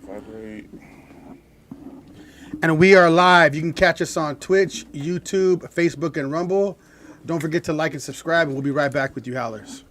Vibrate. And we are live. You can catch us on Twitch, YouTube, Facebook, and Rumble. Don't forget to like and subscribe, and we'll be right back with you, Howlers.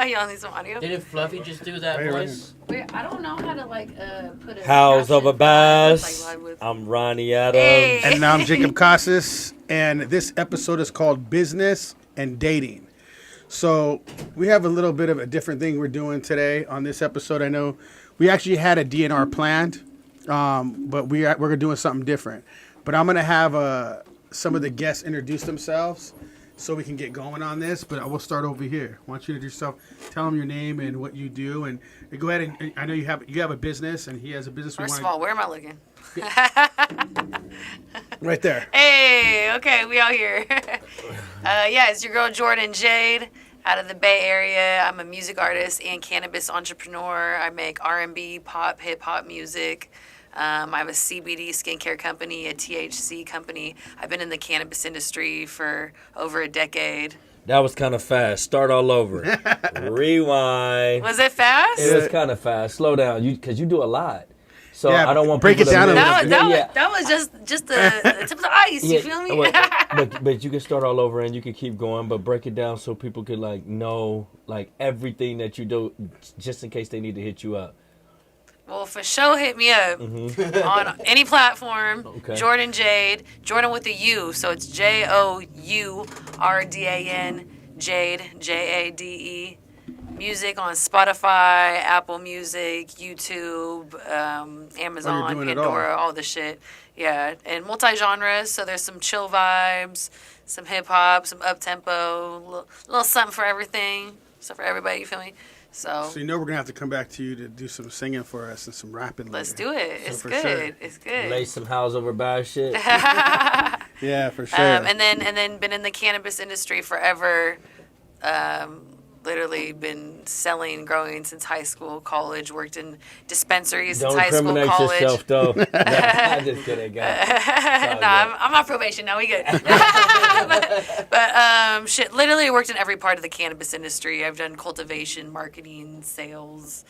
Y'all need some audio? Didn't Fluffy just do that voice? Wait, I don't know how to put a House of a caption Bass. for, live with- I'm Ronnie Adams. Hey. And now I'm Jacob Casas, and this episode is called Business and Dating. So we have a little bit of a different thing we're doing today on this episode. I know we actually had a DNR planned, but we're doing something different. But I'm going to have some of the guests introduce themselves so we can get going on this. But I will start over here. Why don't you introduce yourself, tell them your name and what you do, and go ahead and I know you have a business and he has a business. First of all, where am I looking? Right there. Hey, okay, we out here. Yeah, it's your girl Jordan Jade out of the Bay Area. I'm a music artist and cannabis entrepreneur. I make R&B, pop, hip hop music. I have a CBD skincare company, a THC company. I've been in the cannabis industry for over a decade. That was kind of fast. Start all over. Rewind. Was it fast? It was kind of fast. Slow down, because you do a lot. So Yeah, I don't want break people it down to a miss- little bit. That was just the tip of the ice. You feel me? but you can start all over and you can keep going, but break it down so people could know everything that you do, just in case they need to hit you up. Well, for sure, hit me up on any platform. Okay. Jordan Jade, Jordan with a U, so it's JOURDAN, Jade, JADE. Music on Spotify, Apple Music, YouTube, Amazon, doing it Pandora, all the shit. Yeah, and multi-genres, so there's some chill vibes, some hip-hop, some up-tempo, little something for everything, so for everybody, you feel me? So So we're gonna have to come back to you to do some singing for us and some rapping. let's later. do it. It's for good. sure. It's good. Lay some house over bad shit. Yeah, for sure. And then been in the cannabis industry forever. Literally been selling, growing since high school, college. Worked in dispensaries Don't since high school, incriminate college. yourself, though. I just kidding, guys. I'm on probation now. We good. but shit, literally worked in every part of the cannabis industry. I've done cultivation, marketing, sales,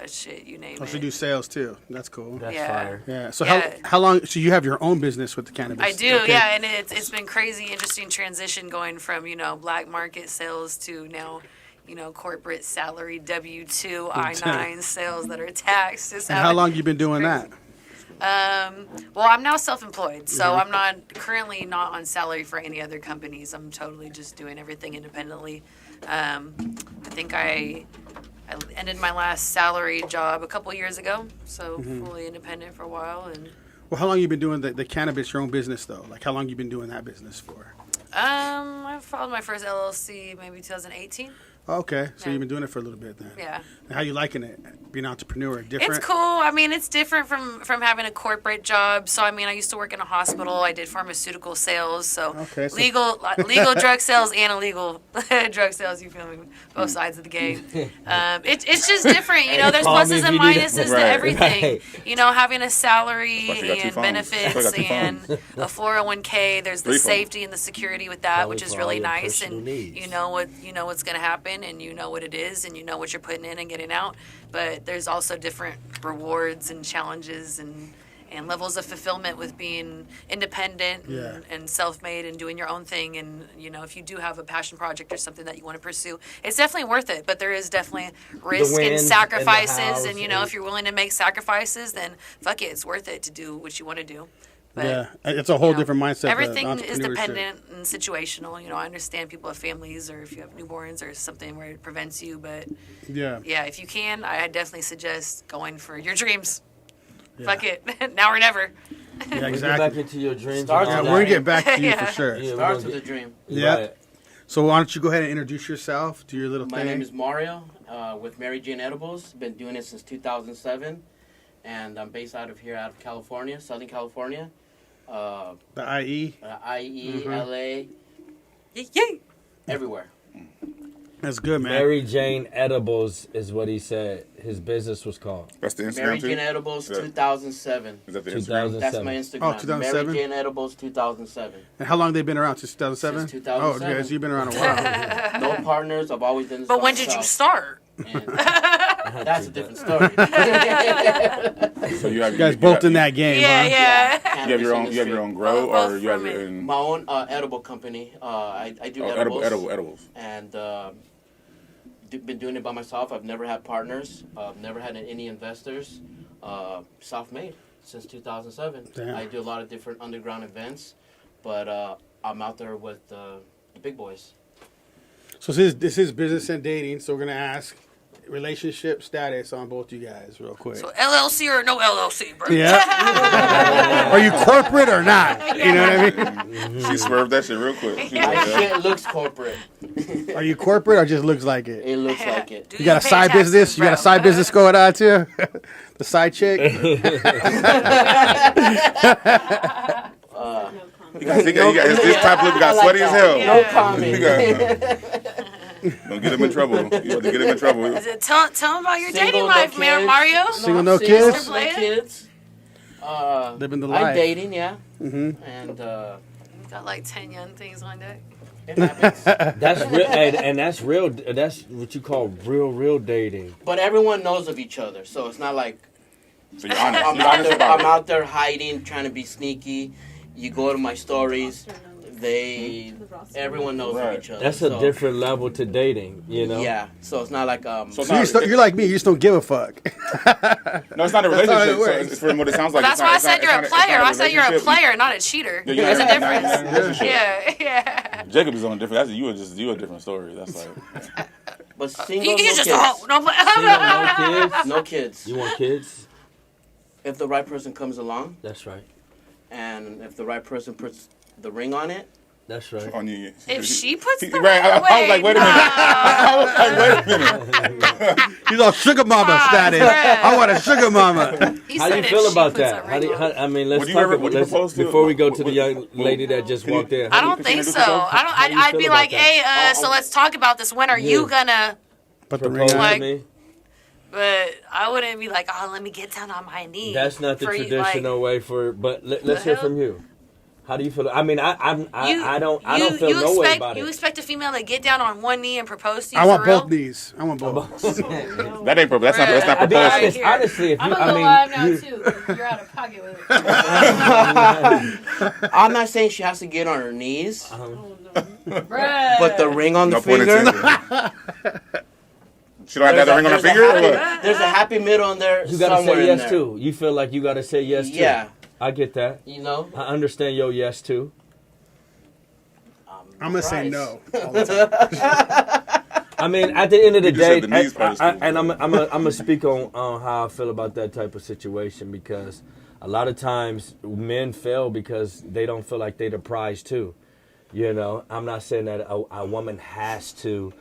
shit, you name Also it. do sales too. That's cool. That's Yeah. fire. Yeah. So Yeah. how long? So you have your own business with the cannabis? I do, Okay. yeah, and it's been crazy, interesting transition going from black market sales to now, corporate salary W-2 I-9 sales that are taxed. And how long you been doing that? Well, I'm now self-employed, so I'm currently not on salary for any other companies. I'm totally just doing everything independently. I think I ended my last salary job a couple years ago, so fully independent for a while. And Well, how long you been doing the cannabis, your own business though? Like how long you been doing that business for? I filed my first LLC maybe 2018. Oh, okay. So Yeah. you've been doing it for a little bit then. Yeah. And how you liking it? Being an entrepreneur, different. It's cool. I mean, it's different from having a corporate job. So, I mean, I used to work in a hospital. I did pharmaceutical sales. So, Okay, so- legal drug sales and illegal drug sales, you feel me? Both sides of the game. It's just different. There's Call me pluses if and you need it. minuses to Right, everything. right. Having a salary Plus, you got two and phones. benefits Plus, you got two and phones. a 401k. There's the Three phones. safety and the security with that, Probably which is for really all your nice. personal And needs. you know what's going to happen, and you know what it is, and you know what you're putting in and getting out. But there's also different rewards and challenges and levels of fulfillment with being independent Yeah. and self-made and doing your own thing. And if you do have a passion project or something that you want to pursue, it's definitely worth it. But there is definitely risk and wins and the sacrifices. hows And and- if you're willing to make sacrifices, then fuck it, it's worth it to do what you want to do. But, Yeah, it's a whole different mindset. Everything is entrepreneurship. dependent and situational. I understand people have families or if you have newborns or something where it prevents you. But Yeah. yeah, if you can, I definitely suggest going for your dreams. Fuck it, now or never. Yeah, Get back exactly. into your dreams. Starts and Yeah, all with we're that. gonna get back to you Yeah. for sure. Yeah, we're Starts gonna with a dream. Yeah. Right. So why don't you go ahead and introduce yourself? Do your little My thing. name is Mario with Mary Jane Edibles. Been doing it since 2007. and I'm based out of California, Southern California. The IE. IE, LA, Yay! everywhere. That's good, man. Mary Jane Edibles is what he said his business was called. That's the Instagram Mary too? Jane Edibles, Yeah. 2007. Is that the Instagram? 2007. That's my Instagram. Oh, 2007? Mary Jane Edibles, 2007. And how long they been around? Since 2007? Since 2007. Oh, okay, so you've been around a while. No partners. I've always done this. But by when did you myself, start? and that's a different story. So you have You guys both in that game, Yeah, huh? yeah. You have your own. You have your own grow, Both or you have from your it. own. My own edible company. I do edibles. Edibles. And been doing it by myself. I've never had partners. I've never had any investors. Self-made since 2007. Damn. I do a lot of different underground events, but I'm out there with the big boys. So this is business and dating. So we're gonna ask relationship status on both you guys real quick. So LLC or no LLC, bro? Yeah. Are you corporate or not? You know what I mean? She swerved that shit real quick. She My was, shit looks corporate. Are you corporate or just looks like it? It looks like it. Do You got a pay side taxes, business? You got a bro? side business going on too? The side chick? You got this type of look got sweaty as hell. No You comment. got- Don't get him in trouble. You want to get him in trouble. Is it- Tell them about your Single, dating no life, man, kids. Mario. Single, no single, kids? No kids. Living the I'm life. dating, yeah. Mm-hmm. And We got like 10 young things on deck. it happens. That's real, and that's real. That's what you call real dating. But everyone knows of each other, so it's not like So you're honest. I'm You're honest about it. out there hiding, trying to be sneaky. You go to my stories, everyone knows Right. of each other. That's a so, different level to dating. You know. Yeah, so it's not like So So you're like me. You just don't give a fuck. No, it's not a That's how it relationship. So works. it's from what it sounds like. That's It's why I not- said it's you're not- a it's not player. I said you're a relationship. player, not a cheater. Yeah, you're There's a not in a difference. relationship. Yeah, yeah. Jacob is on different. That's you a different story. That's like but single, He's no just kids. a hoe. No, Single, no kids. No kids. You want kids? If the right person comes along, That's right. and if the right person puts the ring on it, That's right. on you. If she puts the Right, I was like, wait a minute. nah. I was like, wait a minute. He's on sugar mama status. bruh. I want a sugar mama. He How said you if feel she about puts a that? ring on. I mean, let's Would you talk ever- about would you let's, propose to- before we go to the would- young would- lady that just can you- walked in. I don't Can think you do so. yourself? I How do you I'd feel be about like, that? hey, so let's talk about this. When are you gonna? But the Propose ring. Like- to me. But I wouldn't be like, oh, let me get down on my knees. That's not the for you, traditional way for. But let's hear hell? from you. How do you feel? I mean, I don't feel you no way expect, about You it. expect a female to get down on one knee and propose to you I want for real? both knees. I want both. That ain't that's not I'll be proposal. honest. Here. Honestly, if you, I'm gonna I go mean, live now you, too. 'Cause you're out of pocket with it. I'm not saying she has to get on her knees, Bruh. but the ring on the No point finger. intended. She don't have to have the ring on her There's a finger or happy- what? There's a happy middle in there. you gotta somewhere say in yes there. too. You feel like you gotta say yes too. Yeah, I get that. you know. I understand your yes too. I'm gonna say surprised. no. All the time. I mean, at the end of the You just day, said the knees part is cool. and I'm gonna speak on how I feel about that type of situation because a lot of times men fail because they don't feel like they're the prize too. You know, I'm not saying that a woman has to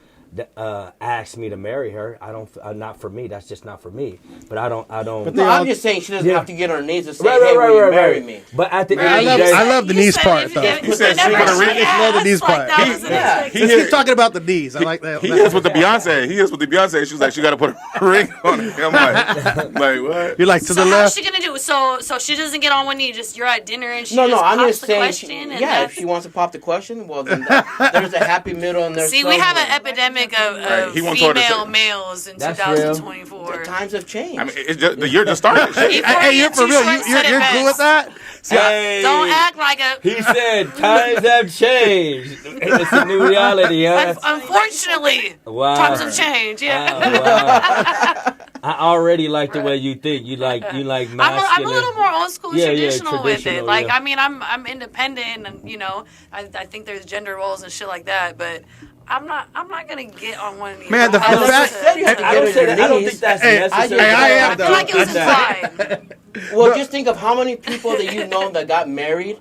ask me to marry her. I don't. Not for me. That's just not for me. But I don't. But No, they I'm all- just saying she doesn't Yeah. have to get on her knees and say, "Hey, will you marry me?" But at the I end love- of the day, I love the You knees said part, if- though. if- He said whenever she wanna she read- it's more the asked, knees like, part. that He- was an yeah, expectation. he Let's is- keep talking about the knees. I like that. He is with the Beyonce. He is with the Beyonce. She was like, she got to put a ring on it. I'm like what? You're like to So the how's left. she gonna do? So she doesn't get on one knee. Just you're at dinner and she No, just I'm pops just the saying. question and Yeah, if that's- she wants to pop the question, well then there's a happy middle in there. See, we have an somewhere. epidemic of Right, he wants her to female say- males in That's 2024. The times have changed. I mean, it's just the year just started. Before Hey, you're you for two real. shorts You're said it cool with best. that? Hey, Don't act like a. He said times have changed. It's a new reality, huh? Unfortunately, Wow. times have changed. Yeah. Oh, wow. I already like the way you think. You like I'm masculine. a little more old school, Yeah, traditional with it. traditional, Like, yeah. I mean, I'm independent, and you know, I think there's gender roles and shit like that. But I'm not gonna get on one of these. Man, the I fact- just said you have to I get don't on say your that. I don't knees. think that's Hey, necessary. I am, I feel like it was though. implied. Well, just think of how many people that you know that got married.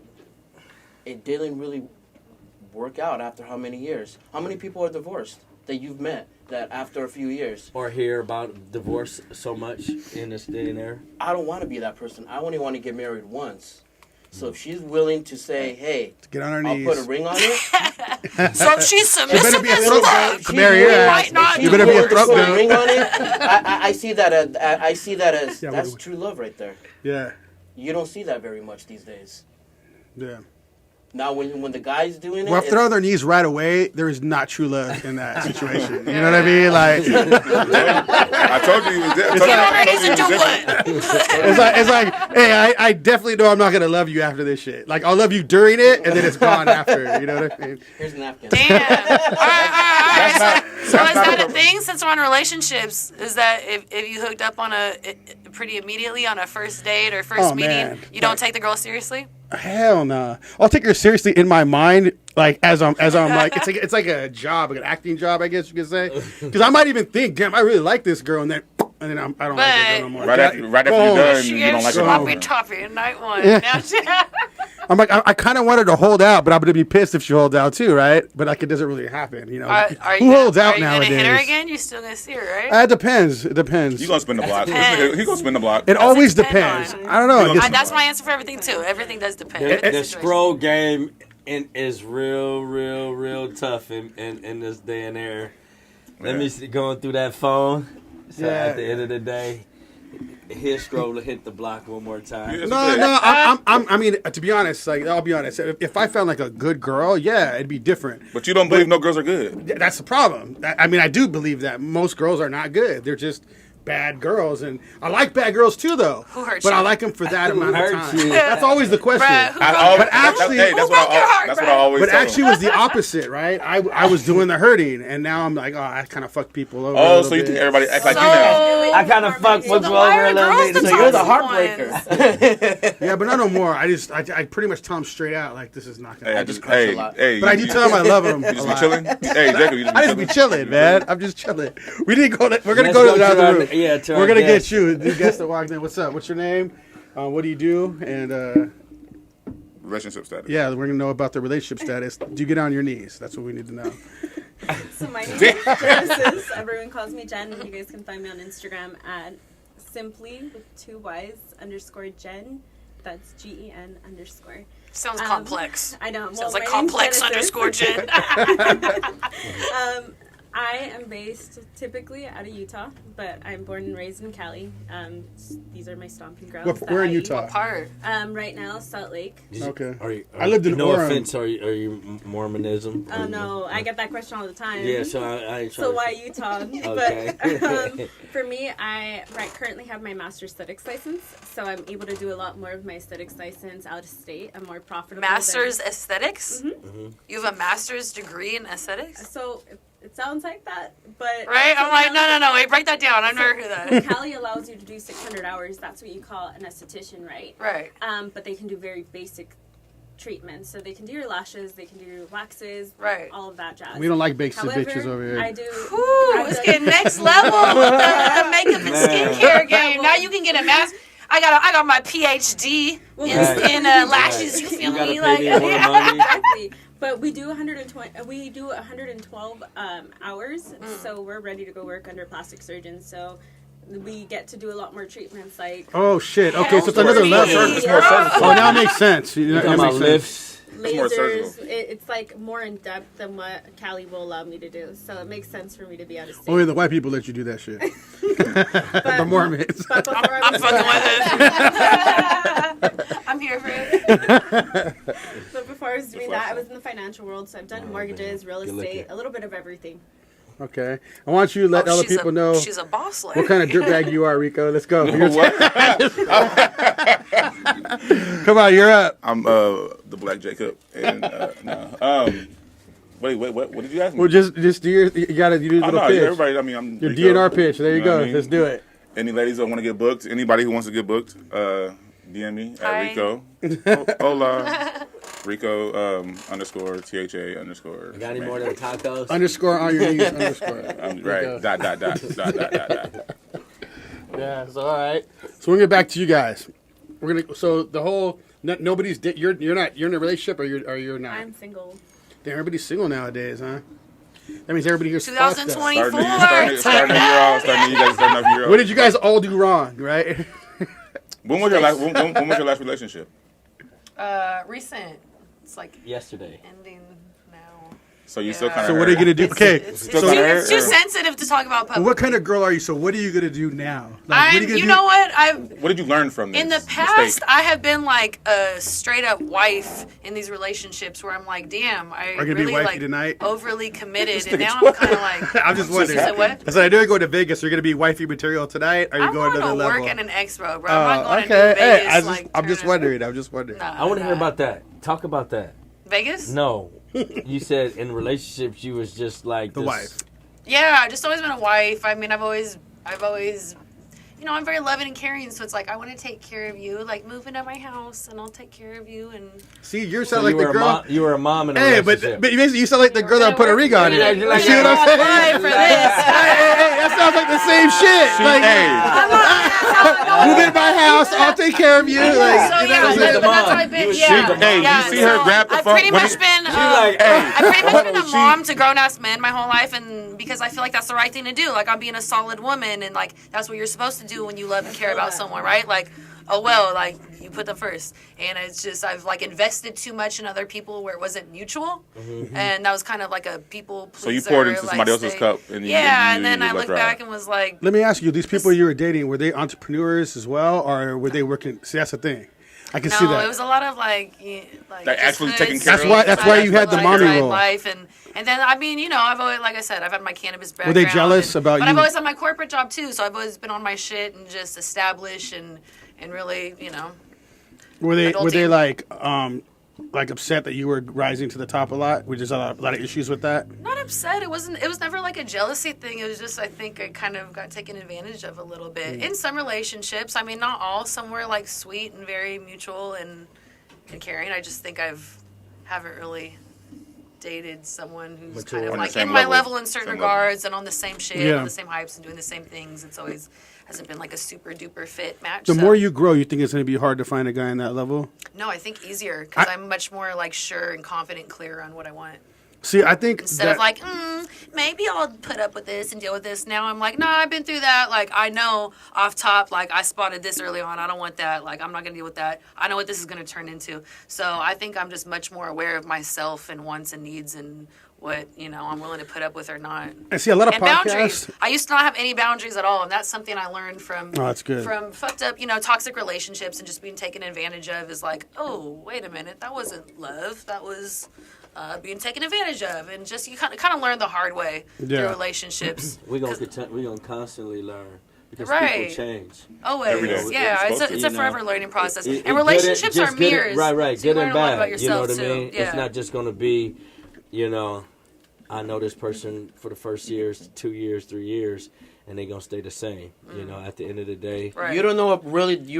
It didn't really work out after how many years? How many people are divorced that you've met that after a few years, Or hear about divorce so much in this day and era. I don't want to be that person. I only want to get married once. So if she's willing to say, hey, Get on her I'll knees. put a ring on it, So if she's submissive be a as throat fuck. goat to marry your we ass. might not You do better be a it. throat put a goat. ring on it, I see that. I see that as Yeah, that's what- true love right there. Yeah. You don't see that very much these days. Yeah. Now, when the guy's doing Well, it, if they're on their knees right away, there is not true love in that situation. You know what I mean? Like, I told you he was dead. Get on her knees and do what? it's like, hey, I definitely know I'm not gonna love you after this shit. Like, I'll love you during it, and then it's gone after. You know what I mean? here's a napkin. Damn. All right. So That's is not that a- a thing since we're on relationships? Is that if you hooked up on pretty immediately on a first date or first Oh, meeting, man. you don't take the girl seriously? Hell no. I'll take her seriously in my mind, like as I'm like it's like a job, like an acting job, I guess you could say. Because I might even think, damn, I really like this girl, and then I don't like that girl no more. Right after you're done, She you don't gave like sloppy it. toffee in night one. Yeah. Now she, I'm like, I kind of wanted to hold out, but I'm gonna be pissed if she holds out too, right? But like, it doesn't really happen, you know. are Who you holds gonna, out are you nowadays? gonna hit her again? You still gonna see her, right? It depends. It depends. He's gonna spin the block. depends. He's gonna spin the block. It always depend depends. on- I don't know. You It know, gets- That's my answer for everything too. Everything does depend. The, on the the situation. scroll game is real tough in this day and era. Let me see, going through that phone. So Yeah. at the end of the day, his scroll to hit the block one more time. Yeah. No. I mean, to be honest, like I'll be honest. If I found like a good girl, yeah, it'd be different. But you don't believe no girls are good. That's the problem. I mean, I do believe that most girls are not good. They're just bad girls, and I like bad girls too, though. Who hurt but you? I like them for that amount of hurt time. you? That's always the question. Bruh, who I broke always, your- actually- hey, that's who broke your heart, that's what bruh? I always. But tell them. actually, it was the opposite, right? I was doing the hurting, and now I'm like, oh, I kind of fucked people over. a Oh, little so you bit. think everybody acts like So, you now? I kind of fucked with you so why over are a little girls bit. the So you're the toxic heartbreaker. Yeah, but not no more. I pretty much tell them straight out, like, this is not gonna Hey, I happen. just, crush hey, a lot. hey. But I do tell them I love them. You just be chilling. Hey, Jacob, you just be I just be chilling, man. I'm just chilling. We didn't go. We're gonna Let's go go to the to other our- room. yeah, to we're our gonna guest. get you. The guest that walked in. What's up? What's your name? What do you do? And Relationship status. yeah, we're gonna know about the relationship status. Do you get on your knees? That's what we need to know. So my name is Genesis. Everyone calls me Jen. You guys can find me on Instagram at simply with 2 Y's _ Jen. That's GEN _. Sounds complex. I know. Sounds Well, like my name's complex Genesis. _ Jen. I am based typically out of Utah, but I'm born and raised in Cali. These are my stomping grounds. Where in that I- Utah? Part. Right now, Salt Lake. Okay. I lived in No Orem. offense, are you Mormonism? Oh no, I get that question all the time. Yeah, so I ain't So trying why Utah? Okay. But for me, I currently have my master's aesthetics license, so I'm able to do a lot more of my aesthetics license out of state. I'm more profitable. Master's aesthetics? Mm-hmm. You have a master's degree in aesthetics? So it sounds like that, but Right? I'm like, no, wait, break that down. I've never heard that. Cali allows you to do 600 hours. That's what you call an esthetician, right? Right. But they can do very basic treatments. So they can do your lashes, they can do your waxes, Right. all of that jazz. We don't like basic However, bitches over here. I do. Ooh, it's getting next level with the makeup and Man. skincare game. Now you can get a master. I got my PhD in lashes. You feel gotta me? pay Like, me more money. Exactly. But we do 120. We do 112 hours, so we're ready to go work under plastic surgeons. So we get to do a lot more treatments, like Oh shit. Okay, so it's Yeah. another level. It's more surgical. Oh, now it makes sense. You That talking makes about sense. lifts? more lasers. surgical. It's like more in depth than what Cali will allow me to do. So it makes sense for me to be out of state. Only the white people let you do that shit. The Mormons. But before I I'm was fucking with it. I'm here for it. But before I was doing that, I was in the financial world, so I've done mortgages, real Good estate, looking. a little bit of everything. Okay. I want you to let other people know She's a boss lady. what kind of dirtbag you are, Rico. Let's go. Your What? Come on, you're up. I'm the Black Jacob. And no. Wait. What did you ask me? Well, just do your. You gotta do your Oh, little no, pitch. everybody. I mean, I'm Your Rico. DNR pitch. There you know go. what I mean? Let's do it. Any ladies that want to get booked, anybody who wants to get booked, DM me at Hi. Rico. Hola. Rico _THA _. Got any more than tacos? Underscore on your knees. Underscore. I'm Rico. right. Dot. Yeah. So all right. So we're gonna get back to you guys. We're gonna. So the whole. Nobody's. You're not. You're in a relationship or you're not. I'm single. Damn, everybody's single nowadays, huh? That means everybody here's fucked up. 2024. Starting the year off. You guys starting off the year off. What did you guys all do wrong, right? When was your last relationship? Recent. It's like Yesterday. ending now. So you still kind of. So what are you gonna do? Okay, It's Still too, kinda it's too hurt, or- sensitive to talk about public. what kind of girl are you? So what are you gonna do now? Like, what are I'm, gonna you do? know what? I've What did you learn from this? in the past, mistake? I have been like a straight up wife in these relationships where I'm like, damn, I Are you gonna be really wifey like tonight? overly committed, and now I'm kind of like, I'm just wondering. You said what? I said I knew I go to Vegas. You're gonna be wifey material tonight. Or are you I'm going going to to another work level? at an expo, bro. I'm not going okay. to do Vegas. Hey, like, I'm just turn- wondering. I'm just wondering. Nah, I want to hear nah. about that. Talk about that. Vegas. No, you said in relationships you was just like The this- wife. Yeah, I've just always been a wife. I mean, I've always, you know, I'm very loving and caring. So it's like I want to take care of you, like move into my house, and I'll take care of you. And See, you So sound like you the were girl. you were a mom in a Hey, but relationship. basically you sound like the girl that put a ring on it. Yeah, You you're like see what I'm that. saying? for this. Hey, that sounds like the same shit. Like, move in my house. I'll take care of you. Like, So you know yeah, what I'm she's saying? the but that's mom. how I've been. You was Yeah, the mom. Hey, yeah. you see her so grab the I've phone- pretty when much it- been. like, I've pretty much been a She- mom to grown ass men my whole life, and because I feel like that's the right thing to do. Like I'm being a solid woman, and like that's what you're supposed to do when you love and care about someone, right? Like, oh well, like you put them first, and it's just I've like invested too much in other people where it wasn't mutual, and that was kind of like a people pleaser. So you poured into like, somebody else's state. cup, and you, Yeah, and and then I let look her out. back and was like, Let me ask you: these people you were dating, were they entrepreneurs as well, or were they working? See, that's the thing. I can see no, that. it was a lot of like Like, just actually good, taking care That's why- that's why you had the life, mommy type role. life, and then I mean, you know, I've always, like I said, I've had my cannabis Were background. they jealous about but you? I've always had my corporate job too, so I've always been on my shit and just established and really, you know. Were they adulting. like upset that you were rising to the top a lot? Which is a lot of issues with that. Not upset. It was never like a jealousy thing. It was just I think I kind of got taken advantage of a little bit in some relationships. I mean, not all. Some were like sweet and very mutual and caring. I just think haven't really dated someone who's Mature. kind of On the like same in my level. level in certain Same level. regards and on the same shit, Yeah. on the same hypes and doing the same things. It's always hasn't been like a super duper fit match. The so- more you grow, you think it's going to be hard to find a guy in that level. No, I think easier because I'm much more like sure and confident, clear on what I want. See, I think Instead of like, maybe I'll put up with this and deal with this. Now I'm like, nah, I've been through that. Like, I know off top, like, I spotted this early on. I don't want that. Like, I'm not going to deal with that. I know what this is going to turn into. So I think I'm just much more aware of myself and wants and needs and what, you know, I'm willing to put up with or not. I see a lot of And podcasts. boundaries. I used to not have any boundaries at all. And that's something I learned from, Oh, that's good. from fucked up, you know, toxic relationships and just being taken advantage of is like, oh, wait a minute. That wasn't love. That was... being taken advantage of, and just you kind of learn the hard way Yeah. through relationships. we gonna 'Cause- we gonna constantly learn because Right. people change. Always, Every day. yeah. It's Supposed a to, forever learning process, It- and it- relationships good- are just good- mirrors. Right, So you good learn and a lot bad. about You know yourself what I mean? too. Yeah. It's not just gonna be, you know, I know this person for the first years, 2 years, 3 years, and they gonna stay the same. You know, at the end of the day, Right. You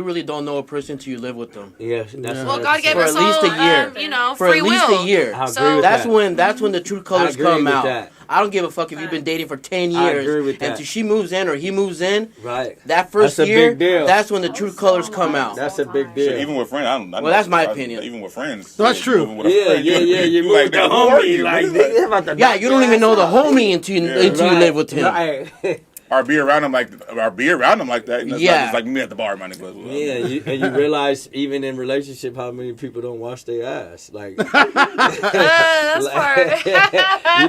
really don't know a person till you live with them. yeah, that's Well, God gave For us at least all, a year. you know, For free at least will. a year. I agree So- with That's that. when the true colors agree come with out. that. I don't give a fuck if you've been dating for 10 I years. agree with that. Until she moves in or he moves in, Right. that first That's a year, big deal. that's when the true colors come out. That's a big deal. Shit, even with friends, I don't. Well, that's my opinion. Even with friends, No, that's true. Even with a Yeah, friend, yeah. You move like the that. Who are homie you? like What is they that? about to Yeah, knock you don't your even know ass the out. homie until you live with him. Right. Or be around them like that. And that's Yeah. not just like me at the bar, my nigga. Yeah, and you realize even in relationship how many people don't wash their ass. Like, That's part. you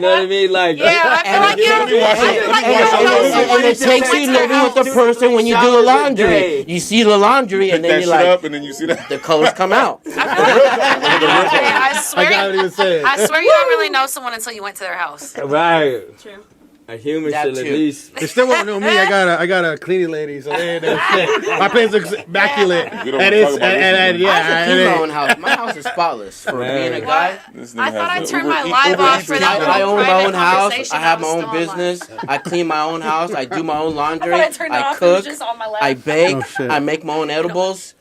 know what I mean? Like, Yeah, I feel like you. I feel like you don't know someone And it until you takes went you to their living with the house. person when you do the Showers a laundry. day. You see the laundry Pick and then that you're shit like, up, and then you see that. the colors come out. I swear, can't even say it. I swear you don't really know someone until you went to their house. right. True. A human That should at too. least. They still won't know me. I got a cleaning lady, so they ain't no shit. My place looks immaculate. We don't And wanna it's talk about this and anymore. I yeah. have to and clean my it- own house. My house is spotless for Man. being a guy. This nigga I thought I has turned Uber my Eats- live Uber off Eats for and that shit. one. I own my private own house. conversation I have my that was own still business. I clean my own house. I do my own laundry. I turned it I off. It was cook. just on my lap. I bake. Oh, shit. I make my own edibles.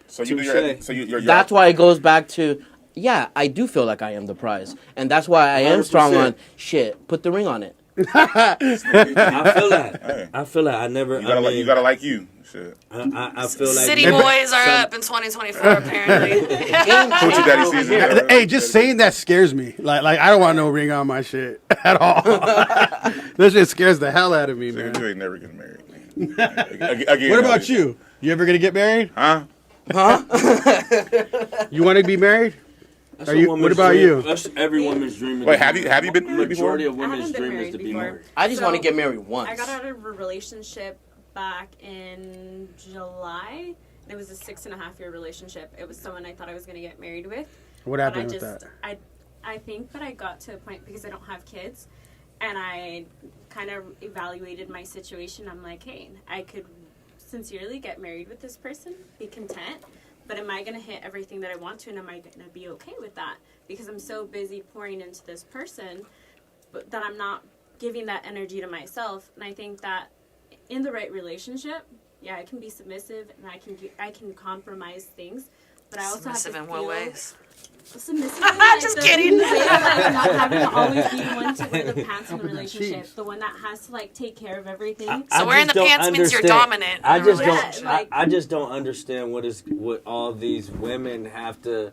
So you do Touche. your. So you're That's why it goes back to, yeah, I do feel like I am the prize. And that's why I am strong 100%. on, shit, put the ring on it. I feel that. Hey. I feel that. I never. You gotta, you gotta like you. Shit. I feel like City boys are up in 2024 apparently. Hoochie Daddy season. Hey, just saying that scares me. Like I don't want no ring on my shit at all. That shit scares the hell out of me, You man. ain't never getting married. Again, What about you? You ever gonna get married? Huh? You want to be married? That's Are a you- woman's what about dream. you? That's every woman's dream. Wait, have you been married before? Majority of I women's haven't been dream is married to be before. married. I just So, want to get married once. I got out of a relationship back in July. It was a 6.5-year relationship. It was someone I thought I was going to get married with. What But I happened with just, that? I think that I got to a point because I don't have kids, and I kind of evaluated my situation. I'm like, hey, I could sincerely get married with this person, be content, but am I going to hit everything that I want to, and am I going to be okay with that? Because I'm so busy pouring into this person, but that I'm not giving that energy to myself. And I think that in the right relationship, yeah, I can be submissive and I can compromise things, but I also Submissive have in to what feel ways? submissive. Just kidding. The way of, like, not having to always be the one to wear the pants in the relationship, cheeks. the one that has to like take care of everything. So wearing just the don't pants means you're understand. dominant. I in the just relationship. don't. like- I just don't understand what all these women have to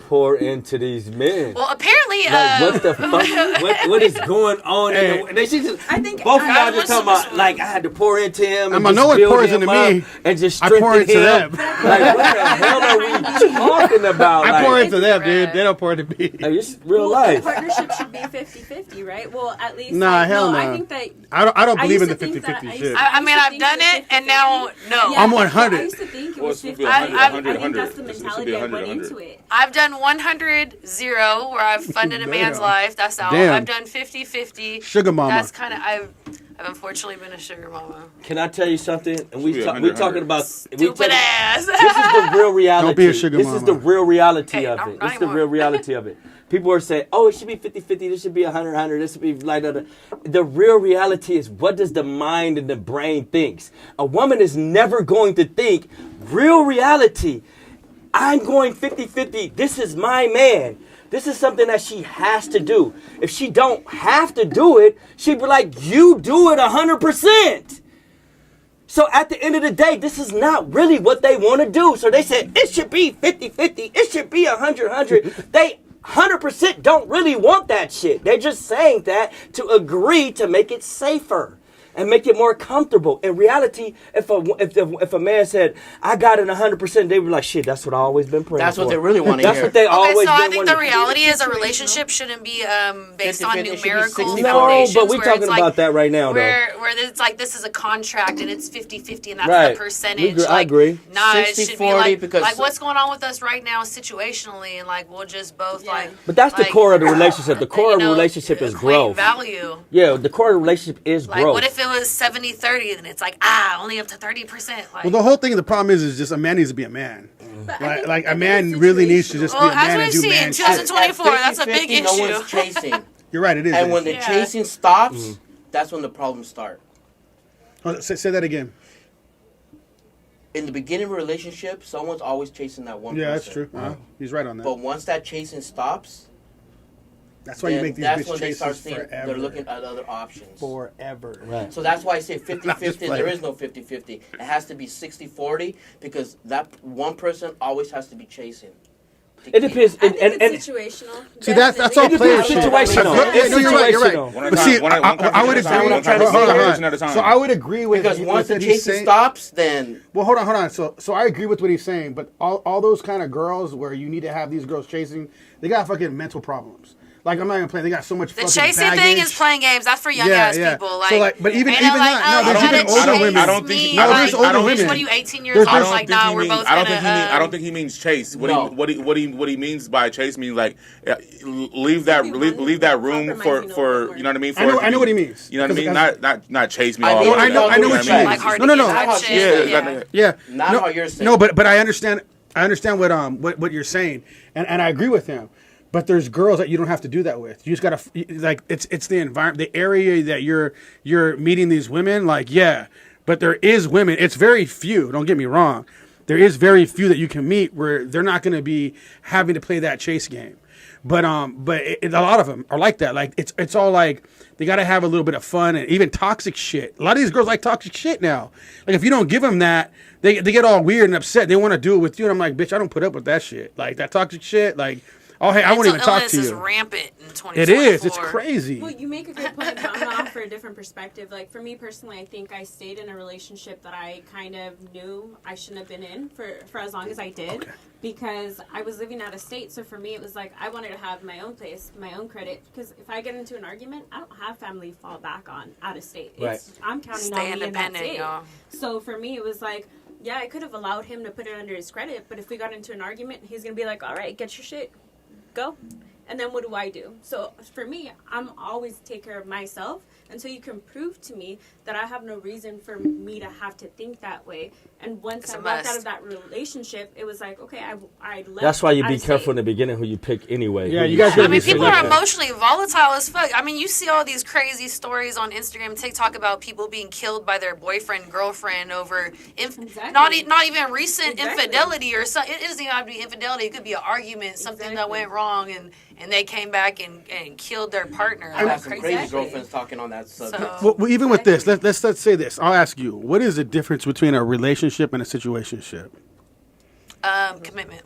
pour into these men. Well, apparently, Like what the fuck? what is going on? Hey. And they just, I think both of I y'all just talking listen to about like I had to pour into him. I And know just it build pours him into up me. and just I pour strengthen into him. them. Like what the hell are we talking about? I pour Like, into them, dude. They don't pour into me. like, it's real well, life. partnership should be 50-50, right? Well, at least Nah, like, hell no. I no. think that I don't I believe in used the to think that 50-50 I used shit. to- I mean, used to I've think done it it, and now no. Yeah, I'm well, 100. I used to think it Well, was it's 50. supposed to be 100, I think that's the 100. It's supposed to mentality be I went 100. into it. I've done 100-0 where I've funded a man's Damn. life. That's all. Damn. I've done 50-50. Sugar mama. That's kind of I've unfortunately been a sugar mama. Can I tell you something? And Should we be we 100. talking about Stupid ass. This is the real reality. Don't be a sugar This mama. is the real reality Hey, of not it. This is the anymore. real reality of it. People are saying, oh, it should be 50-50. This should be 100-100. This should be like that. The real reality is what does the mind and the brain thinks? A woman is never going to think real reality. I'm going 50-50. This is my man. This is something that she has to do. If she don't have to do it, she'd be like, you do it 100%. So at the end of the day, this is not really what they want to do. So they said, it should be 50-50. It should be 100-100. They 100% don't really want that shit. They're just saying that to agree to make it safer and make it more comfortable. In reality, if a man said, I got it 100%, they were like, shit, that's what I always been praying That's for. what they really want to That's hear. what they Okay, always so I been think the wanting. reality is a relationship shouldn't be based on 50-50, it should be numerical 60-40. No, foundations. but we're where talking it's like, about that right now, though. where it's like this is a contract and it's 50-50 and that's Right. the percentage. I agree. Nah, it should be 60-40 like, because- like what's going on with us right now situationally, and like we'll just both Yeah. like. But that's the like, core of the relationship. The core you of the know, relationship is equate growth. value. Yeah, the core of the relationship is Like, growth. what if it was 70-30 and it's like, only up to 30%? Like, Well, the whole thing, the problem is just a man needs to be a man. But I Like, think- like I a think man it's really needs to just situational. be a Well, as man we've and do seen, man just shit. in 24, that's a big 50-50, no issue. one's chasing. You're right, it is. And when the Yeah. chasing stops, that's when the problems start. Say that again. In the beginning of a relationship, someone's always chasing that one Yeah, person. that's true. He's right on that. But once that chasing stops, That's why you then make these that's bitch when they start chases seeing forever. they're looking at other options. Forever. Right. So that's why I say 50-50. playing. There is no 50-50. It has to be 60-40 because that one person always has to be chasing. It depends. I think And it's situational. See, that's all Definitely. player It's shit. situational. Yeah, It's no, you're right. You're right. situational. One at a But time, see, one I would conversation agree. at a time, one Hold on, conversation at a So time. I would agree with Because with once the what he's chasing saying. stops, then Well, hold on. So I agree with what he's saying, but all those kind of girls where you need to have these girls chasing, they got fucking mental problems. Like, I'm not even playing. They got so much the fucking chasing baggage. thing is playing games. That's for young ass people. Like, So, like, but even ain't even like, that, no, you there's gotta even older chase women. I don't think- me. no, Like, there's older women. What are you, 18 years There's- old? I I don't Like, think nah, he we're means. both I don't gonna. think he means. I don't think he means chase. What No. he means by chase means like leave that room for you know what I mean. For I know- it to I know be- what he means. You know what I mean? Because- Not chase me. I all know- over I know- that. I know You what what I you mean? Like hard No, to no, get no. type Not shit. Yeah, Yeah. Yeah, Not no, how you're saying. No, but I understand. I understand what you're saying, and I agree with him. But there's girls that you don't have to do that with. You just gotta like it's the environment, the area that you're meeting these women. Like, yeah, but there is women. It's very few. Don't get me wrong. There is very few that you can meet where they're not going to be having to play that chase game. But a lot of them are like that. Like it's all like they got to have a little bit of fun and even toxic shit. A lot of these girls like toxic shit now. Like if you don't give them that, they get all weird and upset. They want to do it with you, and I'm like, bitch, I don't put up with that shit. Like that toxic shit. Like, oh hey, I won't even talk to Illness is you. rampant in 2024. It is. It's crazy. Well, you make a good point, but I'm going to offer a different perspective. Like, for me personally, I think I stayed in a relationship that I kind of knew I shouldn't have been in for as long as I did because I was living out of state. So for me, it was like I wanted to have my own place, my own credit. Because if I get into an argument, I don't have family to fall back on out of state. I'm counting Stay on me in that independent, state. y'all. So for me, it was like, yeah, I could have allowed him to put it under his credit, but if we got into an argument, he's going to be like, all right, get your shit. Go. And then what do I do? So for me, I'm always take care of myself until you can prove to me that I have no reason for me to have to think that way. And once I walked out of that relationship, it was like, okay, I left. That's why you out be of careful state. in the beginning who you pick anyway. Yeah, who you guys should gotta I mean, be people selective. are emotionally volatile as fuck. I mean, you see all these crazy stories on Instagram and TikTok about people being killed by their boyfriend, girlfriend over not even recent infidelity or something. It doesn't even have to be infidelity. It could be an argument, something that went wrong, and they came back and killed their partner. I have some crazy Exactly. girlfriends talking on that subject. So, Well, even with this, let's say this. I'll ask you, what is the difference between a relationship and a situationship? commitment.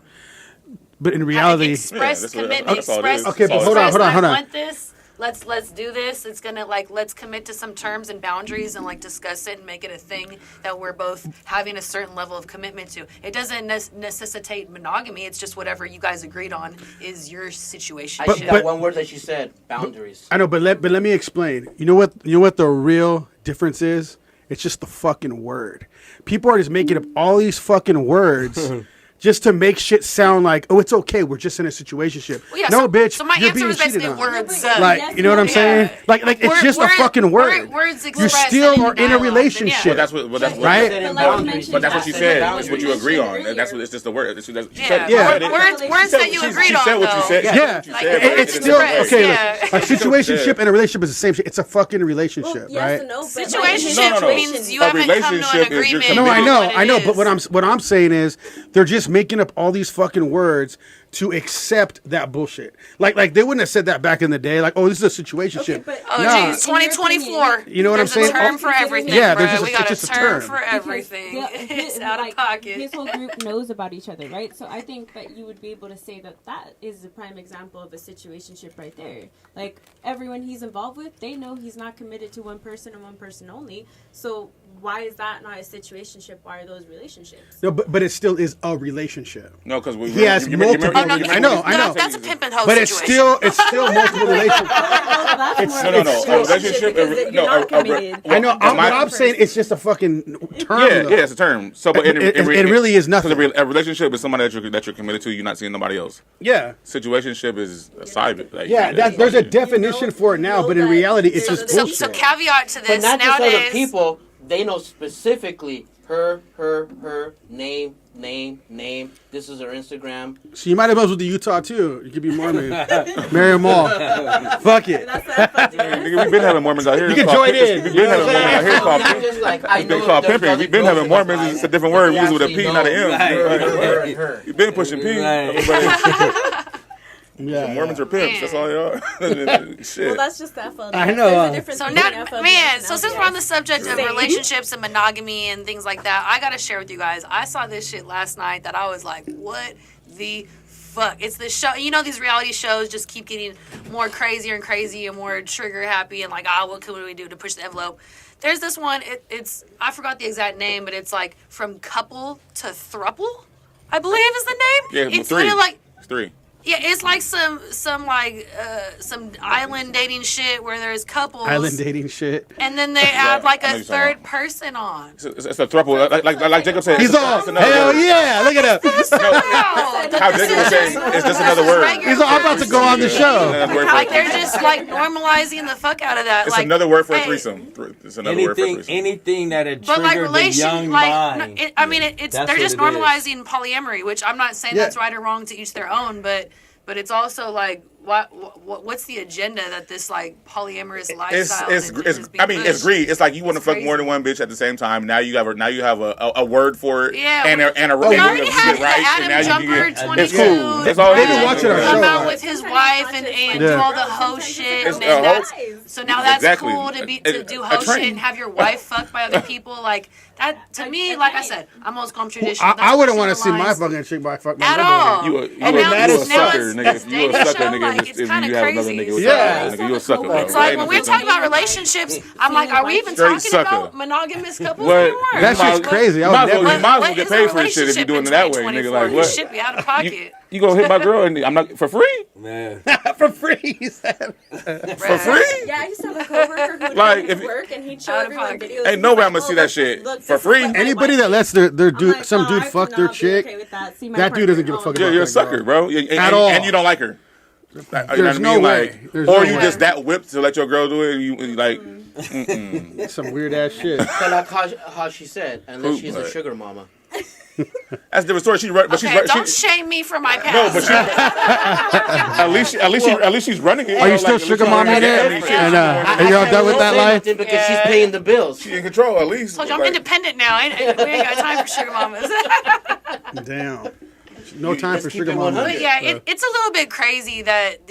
But in reality, Express that's what- commitment. that's all it is. Express. Okay, but hold on, express, hold on. I want this. Let's do this. It's gonna let's commit to some terms and boundaries and discuss it and make it a thing that we're both having a certain level of commitment to. It doesn't necessitate monogamy. It's just whatever you guys agreed on is your situation. I see that one word that she said, boundaries. I know, but let me explain. You know what the real difference is? It's just the fucking word. People are just making up all these fucking words just to make shit sound like, oh, it's okay. We're just in a situationship. Well, yeah, no, so, bitch. So my you're answer being was basically cheated on. words. Like, you know what I'm saying? Like it's just a fucking word. Words You express still any are in a dialogue, relationship. then, That's what Right? Said in But like you boundaries. mentioned, But that's what she yeah, said. boundaries. It's what you agree on. And that's what it's just the word. She Yeah, said, Yeah. Words that you agreed she on. said what you though. said. Yeah. She Like, said, words It's still express, okay. yeah. Listen, a situationship and a relationship is the same shit. It's a fucking relationship, Well, yes right? and no, but Situationship No. means you A haven't come to an relationship is you're agreement. No, committed. on I know, what it but is. what I'm saying is they're just making up all these fucking words to accept that bullshit. Like they wouldn't have said that back in the day. Like, oh, this is a situationship. Okay, but Oh, Nah. geez, 2024. You know what I'm There's saying? a term for everything. Yeah, bro. there's just we got it's a just a term term. for everything. It's out of pocket. His whole group knows about each other, right? So I think that you would be able to say that that is a prime example of a situationship right there. Like everyone he's involved with, they know he's not committed to one person and one person only. So why is that not a situationship? Why are those relationships? No, but it still is a relationship. No, because He has multiple- Oh, no, I know. That's a pimp and hoe But situation. it's still multiple relationships. No. A relationship. I know. What I'm saying, it's just a fucking term. Yeah, though. it's a term. So, but It really is nothing. Because a relationship is somebody that you're committed to. You're not seeing nobody else. Yeah. Situationship is a side. Like, Yeah, there's a definition for it now, but in reality, it's just So bullshit. caveat to But this not just other nowadays. people. They know specifically her, name. This is her Instagram. So you might as well with the Utah too. You could be Mormon. Marry them all. Fuck it. Nigga, we've been having Mormons out here. You can It's called join pimp- in. We've been having Mormons out here called Not pimp. just like I It's been know called there's pimping. other We've been girls having in my Mormons. life, It's a different word. We but use with a they P, actually not an know M. her. You've been pushing P. Right. Yeah. Mormons are pimps. That's all y'all. Shit. Well, that's just that FLDS. I know. There's a difference So between now, FLDS man, and so since LDS. we're on the subject of Same. relationships and monogamy and things like that, I gotta share with you guys. I saw this shit last night that I was like, what the fuck? It's this show. You know, these reality shows just keep getting more crazier and crazy and more trigger happy and like, what can we do to push the envelope? There's this one. It's I forgot the exact name, but it's like from couple to thruple, I believe is the name. Yeah, It's three. literally like. It's three. Yeah, it's like some island dating shit where there's couples, Island dating shit. and then they add like I know a you're talking third person on. It's a throuple. Like Jacob said. He's it's all, it's another hell word. yeah, look at him. How Jacob was saying, it's just another word. He's all, I'm about to go on the show. Another word for Like a they're threesome. just like normalizing the fuck out of that. It's like, another word for a hey, threesome. It's another word for a threesome. Anything that had But like triggered the young mind. it's That's they're what just it is. normalizing polyamory, which I'm not saying Yeah. that's right or wrong to each their own, but it's also like what's the agenda that this like polyamorous lifestyle? It's is being I mean, it's pushed? greed. It's like you want to It's fuck crazy. more than one bitch at the same time. Now you have a word for it. Yeah, and a we rating already of had shit, right? the And Adam now you Jumper can 22. it's cool. That's all. They've it been is. watching our Come show, out right? with his wife and do Yeah. all the hoe shit, It's and a then hoe- so now that's Exactly. cool to do A hoe train. shit and have your wife fucked by other people. Like that to me, like I said, I'm old school, I'm traditional. I wouldn't want to see my Traditionalized fucking chick by fuck my at nigga. all. You a And now mad it's- as now sucker, it's- nigga. it's If you a dating sucker, show, nigga, like, if it's you kinda have another crazy. nigga with Yeah. nigga, you a sucker, bro. It's like Ain't when no we're difference. talking about relationships, I'm like, are we even Straight talking sucker. about monogamous couples What? anymore? That shit's crazy. I would never. You might as well What get is a paid for this shit if you're relationship doing in it that way, 2024? nigga. Like You what? should be out of pocket. You gonna hit my girl and I'm not for free? Man. For free, he said. For free? Yeah, I used to have a coworker who would Like, like, if you- work and he'd show Out of everyone pocket. videos. Ain't no way He's I'm gonna like, see "Oh, that look, shit look, for this is free." what my Anybody wife that lets their I'm dude, like, some "Oh, dude I fuck could their not be chick, okay with that. See my that dude doesn't give a partner fuck home. Yeah, about you're a that sucker, girl. bro. At all. And you don't like her. You know There's what I no mean? way. Like, There's or no you way. just that whipped to let your girl do it. And you like, Some weird ass shit. So like how she said, unless Who- she's a what? sugar mama. that's a different story. She's but Okay, don't shame me for my no, past. but she, at least she's running it. Are you know, still like, sugar at least mommy she's- there? I mean, shit, And, she's- are y'all done with that life? Because she's paying the bills. she in control at least. Told you I'm Like, independent now. We ain't got time for sugar mamas. Damn. No time Let's for keep sugar it mama. 100. But yeah, it's a little bit crazy that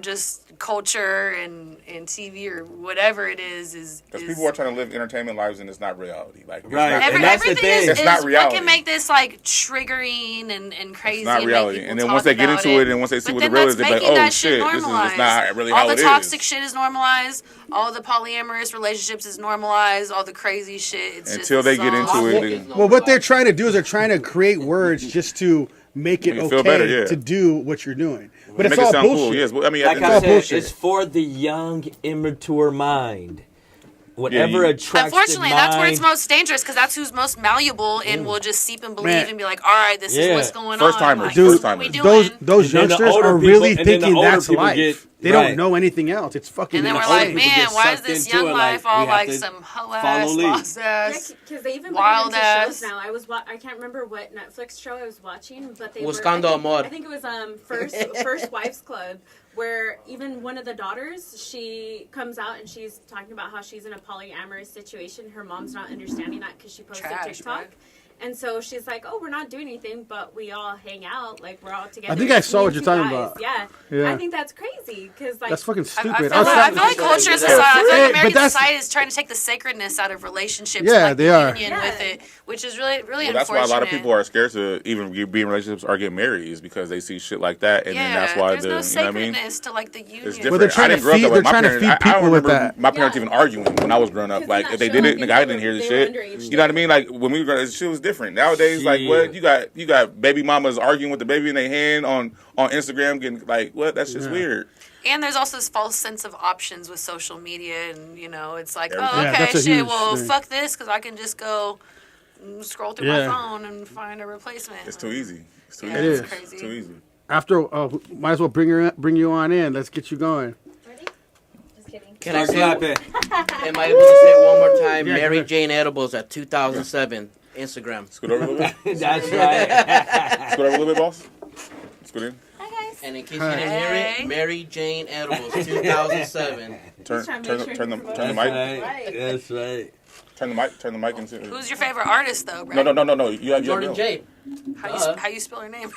just culture and TV or whatever it is Because people are trying to live entertainment lives and it's not reality. Like, it's Right. not- And that's the everything thing. is, It's not is reality. what can make this like triggering and crazy. It's not and reality. Make And people then once talk they get about into it and once they see but what the then real that's is, they're like, making oh that shit, this is normalized. not really all how the it is. toxic shit is normalized. All the polyamorous relationships is normalized. All the crazy shit. It's Until just, they it's get all- into it. Well, what they're trying to do is they're trying to create words just to make it Make you okay feel better, yeah. to do what you're doing. But Make it's it all sound bullshit. cool. Yes, well, I mean, Like at I the- all said, bullshit. it's for the young, immature mind. Whatever you- attracts Unfortunately, the that's where mind. it's most dangerous because that's who's most malleable and will just seep and believe Man. and be like, all right, this is Yeah. what's going First on. timers, Like, Dude, this is what we first doing. Those And then the youngsters older are people- really and then the thinking older that's people life. get- They right. don't know anything else. It's fucking. And then we're older like, people man, get why is sucked this into young it, life like, all we have like to some hoe follow ass, lead. lost ass? Because they even Wild put it into ass. shows now. I can't remember what Netflix show I was watching, but they Buscando were. I think, Amor. I think it was First Wives Club, where even one of the daughters, she comes out and she's talking about how she's in a polyamorous situation. Her mom's not understanding that because she posted Trash, TikTok. right? And so she's like, "Oh, we're not doing anything, but we all hang out. Like we're all together." I think I It's saw me what and you're two talking guys." about. Yeah. Yeah. I think that's crazy because like That's fucking I stupid. feel, I was like, talking- culture is Yeah. society. I feel like But American that's- society is trying to take the sacredness out of relationships. Yeah, and, like, they the are. Union Yeah. with it, which is really, really Well, that's why unfortunate. a lot of people are scared to even be in relationships or get married is because they see shit like that, and then that's why there's no you know what I mean. sacredness to like the union. It's different. Well, they're trying I didn't to grow up feed- that way. they're My trying to parents- feed I don't people with remember that. my parents Yeah. even arguing when I was growing up. Because Like in if that they did show, it, nigga, I didn't they hear the were shit. underage. You know what I mean? Like when we were growing up, shit was different. Nowadays, like what you got baby mamas arguing with the baby in their hand on Instagram, getting like what? That's just weird. And there's also this false sense of options with social media, and it's like, Everything. oh, Yeah, okay, that's a shit. huge Well, thing. fuck this because I can just go scroll through Yeah. my phone and find a replacement. It's too easy. It's too Yeah, easy. It it's is. crazy. Too easy. After, might as well bring you on in. Let's get you going. Ready? Just kidding. Can I Start say? clapping. Am I able to say it one more time? Yeah, go Mary ahead. Jane Edibles at 2007 Instagram. Scoot over a little bit. That's right. Scoot over a little bit, boss. Scoot in. Hi guys. And in case you didn't hear Hey. it, Mary Jane Edibles 2007. Turn trying to turn make sure turn the you turn the That's mic. right. That's right. Turn the mic into. Who's your favorite artist, though, Brad? No. You have Jordan Jade. How you spell your name?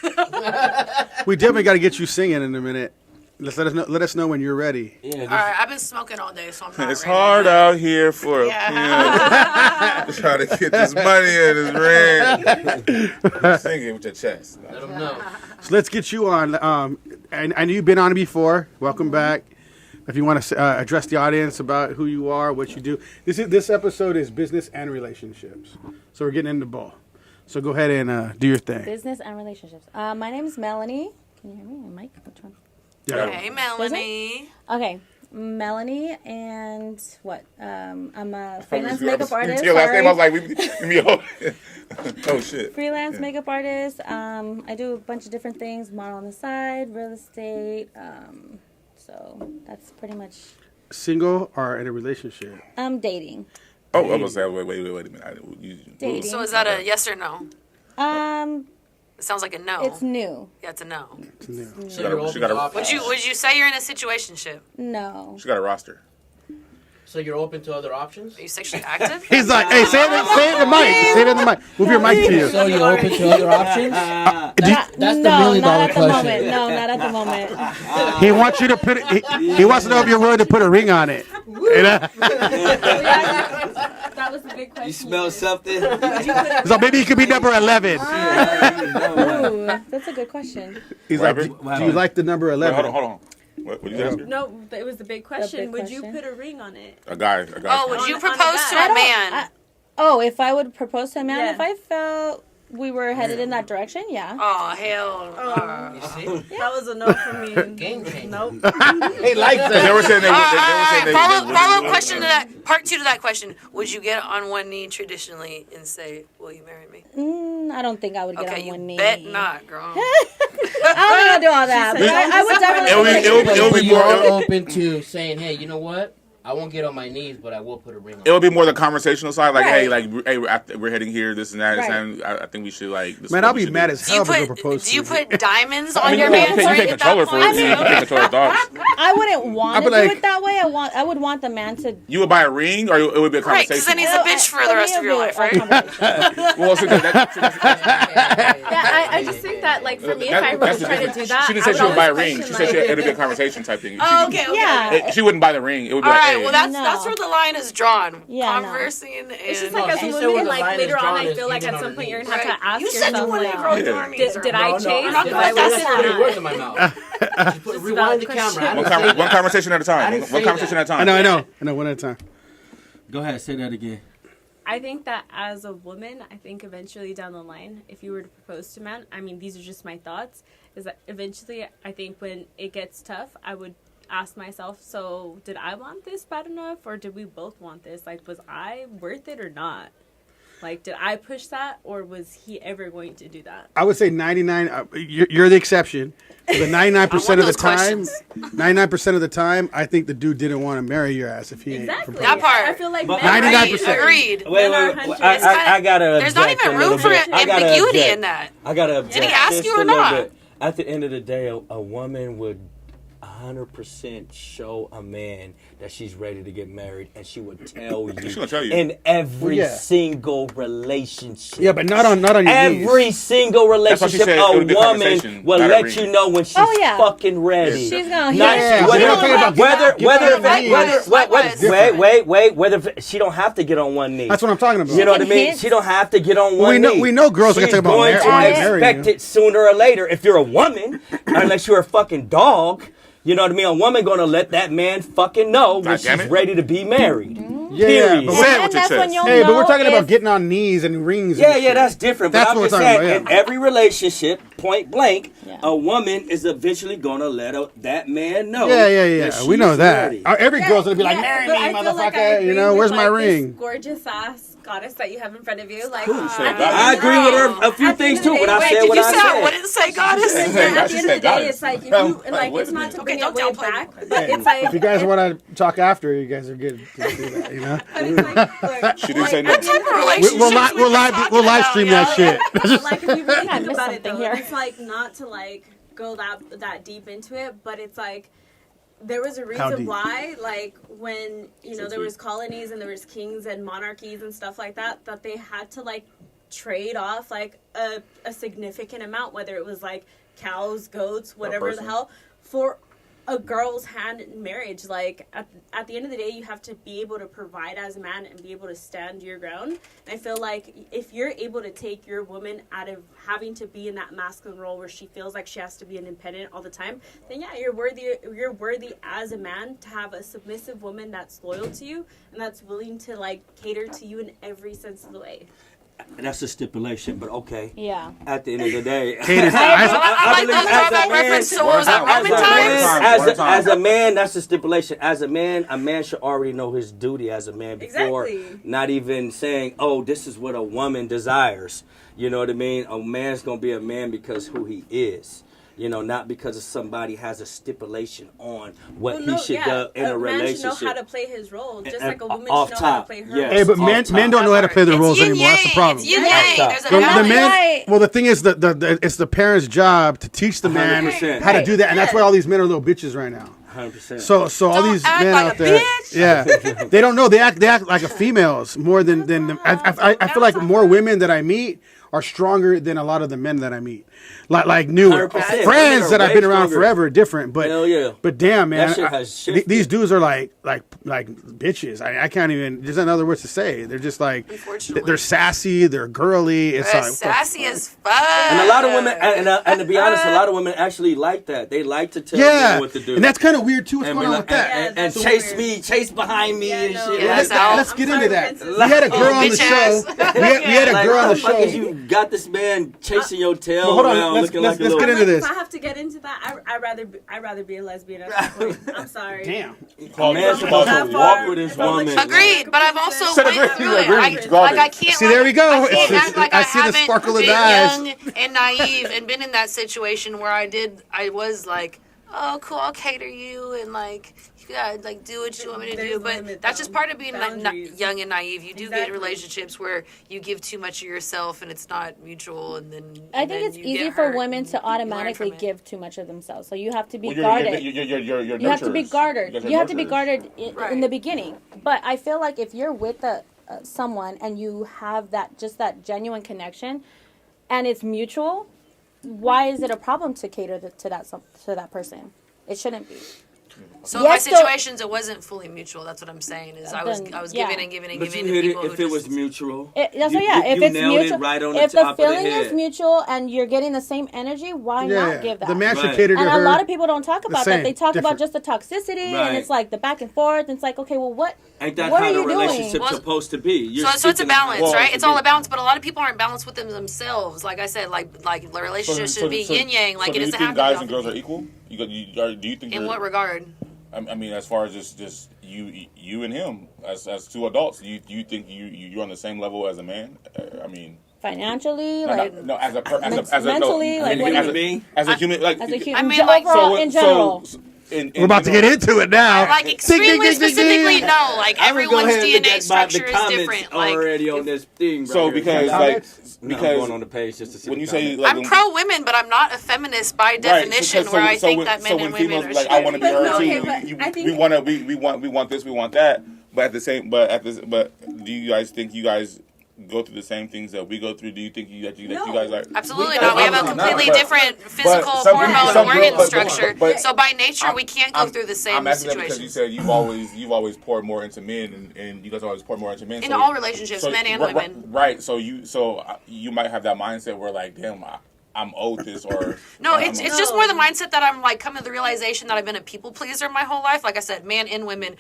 We definitely got to get you singing in a minute. Let us know when you're ready. Yeah, All right, I've been smoking all day, so I'm not It's ready. hard out here for Yeah. trying to get this money in this rent. Sing it with your chest. Let them know. So let's get you on. I know you've been on it before. Welcome back. If you want to address the audience about who you are, what you do. This episode is business and relationships. So we're getting into both. So go ahead and do your thing. Business and relationships. My name is Melanie. Can you hear me? Mike, which one? Yeah. Hey, Melanie. Okay, Melanie, and what? I'm a freelance makeup You artist. see your last name? I was Sorry. like, give me a oh shit. Freelance makeup artist. I do a bunch of different things. Model on the side, real estate. So that's pretty much. Single or in a relationship? I'm dating. Oh, I'm gonna say, wait a minute. Dating. So is that a yes or no? It sounds like a no. It's new. Yeah, it's a no. She got a Would you say you're in a situationship? No. She got a roster. So you're open to other options? Are you sexually active? He's like, hey, say it in the mic. Say it in the mic. Move your mic to you. So you're open to other options? That's the million dollar question. Moment. No, not at the moment. He wants you to put it. He wants to know if you're willing to put a ring on it. You know? That was the big question. You smell something? So maybe he could be number 11. Ooh, that's a good question. He's like, Robert? do you like the number Wait, 11? hold on. What did you ask her? No, but it was the big question. big Would you question. put a ring on it? A guy. Oh, would you On the propose to back. a man? If I would propose to a man, Yeah. if I felt we were headed in that direction, yeah. Oh, hell. You see? That was a no for me. Game changer. Nope. He likes They were saying they All would. right, follow question to that. Part 2 to that question. Would you get on one knee traditionally and say, "Will you marry me?" I don't think I would get Okay, on you one knee. bet not, girl. I don't want to do all that. But I would definitely. It would be You're more. open to saying, hey, you know what? I won't get on my knees, but I will put a ring on. It would be more the conversational side, like, hey, Right. we're heading here, this and that. Right. And I think we should like. This is Man, what I'll we be should mad do. as Do you hell if you put propose Do you to me. put diamonds I on mean, your you man's can't ring control her at for that it. You point? can't control her thoughts. I wouldn't want I'd to be do like- it that way. I would want the man to. You would buy a ring, or it would be a Right, because conversation. then he's a bitch for the rest of your life, right? Well, so that's Yeah, I just think that, like, for me, if I were that's to the try to difference. do that, She didn't say she would buy a ring. She question, said like, it would be a conversation type thing. Oh, okay. Yeah. She wouldn't buy the ring. It would be All like, right, hey, well that's No. where the line is drawn. Yeah, no. Conversing It's just and like, as she a said where woman, the like, line later is on, drawn I is feel like getting at some on point her you're going knees. to have to ask you said you yourself, wanted like, to grow Yeah. your armies. did I change? You're not Did gonna I let that listen sit or on not? your Words in my mouth. Rewind the camera. I didn't say that. one conversation at a I time. didn't One say conversation that. at a time. I know, one at a time. Go ahead, say that again. I think that as a woman, I think eventually down the line, if you were to propose to a man, I mean, these are just my thoughts, is that eventually I think when it gets tough, I would ask myself, so did I want this bad enough, or did we both want this? Like, was I worth it or not? Like, did I push that, or was he ever going to do that? I would say 99. You're the exception. For the 99% of the those time, questions. 99% of the time, I think the dude didn't want to marry your ass if he Exactly. ain't That proposed. part. I feel like But men are 99%. Agreed. Wait, Men are wait, hundreds. I gotta. There's not object even a room little for bit. I gotta ambiguity object. in that. I gotta object. Did he ask just you a or little not? bit. At the end of the day, a woman would 100% show a man that she's ready to get married, and she would tell you, She gonna tell you. in every Well, yeah. single relationship. Yeah, but not on your Every knees. single That's why she relationship, said it a would be a woman conversation, will not a let ring. you know when she's Oh, yeah. fucking ready. Yeah. She's gonna Not- hear. Yeah, whether, we're not talking about whether she don't have to get on one knee. That's what I'm talking about. You know what I Can mean? hint. She don't have to get on one knee. we know girls are She's gonna talk about going to marrying expect you. it sooner or later. If you're a woman, unless you're a fucking dog, you know what I mean? A woman gonna let that man fucking know when God damn she's it. ready to be married. Yeah, Period. but Say it And with your that's when chest. you'll hey, but we're know talking if- about getting on knees and rings. Yeah, and yeah, shit. that's different. That's But I'm what just we're talking saying, about, in yeah. every relationship, point blank, Yeah. a woman is eventually gonna let that man know. Yeah. that We know she's that. ready. Every girl's gonna be like, Yeah, marry but me, I feel like I motherfucker. agree You know, with, where's my like, this ring? gorgeous ass goddess that you have in front of you. Like, Who said at the that? end I of the agree with day- her a few At the things end of too, the but I day- said Did what you I say I said. wouldn't say goddess? She At said the end of she the said day, goddess. it's like, if Well, you, and like, wait it's a not minute. to Okay, bring don't it way downplay back, me. but it's like, If you guys want to talk after, you guys are good. Let's do that, you know. but it's like, look, She didn't say like, no. at the end of the day- relationship We'll live stream that shit. Like, if you really I think missed about it, something though, here. it's like not to like go that deep into it, but it's like there was a How reason deep? why, like when there was colonies and there was kings and monarchies and stuff like that, that they had to like trade off like a significant amount, whether it was like cows, goats, whatever the person. hell, for a girl's hand in marriage. Like at the end of the day, you have to be able to provide as a man and be able to stand your ground. And I feel like if you're able to take your woman out of having to be in that masculine role where she feels like she has to be independent all the time, then yeah, you're worthy as a man to have a submissive woman that's loyal to you and that's willing to like cater to you in every sense of the way. That's a stipulation, but okay. Yeah. At the end of the day, I like that throwback reference to what was that, Roman times? as a man, that's a stipulation. As a man should already know his duty as a man before Exactly. not even saying, "Oh, this is what a woman desires." You know what I mean? A man's gonna be a man because who he is. not because of somebody has a stipulation on what he should do in a man relationship. should know how to play his role, just like a woman off should know how to top, play her yes. role. Hey, but men don't know how to play their roles It's anymore. That's the yin-yang. problem. It's yin-yang. Yeah. There's a The balance. man, Right. well, the thing is, it's the parents' job to teach the man 100%. how to do that, and that's why all these men are little bitches right now. 100%. So all Don't these act men like out a there, bitch. yeah, they don't know. They act like a females more than I feel like more women that I meet are stronger than a lot of the men that I meet. Like newer 100%. friends Women that are I've been way around stronger. forever, different. But Hell yeah. but damn man, That shit has shifted. these dudes are like bitches. I can't even. There's not other words to say. They're just like Unfortunately. they're sassy. They're girly. It's They're like sassy as fuck. And a lot of women, and to be honest, a lot of women actually like that. They like to tell yeah, men what to do. and that's kind of weird too. What's and, going on with that? and that's chase weird. me, chase behind me and no. shit. Yeah, Like, that's out. Let's get I'm into sorry, that. Princess. We had a girl on the bitch show. ass. We had a like, girl how on the the fuck is show. you got this man chasing your tail Well, hold on, around let's- looking let's- like a let's little... get into this. If I have to get into that, I'd rather be a lesbian at that point. I'm sorry. Damn. A man's supposed to walk with his woman. Agreed, but I've also Said went agreed. through it. Agreed. Like I can't. See, there we go. I can't act like I I see the haven't sparkle in been the eyes. young and naive and been in that situation where I was like, oh, cool, I'll cater you and like you gotta like do what you want me to There's do. But limit, that's though. just part of being Boundaries. young and naive. You do get Exactly. relationships where you give too much of yourself and it's not mutual, and then I and think then it's you easy get for hurt women and to you learn automatically from it. give too much of themselves. So you have to be Well, guarded. you're You have to be guarded. guys are You have to be nurturers. guarded in Right. the beginning. But I feel like if you're with someone and you have that genuine connection, and it's mutual, why is it a problem to cater to that person? It shouldn't be. So Yes, in my so- situations, it wasn't fully mutual. That's what I'm saying. Is I was Then, giving yeah. and giving and But giving you to hit it people if who it was just- mutual. If You it's nailed mutual, it right on if the top the of the feeling head. is mutual and you're getting the same energy, why not give that? The man should Right. cater to And her. a lot of people don't talk the about same, that. They talk different. about just the toxicity, Right. and it's like the back and forth. And it's like, okay, well, what? Ain't that what how are the you doing? relationship's Well, supposed to be? You're So it's a speaking of how balance, it's right? supposed It's to all be. a balance, but a lot of people aren't balanced with themselves. Like I said, like the relationship should be yin yang. Like so it do you doesn't think have guys to and be girls off are of equal? Do you think? In you're- what regard? I mean, as far as just you and him as two adults, you think you're on the same level as a man? I mean, Financially, no, like no, as a mentally, no, like, what do you- as a human, like as a human, I mean, like, overall, in general. We're about to get into it now. Like extremely specifically, no. Like I would go everyone's ahead and look DNA at structure the is comments different. Like already on this thing. So right because here. like No, I'm because going on the page just to see when the you say comments. like I'm pro women, but I'm not a feminist by definition. Where I think that men and women are like I want to be But her no, too. okay, but I think- we want this, we want that. But do you guys think you guys go through the same things that we go through? Do you think that you guys are? Absolutely not. We have a completely but- different physical some hormone people- some organ girls- but- structure. but- So by nature, we can't go I'm- through the same I'm asking that because you situations. said you've always poured more into men, and you guys always pour more into men. In so- all relationships, men and women. Right. So you might have that mindset where like, damn, I'm owed this or No, it's just more the mindset that I'm like coming to the realization that I've been a people pleaser my whole life. Like I said, men and women,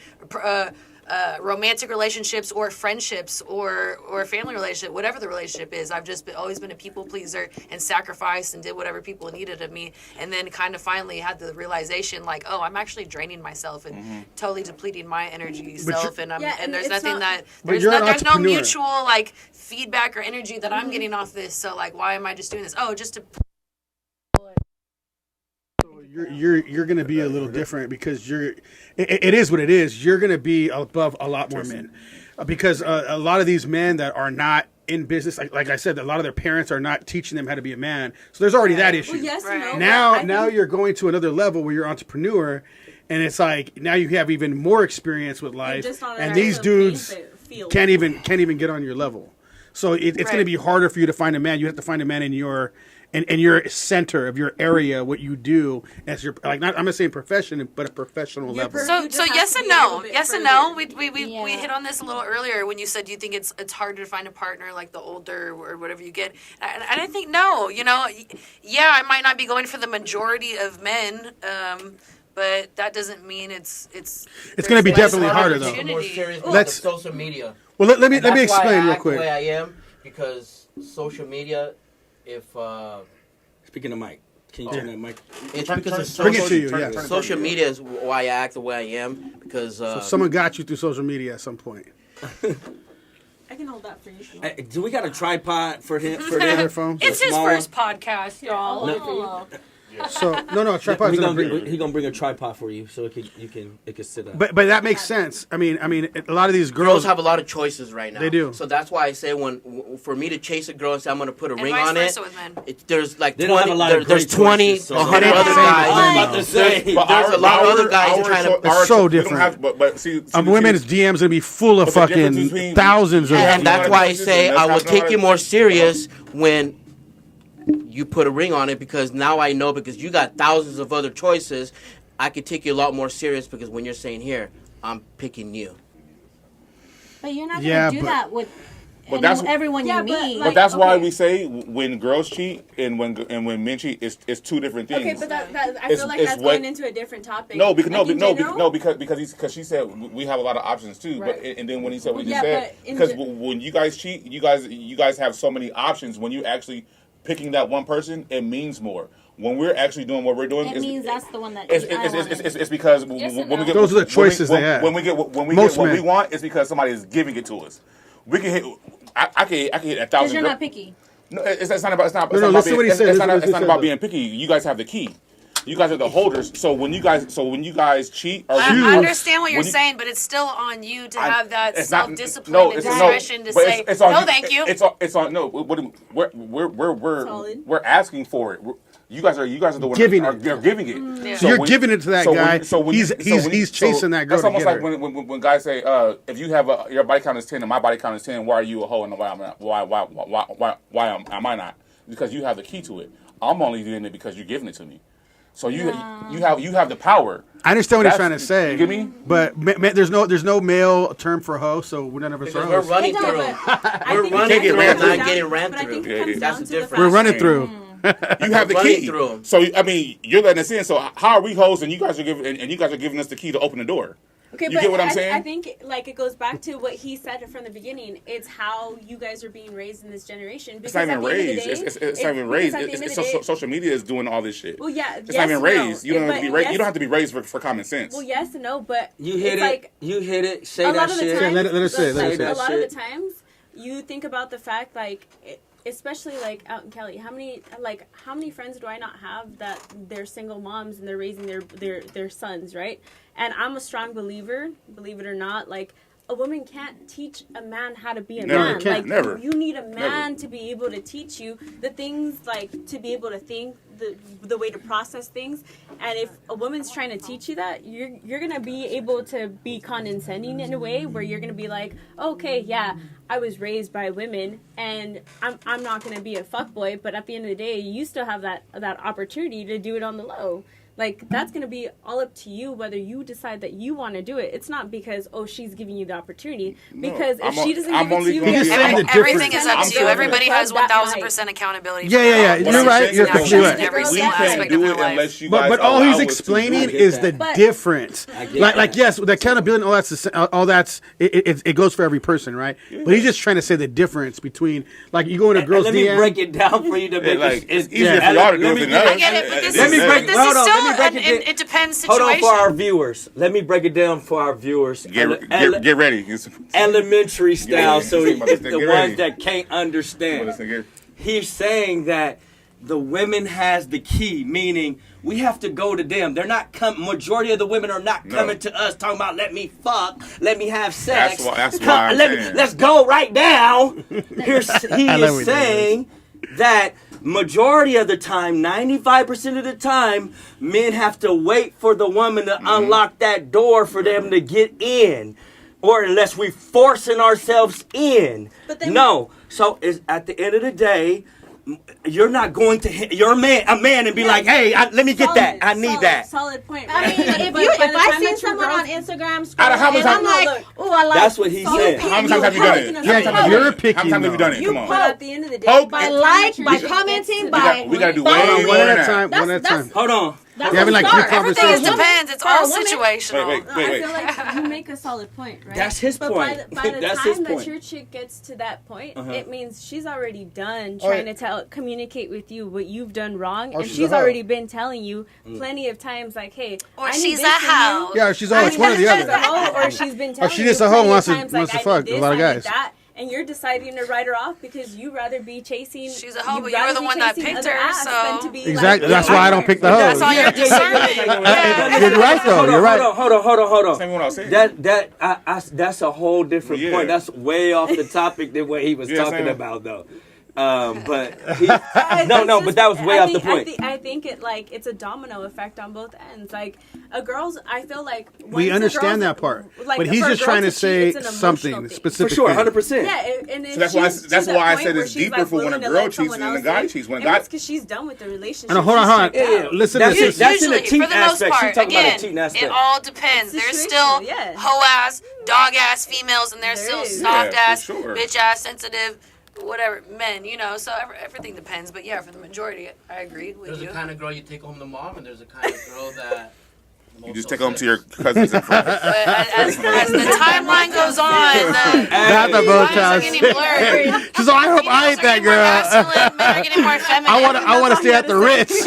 romantic relationships or friendships or family relationship, whatever the relationship is. I've just always been a people pleaser and sacrificed and did whatever people needed of me. And then kind of finally had the realization like, oh, I'm actually draining myself and totally depleting my energy self. And Yeah, and and there's it's nothing not- that But there's you're an there's no entrepreneur. mutual like feedback or energy that I'm getting off this. So like, why am I just doing this? Oh, just to You're going to be a little different because it is what it is. You're going to be above a lot more men because a lot of these men that are not in business, like I said, a lot of their parents are not teaching them how to be a man. So there's already that issue. Well, yes and no. Right. Now, I now think- you're going to another level where you're an entrepreneur, and it's like now you have even more experience with life, just on and a these dudes field. can't even get on your level. So it's going to Right. be harder for you to find a man. You have to find a man in your your center of your area, what you do as your like not I'm not saying profession, but a professional Your level. per- So You just so have yes to and be a little no. bit Yes and further. no. We Yeah. hit on this a little earlier when you said you think it's harder to find a partner like the older or whatever you get. And I think no. You know, yeah, I might not be going for the majority of men, but that doesn't mean it's gonna be there's less definitely harder, though. opportunity. More serious about Let's- the social media. Well, let me And that's why explain I real act the quick. way I am because social media, if Speaking of Mike, can you turn that mic? it's Turn- because of Bring it social, to you. turn- Yes. turn- social media is why I act the way I am because So someone got you through social media at some point. I can hold that for you. Hey, do we got a tripod for him? For Other them? phones. It's his Small first podcast, y'all. No. So no, tripod's He gonna gonna, bring. he gonna bring a tripod for you so it can sit up. But that makes sense. I mean, a lot of these Girls girls have a lot of choices right now. They do. So that's why I say for me to chase a girl and say I'm going to put a And ring vice on it, versa with men. there's like They don't have 20, a lot of there's great 20, choices, so 100 they other don't guys. have- I was about to say. But There's a lot of other guys who trying to. It's so we don't different. have- but see, a women's DMs gonna be full of But the difference fucking between- thousands of. And that's why I choices, say and that's I will how- take you more serious when you put a ring on it, because now I know, because you got thousands of other choices, I could take you a lot more serious, because when you're saying here, I'm picking you. But you're not Yeah, gonna do but- that with But that's- everyone Yeah, you but, meet. like, But that's why okay. we say when girls cheat and when men cheat, it's two different things. Okay, but that I It's- feel like it's that's what- going into a different topic. No, because Like, in general? because she said we have a lot of options too. Right. But and then when he said what he Yeah, just said, but in because gen- when you guys cheat, you guys have so many options. When you actually picking that one person, it means more. When we're actually doing what we're doing, it means that's the one that it's, I wanted. it's because Yes when and we no. get Those are the choices when they have. When we get what Most we men. want, it's because somebody is giving it to us. We can hit. I can hit 1,000. Because you're not picky. No, it's not about. It's not. No, It's no, not about listen being, what he it's, said, it's listen not. what he It's not said, about though. being picky. You guys have the key. You guys are the holders. So when you guys cheat, or I understand what you're when you- saying, but it's still on you to have that it's not- self-discipline no, and it's- discretion to but say, it's on no, you. thank you. It's on. No, Solid. we're asking for it. You guys are the ones Giving that it. are giving it. Yeah. So you're giving it to that guy. He's chasing that girl That's almost to like get her. when guys say, if you have your body count is 10 and my body count is 10, why are you a hoe and why am I not? Because you have the key to it. I'm only doing it because you're giving it to me. So you have the power. I understand what he's That's- trying to say. you get me? But there's no male term for hoe, so none of us are Because we're hoes. running No, through. but I We're think running it through, comes not down- getting ran but I think through. it comes Yeah, down that's to the the difference. fact We're running that- through. You have the running key. through 'em. So I mean, you're letting us in. So how are we hoes and you guys are giving us the key to open the door? Okay, You but get what I'm saying? I think like it goes back to what he said from the beginning. It's how you guys are being raised in this generation. It's not even raised. It's not even raised. Social media is doing all this shit. Well, yeah, It's not even raised. You don't have to be raised. You don't have to be raised for common sense. Well, yes and no, but You hit it's it. like You hit it. Say a that lot of the shit. times, Let her say it, let her like, say it. a lot Shit. of the times, you think about the fact, like, especially like out in Cali, how many friends do I not have that they're single moms and they're raising their sons, right? And I'm a strong believer, believe it or not, like, a woman can't teach a man how to be a Never. man. Can't. Like, Never. you need a man to be able to teach you the things, like, to be able to think, the way to process things. And if a woman's trying to teach you that, you're gonna be able to be condescending in a way where you're gonna be like, okay, yeah, I was raised by women and I'm not gonna be a fuckboy, but at the end of the day, you still have that opportunity to do it on the low. Like, that's going to be all up to you whether you decide that you want to do it. It's not because, she's giving you the opportunity. Because if she doesn't give it to you... He's just saying the Everything difference. is up I'm to you. saying Everybody has that 1,000% accountability. Yeah, yeah, yeah. for You're all right. decisions You're and completely actions in right. every We single can't aspect do of it their life. unless you guys But all allow he's us to explaining do it. is the But- difference. I get Like that. yes, the accountability and all that's it goes for every person, right? But he's just trying to say the difference between like you go in a girl's Let me DM. break it down for you to make Like, it. it's easier for y'all to do it than I us. get it, but this Let me is, break- this hold is on, still let me break an it it depends Hold situation. on for our viewers. Let me break it down for our viewers. Get ready. Elementary style, ready. so Get if the ready. ones that can't understand. Listen, He's saying that the women has the key, meaning we have to go to them. They're not majority of the women are not No. coming to us talking about let me fuck, let me have sex. That's why I'm saying. Let's go right now. He I love is what saying that majority of the time, 95% of the time, men have to wait for the woman to unlock that door for them to get in. Or unless we forcing ourselves in. But then- No. So is at the end of the day, you're not going to you're a man and be like, hey, let me get that. I need that. Solid point. I right? mean, But if by the I time see that your someone girl- on Instagram Out of how many scrolling, and I'm times- like, oh, I like. That's what he said. How many times have you done it? Yeah, How many times have you you're done it? picky, How many times have you done it? though. Come on. But at the end of the day, Hope- by the time like, that your by chick commenting, gets to by that We gotta do point- way Hold on, more one than at a that. time. One at a That's- time. Hold on. That's You're having a like start. three Everything is conversations. depends. It's For a all woman. situational. Wait. I feel like you make a solid point, right? That's his but point. By the That's his time point. that your chick gets to that point, Uh-huh. it means she's already done Oh, trying yeah. to communicate with you what you've done wrong, Oh, and she's she's a hoe. already been telling you plenty of times, like, "Hey, Or I need she's this a from hoe. you." Yeah, she's always one or the She's other. a hoe, or she's been telling she you just a hoe plenty of wants to- times, wants like, to I fuck need a this, lot of I need guys. that. and you're deciding to write her off because you rather be chasing. She's a hoe, but you'd you were rather the be one that chasing picked other her, ass than so- to be Exactly. like, That's why I don't pick the That's all hoes. your discernment. Yeah. You're right though. You're right. Hold on. Same what I was saying. That's a whole different Yeah. point. That's way off the topic than what he was Yeah, talking same. about, though. But but that was way off the point. I think it's a domino effect on both ends. Like I feel like We understand that part, but he's for a just girl trying to cheat, say it's an emotional something thing. specific. For sure, thing. 100%. Yeah, and if So that's why she's to that's the why I point said where it's she's, deeper like, for when a willing to girl let cheats someone than a else guy in, cheats. When a and guy that's because she's done with the relationship. No, hold on, hold on. She's checked out. Listen to That's this. it. That's in the Usually, cheating for the most aspect. She's part, talking about again, the cheating aspect. it all depends. It's There's still situational, yeah. hoe ass, dog ass females, and there's There still is. soft Yeah, for ass, sure. bitch ass, sensitive, whatever men. So everything depends. But yeah, for the majority, I agree with There's you. a kind of girl you take home to mom, and there's a kind of girl that you just take them to your cousins and friends. But as the timeline goes on, Not the the both lines are times. getting blurred. She's like, I hope I ain't that girl. Masculine, men are getting more feminine. I want to stay at the Ritz.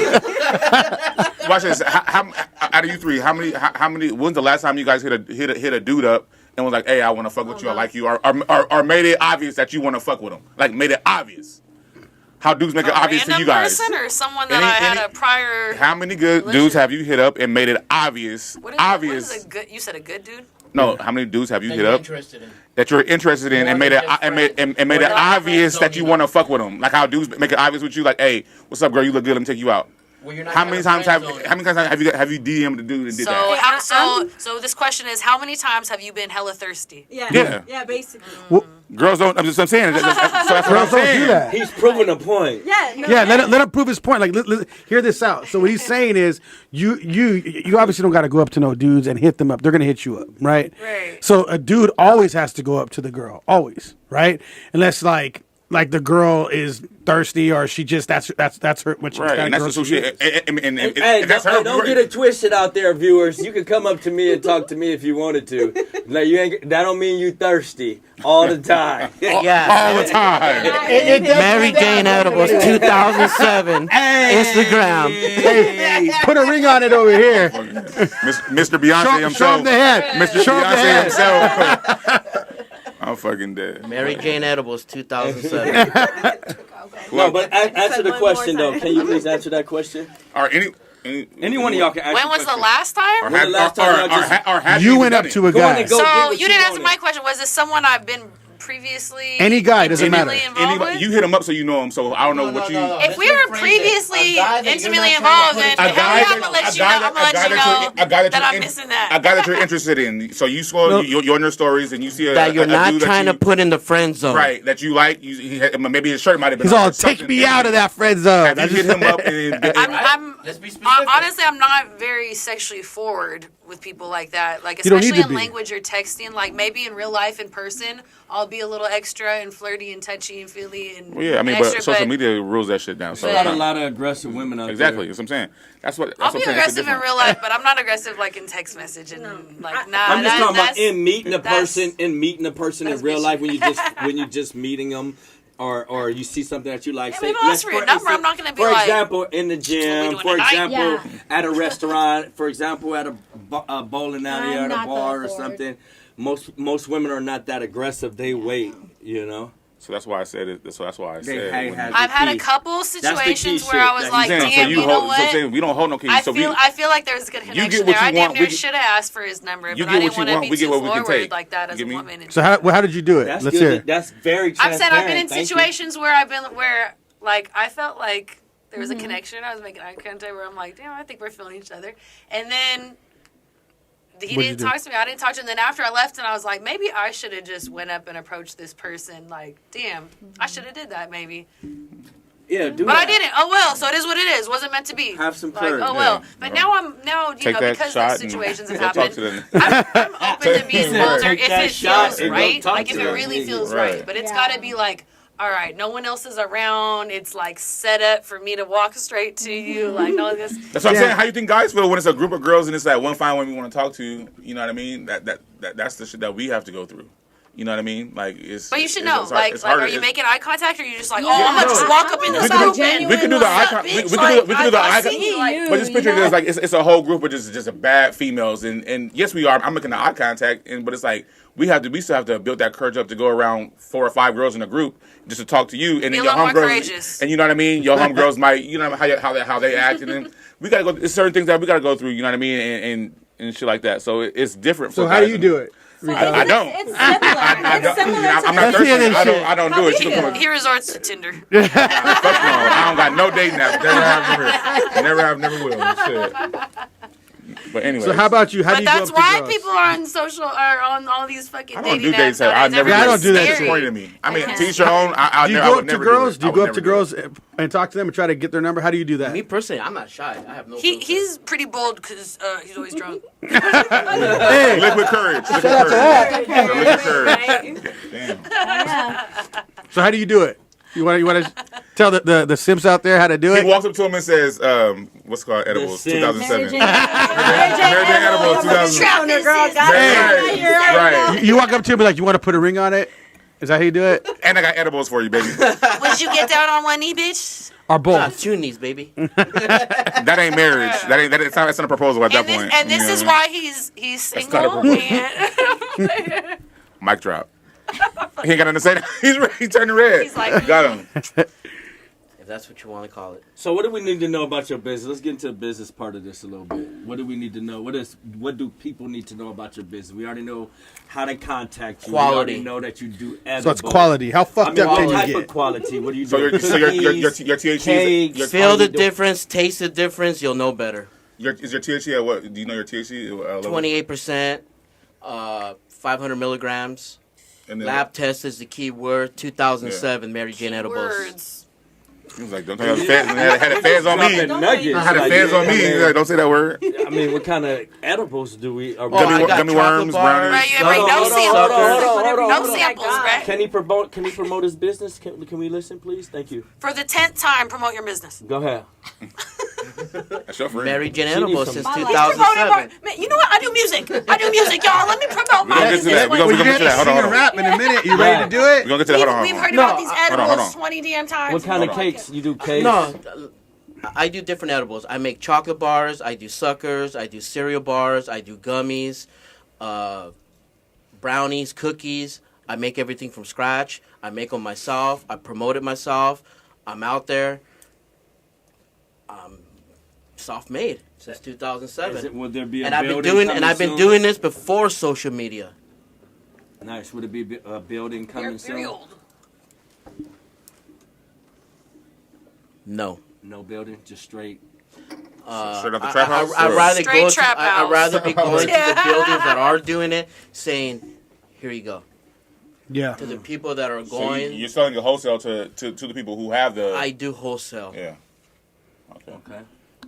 Watch this. How, out of you three, how many? When's the last time you guys hit a dude up and was like, "Hey, I want to fuck with you. I like you," or made it obvious that you want to fuck with him? Like made it obvious. How dudes make it obvious to you guys? Person or someone that I had a prior. How many good dudes have you hit up and made it obvious? What is a good? You said a good dude. No, how many dudes have you that hit you're up interested in. that you're interested in and More made it than just and made friends. and made it More than obvious friends, that so you you want to know. fuck with them? Like how dudes make it obvious with you? Like, hey, what's up, girl? You look good. Let me take you out. Well, you're not How kind many of times friend zone. have you DM'd the dude and did So that? so this question is, how many times have you been hella thirsty? Yeah, basically. Girls don't. I'm saying. So that's what I'm Girls don't saying. do that. He's proving a point. Yeah, no, Yeah, let him prove his point. Like, hear this out. So what he's saying is, you obviously don't got to go up to no dudes and hit them up. They're gonna hit you up, right? Right. So a dude always has to go up to the girl, always, right? Unless like the girl is thirsty or she just that's her which Right, kind and of that's girl what she she. is. And Hey, that's her. don't get it twisted out there, viewers. You can come up to me and talk to me if you wanted to. Like that don't mean you thirsty all the time. Yeah. all the time. Mary Jane Edibles 2007 Instagram. Hey, put a ring on it over here. Mr. Beyonce Show himself. him the head. Mr. Show him the Beyonce head. himself. I'm fucking dead. Mary Jane Edibles 2007. No, but answer the one question more though. time. Can you please answer that question? Or any Any one of y'all can answer. When was the last time? Or When the last time y'all just- have You even went done up it? to a Go on guy. and go So get what you didn't answer wanted. my question. Was this someone I've been previously? Any guy, doesn't matter. intimately involved with? You hit him up so you know him. So I don't know what you. If we were previously intimately involved, then A guy I'm gonna let you know. I'm gonna let you know that I'm missing that. A guy that you're interested in. So you scroll, you're on your stories, and you see That you're a not dude that trying to you- put in the friend zone. right that you like. Maybe his shirt might have been. He's off all or something. take me out of that friend zone. Have you hit him up? And, Let's be specific. Honestly, I'm not very sexually forward with people like that. Like, You don't need especially to in be. language or texting. Like, maybe in real life, in person, I'll be a little extra and flirty and touchy and feely and well, yeah, I mean, extra, but social media rules that shit down. So But- it's a not- lot of aggressive women out exactly, there. that's what I'm saying. That's what. I'll That's be what I'm saying. It's aggressive in different. real life, but I'm not aggressive like in text message and like nah. I'm just talking about that's- in meeting a that's- person, in that's real bitchy. life when you just meeting them. Or you see something that you like. Yeah, say, maybe I'll ask for your number. I'm not gonna be for like, example, in the we gym. doing For tonight? example, Yeah. at a restaurant. For example, at a bowling alley I'm or at a not bar or that forward. something. Most women are not that aggressive. They wait. You know. So that's why I said it. So that's why I They said. hang when- has I've had a key. couple the situations key where I shit was that like, he's saying. damn, you know hold, so I'm what? saying we don't hold no keys. I so feel like there's a good get connection what there. you I damn want, near we- should have asked for his number, You but get I didn't what you want to want, be we get too what we can forward take. like that as You a get me? woman. And So how did you do it? That's Let's good. hear it. That's very I've transparent. said I've been in Thank you. situations where like I felt like there was a connection. I was making eye contact where I'm like, damn, I think we're feeling each other. And then he What'd you didn't do? talk to me. I didn't talk to him. Then after I left, and I was like, maybe I should have just went up and approached this person. Like, damn, I should have did that maybe. Yeah, do But that. I didn't. Oh well, so it is what it is. Wasn't meant to be. Have some like, courage, oh well. yeah. But now you Take know, that because shot those and situations have go talk happened. to them. I'm open to being Right. older Take if that it shot feels and go right. talk Like if to it them. really feels Right. right. But it's Yeah. got to be like, all right, no one else is around. It's like set up for me to walk straight to you. Like no, this. That's what I'm Yeah. saying. How you think guys feel when it's a group of girls and it's that one fine woman we want to talk to? You know what I mean? That's the shit that we have to go through. You know what I mean? Like it's. But you should it's- know, it's hard- like, it's like, harder- are you it's- making eye contact, or are you just like, oh, Yeah, I'm gonna no. just walk up in this We can do- group and we can do the eye what's con- up, we bitch? can Like, do the I eye con- see you, like, But just picture you know? this like it's a whole group of just a bad females and yes we are. I'm making the eye contact but it's like we still have to build that courage up to go around 4 or 5 girls in a group just to talk to you, and Be then a your lot more homegirls, courageous. and you know what I mean. Your homegirls might, you know how they act, and then we gotta go. There's certain things that we gotta go through, you know what I mean, and shit like that. So it's different. So for how guys do you and- do it? I don't. It's similar. I It's don't. similar to I'm not Let's hear thirsty. this shit. I don't do it. She gonna come He resorts to Tinder. fuck no. I don't got no dating apps. Never have, never will. Shit. But anyway. So how about you? How do But you that's go up to why girls? people are on social or on all these fucking I don't dating do dating apps. apps. I never. Yeah, I don't do that It's shit. funny to me. I mean, can't. teach your own. I Do you never, I go would up to never girls? it. Do you I go would up to never do girls and talk to them and try to get their number? How do you do that? Me personally, I'm not shy. I have no. filter. He's pretty bold because he's always drunk. it. Liquid courage. Liquid courage. Damn. Yeah. So how do you do it? You want to tell the simps out there how to do He it? walks up to him and says, "What's it called edibles? Sims. 2007. Mary Jane Mary Jane edibles. 2007. Right. You walk up to him and be like, you want to put a ring on it? Is that how you do it? And I got edibles for you, baby. Would you get down on one knee, bitch? Or both? Two knees, baby. That ain't marriage. That's not a proposal at that point. And this You know is what I why he's not a single. proposal. And Mic drop. He ain't got nothing to say. He's turning red. He's like- got him. If that's what you want to call it. So what do we need to know about your business? Let's get into the business part of this a little bit. What do we need to know? What do people need to know about your business? We already know how to contact you. Quality. We already know that you do edibles. So it's quality. How fucked up what can type you of get? quality? What do you do? So your THC cakes, your, Feel you the do- difference, taste the difference, you'll know better. is your THC at what? Do you know your THC? Level? 28%, 500 milligrams. And then Lab test is the key word. 2007, Mary Jane edibles. words. he was like, "Don't have the feds." Had the feds on me. Dropping nuggets. Had the Like, feds on me. I He's mean, like, "Don't say that word." I mean, what kind of edibles do we? Are Oh, I got gummy chocolate worms, bars. brownies. Right, you bring no Hold on, samples. hold on. No samples, right? Can he promote his business? Can we listen, please? Thank you. For the 10th time, promote your business. Go ahead. That's your friend. Mary Jane She edibles needs since some- He's promoting more. 2007. Man, you know what? I do music, y'all. Let me promote We my gonna get to business. that. We gonna get to that. Hold on, Sing hold and on. rap in a minute. You ready to do it? We gonna get to that. Hold on, We've hold heard on. about these Hold on, edibles hold on. 20 damn times. What kind of Hold on. cakes? You do cakes? No, I do different edibles. I make chocolate bars, I do suckers, I do cereal bars, I do gummies, brownies, cookies. I make everything from scratch. I make them myself. I promote it myself. I'm out there. I'm self-made since 2007. Would there be a And I've been building doing coming and I've been soon? doing this before social media. Nice. Would it be a building You're coming very soon? old. No. No building, just straight. Straight up the trap house. I'd rather Straight go. trap I'd house. rather be going to the Yeah. buildings that are doing it, saying, "Here you go." Yeah. To the people that are So going, you're selling your wholesale to the people who have the. I do wholesale. Yeah. Okay. Okay.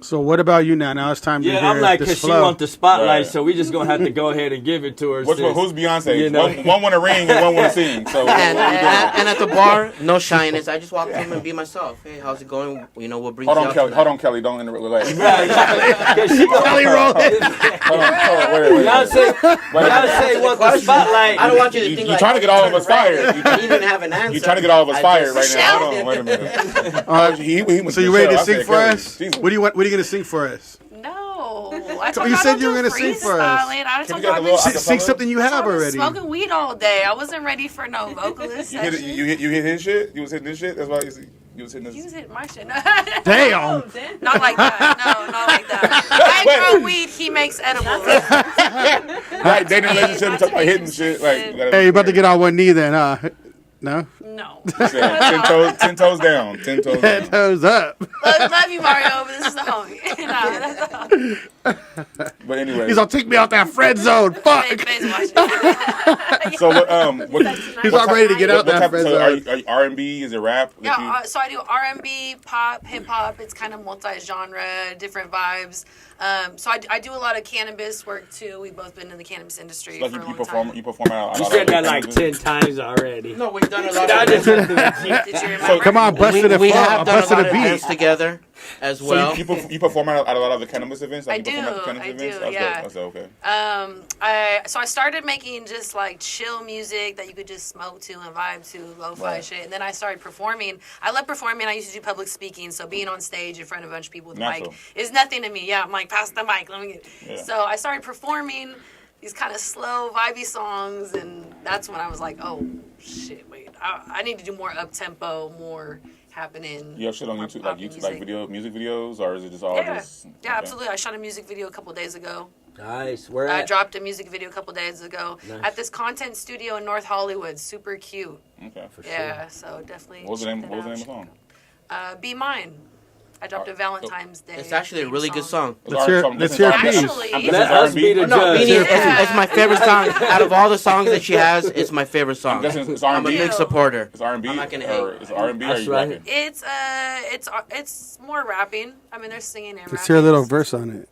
So what about you now? Now it's time to Yeah, hear I'm like, this cause she flow. want the spotlight, Right. so we just gonna have to go ahead and give it to her. Which one? sis. Who's Beyonce? You know. One want to ring and one want to sing. So And at the bar, no shyness. I just walk in and be myself. Hey, how's it going? You know, what brings hold you on, out Kelly. tonight? Hold on, Kelly. Don't interrupt. Wait. Cause she Kelly rolling. Hold on. Wait. Beyonce want the spotlight. I don't want you to think You're like trying to get all of us fired. You didn't even have an answer. You're trying to get all of us I fired just- right now. Hold on. Wait a minute. So you ready to sing for Kelly. us? Jesus. What are you gonna sing for us? No. I So told you I said don't you were do gonna sing for us. freestyling. I Can told we you get a I've little been acapella? Sing something you have already. smoking weed all day. I wasn't ready for no vocalist You hit session. you hit his shit. You was hitting this shit. That's why you was hitting You was this. hitting my shit. Damn. Not like that. No, not like that. I grow weed. He makes edibles. Right, dating relationship. Talking about hitting shit. Like, you gotta Hey, you about to get on one knee then, huh? No? No. 10 toes down. 10 toes down. Toes up. Love you, Mario, but this is the homie. Nah, that's all. But anyway. He's gonna take me out that friend zone. Fuck. Faze watching. So what? He's not ready to get out What that type? friend So are zone. you R&B? Is it rap? that you- Yeah, so I do R&B, pop, hip hop. It's kind of multi-genre, different vibes. So I do a lot of cannabis work too. We've both been in the cannabis industry like for a you long perform. time. You perform out. You said that like 10 times already. No, we've done a lot I of just events. went to the gym. Did you remember? Come on, busted a we flow, have done a busted lot a of events beat. together as well. So you perform at a lot of the cannabis events. Like I you perform at the do, cannabis I events? do, That's yeah. dope. That's okay. I started making just like chill music that you could just smoke to and vibe to, lo-fi Right. shit. And then I started performing. I love performing. I used to do public speaking, so being on stage in front of a bunch of people with a mic Natural. is nothing to me. Yeah, I'm like, pass the mic, let me get. Yeah. So I started performing. these kind of slow, vibey songs, and that's when I was like, oh shit, wait, I need to do more up tempo, more happening. You have shit on more YouTube, pop like YouTube, music. like music videos, or is it just all Yeah, just? yeah, okay. absolutely. I shot a music video a couple days ago. Nice. Where I at? dropped a music video a couple days ago Nice. at this content studio in North Hollywood. Super cute. Okay. Yeah, so definitely. What was the check name? that What was the out. name of the song? Be Mine. I dropped a Valentine's Day. It's actually a theme really good song. Let's hear it. Let's hear it, please. Actually, Let us be the I'm No, judge. meaning Yeah. it's my favorite song. Out of all the songs that she has, it's my favorite song. guessing it's I'm a R&B. big supporter. It's R&B. I'm not gonna or hate. it's R&B. Or That's you right. rapping? it's more rapping. I mean, they're singing and rapping. Let's hear a little verse on it.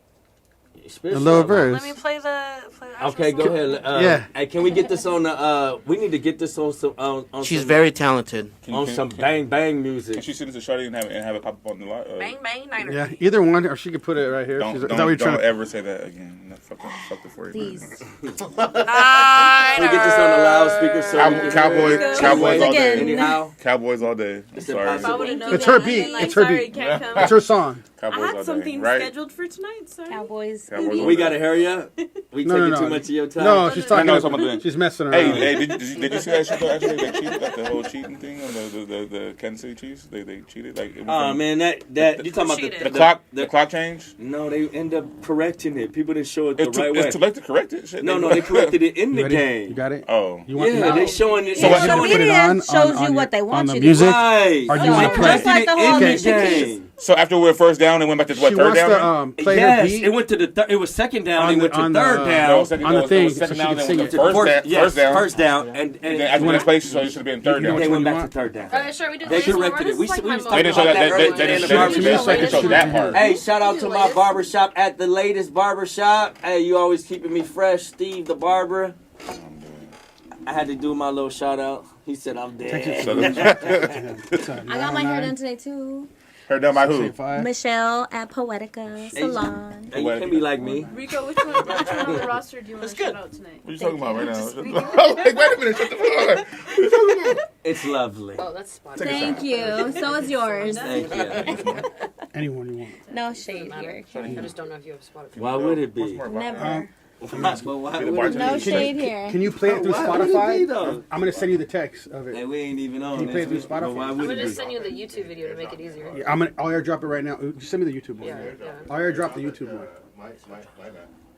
Spit A little something. verse. Let me play the actual Okay, go song. ahead. Yeah. Hey, can we get this on the? We need to get this on some. On She's some, very talented. on some bang bang Can music. she send it to Shawty and have it pop up on the live? Bang bang niner. Yeah, either one, or she could put it right here. Don't Is that what you're don't trying to? ever say that again. No, fuck the 40. Please. Can we get this on the loudspeaker so we can Cowboys, Go. Cowboys all day. Again. Anyhow, Cowboys all day. I'm It's sorry. impossible. It's her beat. It's her Sorry, beat. can't come. It's her song. I Cowboys all had day. something Right? scheduled for tonight. Sorry. Cowboys. Cowboys all we day. gotta hurry up. We No, taking no, no. too much of your time. No, she's talking. No, no, She's messing Hey, around. hey, did you see that shit though? Actually, they cheated, like the whole cheating thing on the Kansas City Chiefs. They cheated. Like, it went Oh from- man, that you talking about Cheated. the clock changed. No, they end up correcting it. People didn't show it the It's right way. too late to correct it. Shit, No, they corrected it in You the ready? game. You got it. Oh, You want? Yeah, they showing it. So what- they the showing put it media on shows on you what they on want the you to music. Right. Or do you So want just to play? like the Corrected whole it in Alicia the Keys. game. so after we're first down, it went back to what She third wants down? to play her Yes, beat. it went to the it was second down. On They the- went to on the- third No, down. second on down, the thing, was second so she down, could then sing went it. to first down. First down, and And then after the next play, so it should have been third You know down. they which went one back you to third down. Sure, we do They this. corrected it. We was They talking didn't show about that. that earlier They in the didn't barbershop. show that part. Hey, shout out to my barbershop at the latest barbershop. Hey, you always keeping me fresh, Steve the barber. I had to do my little shout out. He said I'm dead. I got my hair done today too. Heard done by who? Michelle at Poetica Salon. Hey, you can't be like me. Rico, which one on the roster do you want to shout out tonight? What are you talking about right now? I'm like, wait a minute, shut the fuck up. What are you talking about? It's lovely. Oh, that's spot. Thank you. So is yours. Thank you. Anyone you want. No shade here. I just don't know if you have Spotify. Why would it be? Never. But why would it bartender. No be? shade here. Can you play it through Why would it be, Spotify? though? I'm gonna send you the text of Hey, it. we ain't even on Can you play it this. through Spotify? But why I'm would gonna it just be? send you the YouTube video to make it easier. Yeah, I'll airdrop it right now. Just send me the YouTube one. Yeah, yeah. I'll airdrop the YouTube one. My bad.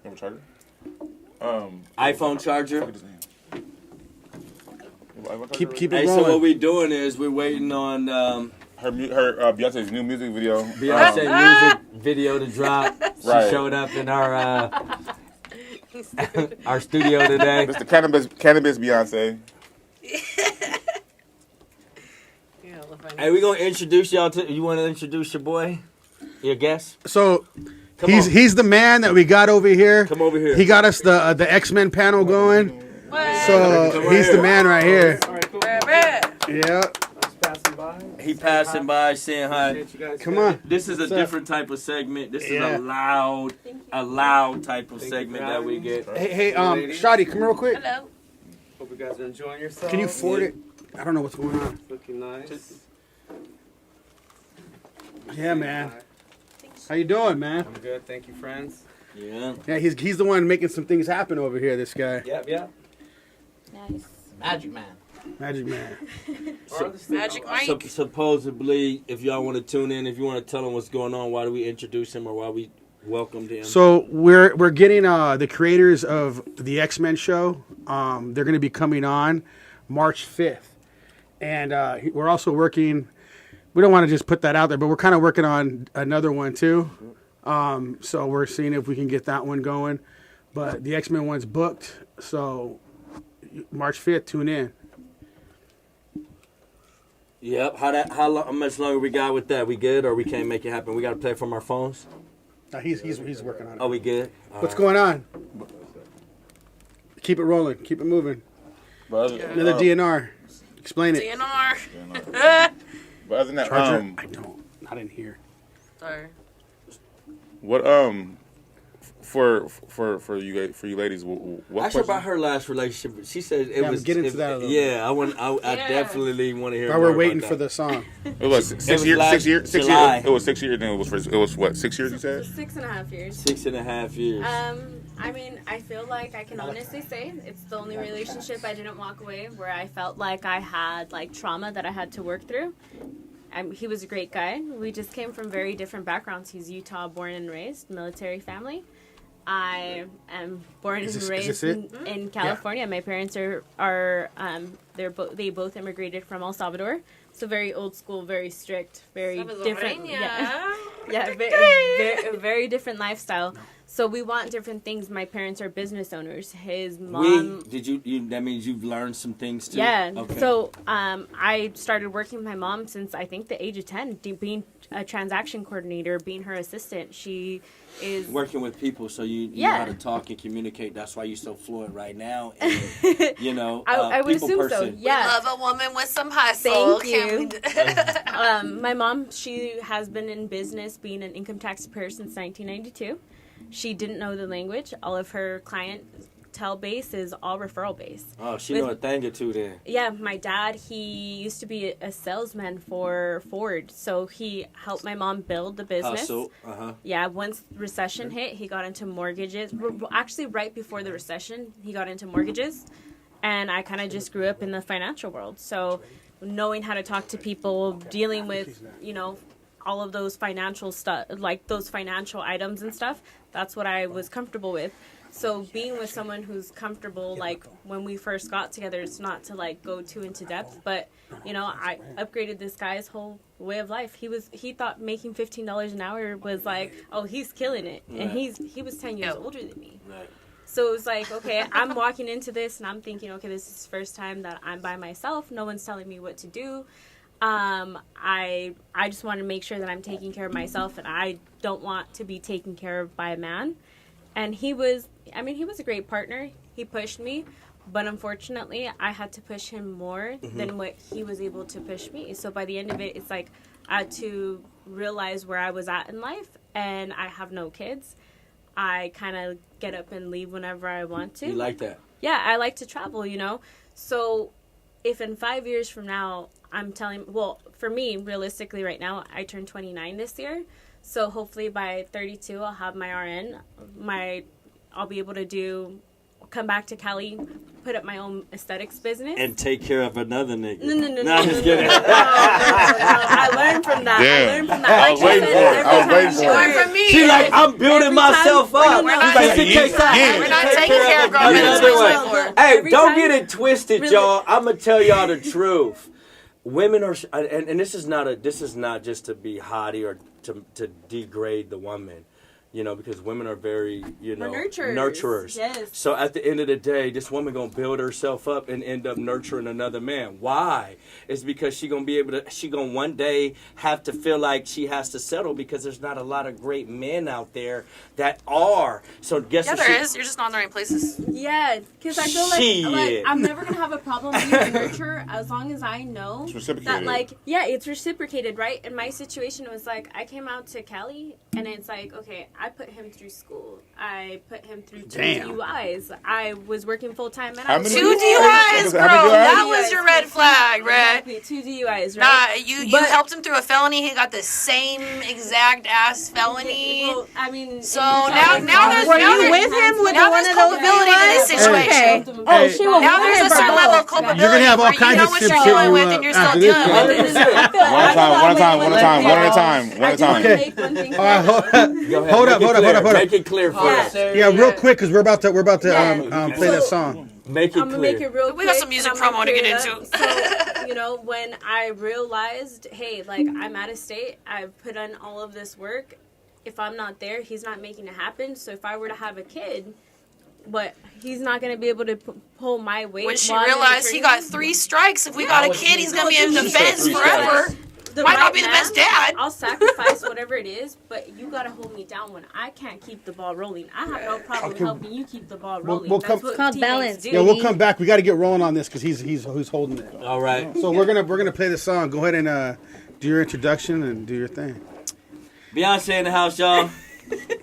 You have a charger? iPhone charger. Fuck his name. Keep it Hey, so what rolling. we doing is we're waiting on her Beyonce's new music video. Beyonce music video to drop. She Right. showed up in our our studio today. It's the cannabis Beyonce. Hey, we gonna introduce y'all to. You want to introduce your boy, your guest? So Come on. he's the man that we got over here. Come over here. He got us the X-Men panel going. So Come he's here. the man right here. Red. Yeah. He passing by saying hi. Come on. This is a What's up? different type of segment. This Yeah. is a loud type of segment that we get. Hey, Shadi, come real quick. Hello. Hope you guys are enjoying yourselves. Can you forward it? I don't know what's going on. Looking nice. Yeah, man. How you doing, man? I'm good, thank you, friends. Yeah. Yeah, he's the one making some things happen over here. This guy, Yep. Nice. Magic Man. Magic Man. Magic Mike. Supposedly, if y'all want to tune in, if you want to tell them what's going on, why do we introduce him or why we welcomed him? So we're getting the creators of the X-Men show. They're going to be coming on March 5th, and we're also working. We don't want to just put that out there, but we're kind of working on another one too. So we're seeing if we can get that one going. But the X-Men one's booked, so March 5th, tune in. Yep. How much longer we got with that? We good or we can't make it happen? We got to play from our phones. He's working on it. Oh, we good. What's going on? Keep it rolling. Keep it moving. Another DNR. Explain it. DNR. But other than that, Charger? I don't. Not in here. Sorry. what for you ladies, what Ask her question? about her last relationship. She said it Yeah, was. get into that a little yeah, I Yeah. definitely want to hear. While more we're waiting about for that. the song. It was 6 was years. last 6 years. 6 July. years. It was 6 years. Then it was what? 6 years? You said. 6.5 years. 6.5 years. I mean, I feel like I can honestly say it's the only relationship I didn't walk away where I felt like I had like trauma that I had to work through. He was a great guy. We just came from very different backgrounds. He's Utah born and raised, military family. I am born and raised in California. My parents are they both immigrated from El Salvador. So very old school, very strict, very different. Yeah, very different lifestyle. So we want different things. My parents are business owners. His mom. That means you've learned some things too. Yeah. Okay. So I started working with my mom since I think the age of 10, being a transaction coordinator, being her assistant. She is working with people, so you know Yeah. how to talk and communicate. That's why you're so fluent right now. And, I would people assume so. person. Yeah. Love a woman with some hustle. Thank you. My mom, she has been in business, being an income tax preparer since 1992. She didn't know the language. All of her clientele base is all referral base. Oh, she know a thing or two then. Yeah, my dad, he used to be a salesman for Ford, so he helped my mom build the business. Hustle. Yeah, once recession hit, he got into mortgages. Actually, right before the recession, he got into mortgages, and I kind of just grew up in the financial world. So knowing how to talk to people, dealing with, all of those financial stuff, like those financial items and stuff, that's what I was comfortable with. So being with someone who's comfortable, like when we first got together, it's not to like go too into depth, but I upgraded this guy's whole way of life. He thought making $15 an hour was like, oh, he's killing it, and he was 10 years older than me. Right. So it was like, okay, I'm walking into this and I'm thinking, okay, this is the first time that I'm by myself. No one's telling me what to do. I just want to make sure that I'm taking care of myself, and I don't want to be taken care of by a man. And he was a great partner. He pushed me, but unfortunately, I had to push him more than what he was able to push me. So by the end of it, it's like I had to realize where I was at in life, and I have no kids. I kind of get up and leave whenever I want to. You like that? Yeah, I like to travel, So if in 5 years from now, for me, realistically right now, I turn 29 this year. So hopefully by 32, I'll have my RN. I'll be able to come back to Cali, put up my own aesthetics business. And take care of another nigga. No, I'm just kidding. I learned from that. Damn. I was waiting for it. I was waiting for it. Learn from me. She like, I'm building myself up. We're not- She's like, Yeah. "Take We're not take taking care of grown men in another one." 2024. Hey, Every don't time- get it twisted, Really- y'all. I'm gonna tell y'all the truth. Women are, and this is not just to be haughty or to degrade the woman, because women are very, nurturers. Yes. So at the end of the day, this woman gonna build herself up and end up nurturing another man. Why? It's because she gonna one day have to feel like she has to settle because there's not a lot of great men out there that are. So guess Yeah, what? there is. You're just not in the right places. Yeah, because I feel like I'm never gonna have a problem being a nurturer as long as I know It's reciprocated. that it's reciprocated, right? And my situation was like I came out to Cali, and it's like, okay, I put him through school. I put him through 2 DUIs. I was working full time. How many 2 DUIs? DUIs, bro. How many DUIs? That was your red flag, right? Exactly, 2 DUIs, Nah, right? you But- helped him through a felony. He got the same exact ass felony. Well, I mean, So now there's Were now you there's- with him with now one there's of those culpability to this DUIs? situation. Okay. Oh, she was Now with there's him a for certain level of both. culpability. You're gonna have all where you kinds know of what shit you're to dealing you, with, and you're still after dealing this. with it. One at a time. One at a time. One at a time. One at a time. Okay. All right, hold up. Make it clear for us. Yeah, real quick, because we're about to play that song. Make it I'm gonna clear. make it real quick. We got some music and I'm gonna promo to get clear it into. up. So, when I realized, hey, like, I'm out of state, I've put in all of this work. If I'm not there, he's not making it happen. So if I were to have a kid, he's not going to be able to pull my weight. When she while I'm in realized he got 3 strikes, if we got a kid, he's gonna be in the fence forever. Might not be the best dad. I'll sacrifice whatever it is, but you gotta hold me down when I can't keep the ball rolling. I have no problem helping you keep the ball rolling. we'll That's come- what Called teammates balance. do. Yeah, we'll come back. We got to get rolling on this because he's holding it. All right. So we're gonna play the song. Go ahead and do your introduction and do your thing. Beyonce in the house, y'all.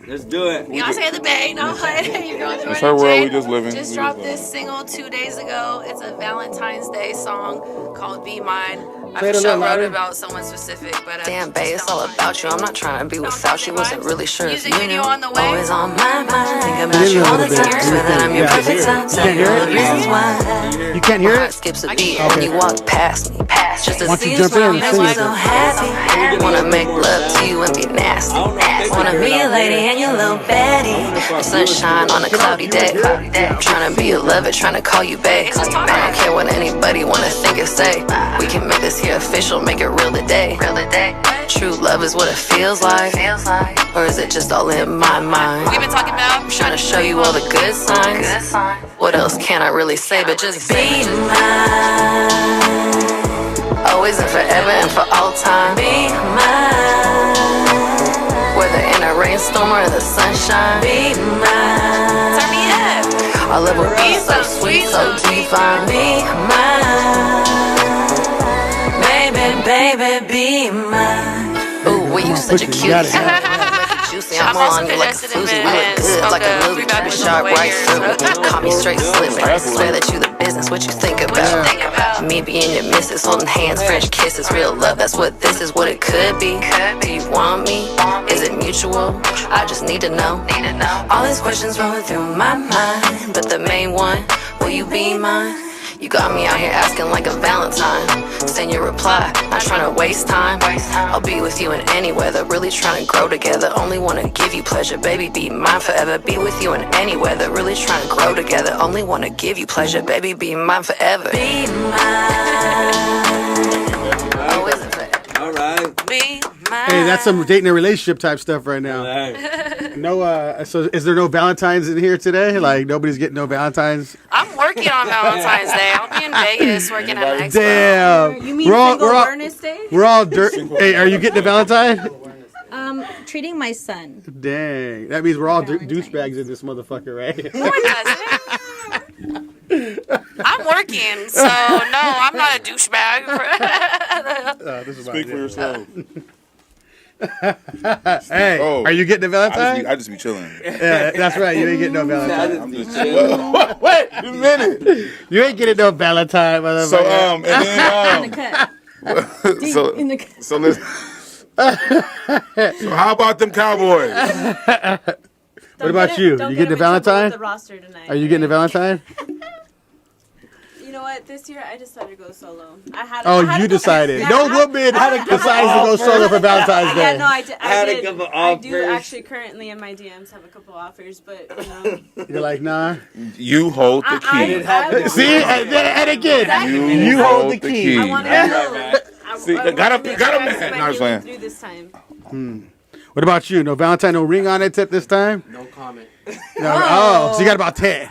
Let's do it. Beyonce of the Bay, no, your girl Jordan It's her world, Jade we just living. Just We dropped just this single 2 days ago. It's a Valentine's Day song called "Be Mine." I Play it for a sure little wrote louder. about someone specific, but Damn, babe, it's all about you. I'm not trying to be without you. Wasn't really sure if Music you video knew. on the way. Always on my mind. Think It about is you a all little the bit. time. Swear that I'm your Yeah. perfect time. You Tell can't you hear all it? the reasons why. You can't hear My heart it? skips a I beat can't. when you walk past me. Just to Why don't see you you jump in smile and makes sing me it? so happy. Wanna make love to you and be nasty. Wanna be a lady and your little Betty. Sunshine on a cloudy day. I'm trying to be a lover, trying to call you babe. I don't care what anybody wanna think or say. We can make this here official, make it real today. True love is what it feels like. Or is it just all in my mind? We've been talking about. I'm trying to show you all the good signs. What else can I really say but just be mine? Always and forever and for all time. Be mine. Whether in a rainstorm or the sunshine. Be mine. Turn me up. Our love will be so sweet, so divine. Be mine. Baby, be mine. Ooh, we you such a cutie. Got it. Juicy, I'm I'm also on you like a congested and floozy. We been- look good and like a smoked movie. a Keep it few sharp bags right on the way through. here. Call me straight slipper. Swear that you the business. What you think about? Think about. Me being your missus, holding hands, French kisses, real love. That's what this is. What it could be. Do you want me? Is it mutual? I just need to know. All these questions rolling through my mind, but the main one: will you be mine? You got me out here asking like a Valentine. Send your reply, not trying to waste time. I'll be with you in any weather, really trying to grow together. Only wanna give you pleasure, baby, be mine forever. Be with you in any weather, really trying to grow together. Only wanna give you pleasure, baby, be mine forever. Be mine. Always and forever. All right. Be mine. Hey, that's some dating and relationship type stuff right now. No, so is there no Valentines in here today? Like nobody's getting no Valentines? I'm working on Valentine's Day. I'll be in Vegas working at an expo. Damn. You mean We're all- single we're all- awareness day? We're all dirt. Hey, are you getting a Valentine? Treating my son. Dang. That means we're all douchebags in this motherfucker, right? No, it doesn't. I'm working, so no, I'm not a douchebag. This is Speak for yourself. Hey, Oh. are you getting a Valentine? I just be chilling. Yeah, that's right. You ain't getting no Valentine. I'm just chilling. Wait a minute. You ain't getting no Valentine, motherfucker. So and then Cut. so In the so listen. So how about them Cowboys? What about you? You getting a Valentine? The roster tonight. Are you getting a Valentine? You know what? This year I decided to go solo. I had. Oh, I had you a couple- decided. Yeah, No I- woman decides to go solo for Valentine's Day. Yeah, no, I did. had a couple I do offers. actually currently in my DMs have a couple offers, but you know. You're like, nah. You hold the key. I See, and again, you hold the key. I want to know. See, got him, man. No, I'm just playing. Through this time. What about you? No Valentine, no ring on it at this time? No comment. No. Oh, so you got about 10.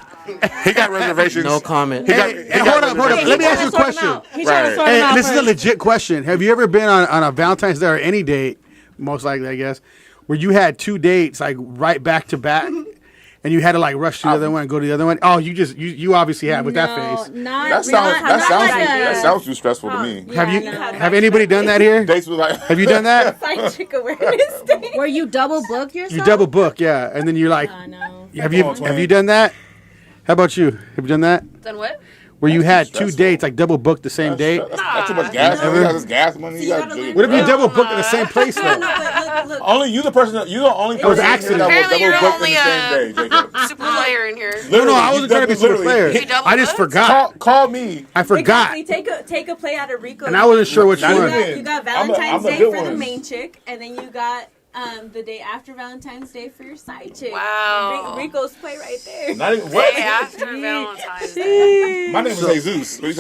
He got reservations. No comment. Hey, hold up. Let me ask you a question. Right. Hey, this is a legit question. Have you ever been on a Valentine's Day or any date, most likely, I guess, where you had 2 dates like right back to back, and you had to like rush to the other one and go to the other one? Oh, you obviously have with that face. Not That sounds too stressful to me. Have anybody done that here? Dates with like. Have you done that? Side chick awareness day. Where you double book yourself? You double book, yeah, and then you're like, I know. have you done that? How about you? Have you done that? Done what? Where you had 2 stressful. dates, like double booked the same date? That's too much gas money. You got this gas money. You got. What if you double booked in the same place though? Look. Only you the person. You the only person. accident. that will Apparently you're double book only in the same day, Jacob. Super player in here. No, I wasn't trying to be super player. You double I just booked? forgot. Call me. I forgot, Exactly. Take a play out of Rico. and I wasn't sure which Not one. even. You got I'm a Valentine's Day good for the one. main chick, and then you got the day after Valentine's Day for your side chick. Wow. Rico's play right there. Not even Day what? after Valentine's Day. My name is Jesus. What are you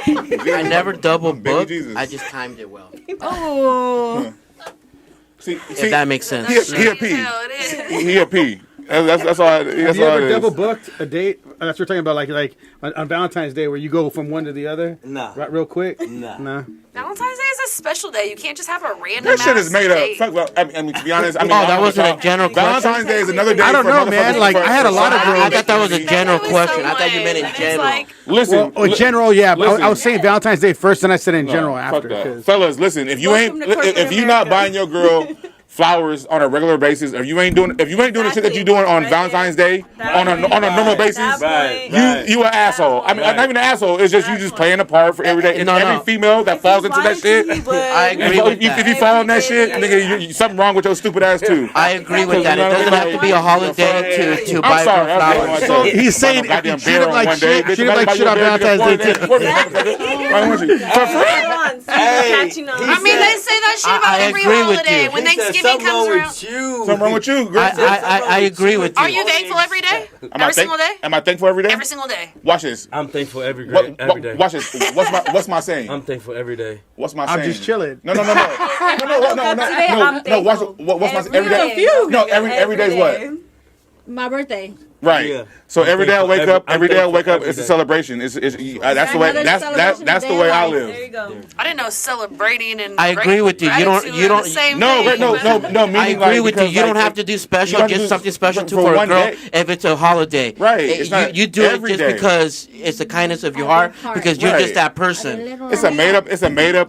talking about? I never double Baby booked. Jesus. I just timed it well. Oh. If that makes sense. He a P. Hell, it is. He a P. That's all. That's Have you all ever it double is. booked a date? That's what we're talking about, like on Valentine's Day, where you go from one to the other, Nah. right, real quick. Nah. Nah. Valentine's Day is a special day. You can't just have a random. That shit ass is made up. date. Fuck, well, I mean, to be honest, I mean, Oh, that wasn't a general question? Valentine's Day is another day. I don't for know, motherfuckers man. to Like, fuck. I had a lot of girls. I thought that was a general It was question. I thought you meant in someone, general. and it's like, Listen, Well, in general, yeah. But listen. I was saying Valentine's Day first, then I said in general fuck after. that. 'cause- Fellas, listen. If you Welcome ain't, to corporate if you not America. buying your girl flowers on a regular basis, if you ain't doing the shit that you doing on Valentine's Day on a normal basis, you an asshole. I mean, not even an asshole. It's just you just playing a part for every day. And every female that falls into that shit, I agree with that. if you fall in that shit, nigga, something wrong with your stupid ass too. I agree with that. It doesn't have to be a holiday to buy I'm sorry, her flowers. So he's saying if you treat him like shit, treat him like shit on Valentine's Day too. For free. I mean, they say that shit about I every agree with holiday. you. When He said, Thanksgiving something wrong comes around. with you. Something wrong with you, girl. I agree with you. Are you thankful every day? Every single day? Am I thankful every day? Every single day. Watch this. I'm thankful every What, day. watch this. What's my saying? I'm thankful every day. What's my I'm saying? just chilling. No. What's my every day? No, every day is what? My birthday. Right. Yeah. So every day I wake up. I'm Every day I wake thankful up. every It's a day. celebration. That's the way. Another That's celebration the day way of I life. live. There you go. I didn't know celebrating and I agree with you. You don't- gratitude you are don't- the same No, thing. no. Meaning I agree like, with you. because, You don't like, have to do special, you don't have to just do something special for for a one girl day. if it's a holiday. Right, it's not You do it every just day. because it's the kindness of your heart, because you're Right. just that person. It's a made up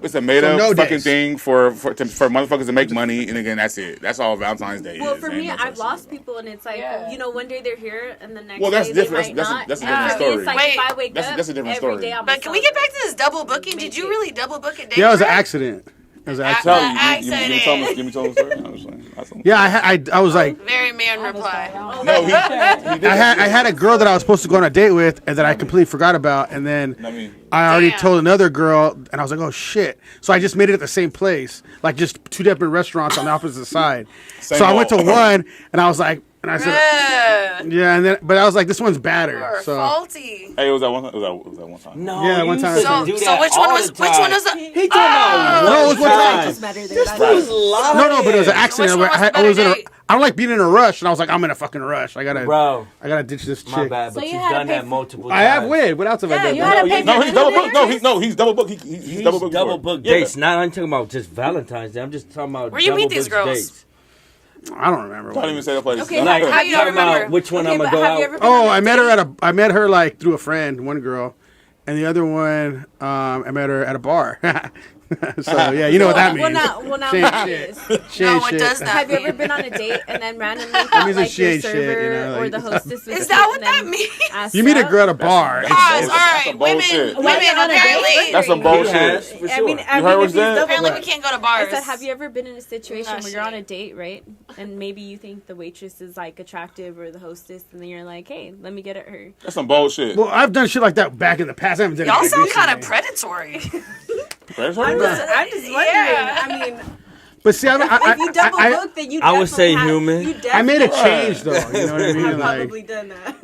no fucking days. thing for motherfuckers to make money, and again, that's it. That's all Valentine's Day Well, is. for Ain't me, no I've such lost thing. people, and it's like, Yeah. you know, one day they're here, and the next Well, that's day different. they might That's a not. different And for me, story. it's like Wait, if I wake that's up a different every story. day, I'm But can we get back to this double booking? Did you really double book it? Yeah, it was an Right? accident. It was an I- accident. I You said didn't tell me. it. Give me the story. I was like, Yeah, I was like, Very man reply. no, he I had a girl that I was supposed to go on a date with, and that I completely forgot about, and then I mean, I already Damn. told another girl, and I was like, oh shit. So I just made it at the same place, like just two different restaurants on the opposite side. Same So I went to wall. one, and I was like, and I said, Ugh, yeah, and then, but I was like, this one's better. you're So faulty. hey, it was that one. It was that one time. No, Yeah, one you time. used to So, do so that which all one was the which one time. was the? He talking about No, it was one time. It's better than This that. was lying. no, but it was an accident. Which one was the I was in better a, date? I don't like being in a rush, and I was like, I'm in a fucking rush. I gotta ditch this chick. My bad, but So you you've had to done pay that for- multiple I times. have win. What else have I Yeah, done? you had to pay No, for he's double booked. No, dinners? he's double booked. He's double booked. Double before. book Yeah. dates. Now I'm talking about just Valentine's Day. I'm just talking about Where you meet double these booked girls? dates. I don't remember. Don't even say the place. Okay, No. Like, How you talking don't remember? about which one Okay, I'm but gonna go have you out. ever been Oh, on a I met her like through a friend, one girl, and the other one, I met her at a bar. So yeah, you know what that means. Well, now, She ain't what shit. is? She No, ain't what shit. does that Have you ever mean? been on a date and then randomly means thought that like she your ain't shit, server you know, or like- the hostess was Is that what cute that and means? asked You meet a up? girl at a bar. Pause. All right, That's some women, bullshit. women apparently. That's some He bullshit. has, for I sure. mean, You heard what if he he's said? double Apparently, we booked. can't go to I bars. said, have you ever been in a situation Ah, where you're on a shit. date, right? And maybe you think the waitress is like attractive or the hostess, and then you're like, hey, let me get at her. That's some bullshit. Well, I've done shit like that back in the past. I haven't done it Y'all like sound recently. kind of predatory. I'm just wondering. Yeah. I mean, But see, if you double book, then you I would say definitely human. You I made a definitely change though. You know what I mean? have Like, probably done that.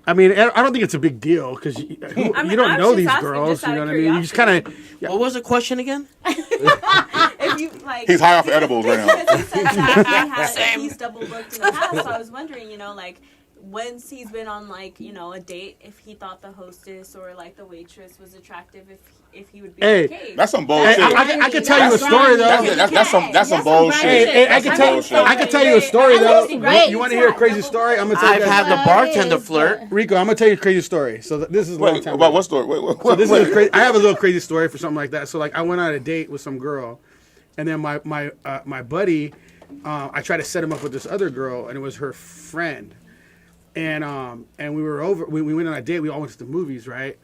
I mean, I don't think it's a big deal because you I mean, don't I was know just these asking girls. just You out know of what I mean? You just kind of. What was the question again? If you like, He's high off edibles right now. he said that Same. he's double booked in the past. So I was wondering, you know, like once he's been on like, you know, a date, if he thought the hostess or like the waitress was attractive, if he would be Hey, okay. That's some Hey, bullshit. I can tell you a story though. That's some bullshit. Hey, I can tell bullshit. I can tell you a story though. Great. You want to hear a crazy story? I'm gonna tell I've you. had Guys. the bartender flirt. Rico, I'm gonna tell you a crazy story. So this is a long Wait, time about ago. what story? Wait, So this is a crazy. I have a little crazy story for something like that. So like I went on a date with some girl, and then my buddy, I tried to set him up with this other girl, and it was her friend, and we were over. We went on a date. We all went to the movies, right?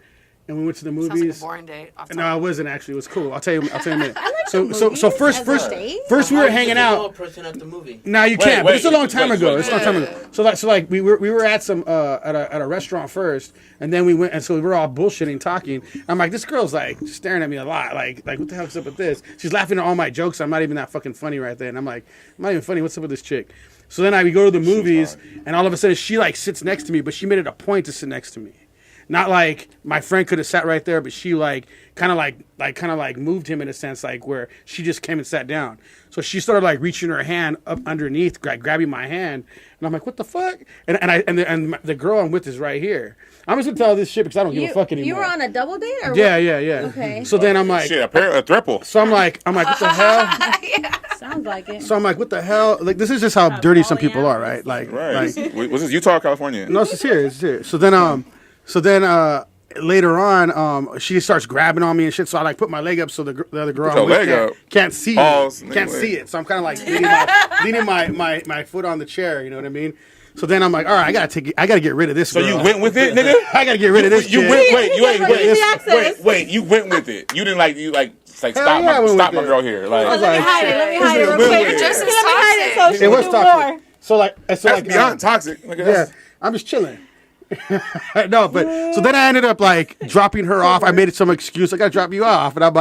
And we went to the Sounds like a movies. boring date. Off No, it wasn't actually. It was cool. I'll tell you. I'll tell you in a minute. the So movies first as a date? we were hanging out. Person at the movie. No, you can't. But it's a long time wait, ago. wait, It's a long time ago. So like we were at some at a restaurant first, and then we went, and so we were all bullshitting, talking. I'm like, this girl's like staring at me a lot. Like what the hell's up with this? She's laughing at all my jokes. I'm not even that fucking funny right there. And I'm like, I'm not even funny. What's up with this chick? So then we go to the movies, and all of a sudden she like sits next to me, but she made it a point to sit next to me. Not like my friend could have sat right there, but she kind of moved him in a sense, like where she just came and sat down. So she started like reaching her hand up underneath, grabbing my hand, and I'm like, what the fuck? And the girl I'm with is right here. I'm just gonna tell this shit because I don't give a fuck anymore. You were on a double date, or yeah, what? yeah. Okay. So then I'm like, Shit, a triple. so I'm like, what the hell? Sounds like it. So I'm like, what the hell? Like this is just how dirty some people are, right? Like, Right. like Was this Utah or California? no, it's here. It's here. So then later on, she starts grabbing on me and shit. So I like put my leg up so the other girl Put your I'm with leg can't, up. can't see Pause. can't Wait. see it. So I'm kind of like leaning my foot on the chair. You know what I mean? So then I'm like, all right, I gotta get rid of this. So girl. you went with it, nigga? I gotta get rid of this. You chick. went. Wait. You ain't Easy access. wait. You went with it. You didn't like. You like. It's like Hell stop yeah, I went stop with my it. girl here. Like. I was Let me like, hide it. Let me hide it real Wait, quick. wait. Just Let as me hide it so toxic. she It can was do toxic. more. So like That's like beyond toxic. Nigga, Yeah, that's- I'm just chilling. No, but so then I ended up like dropping her off. I made it some excuse. I gotta drop you off, and I'm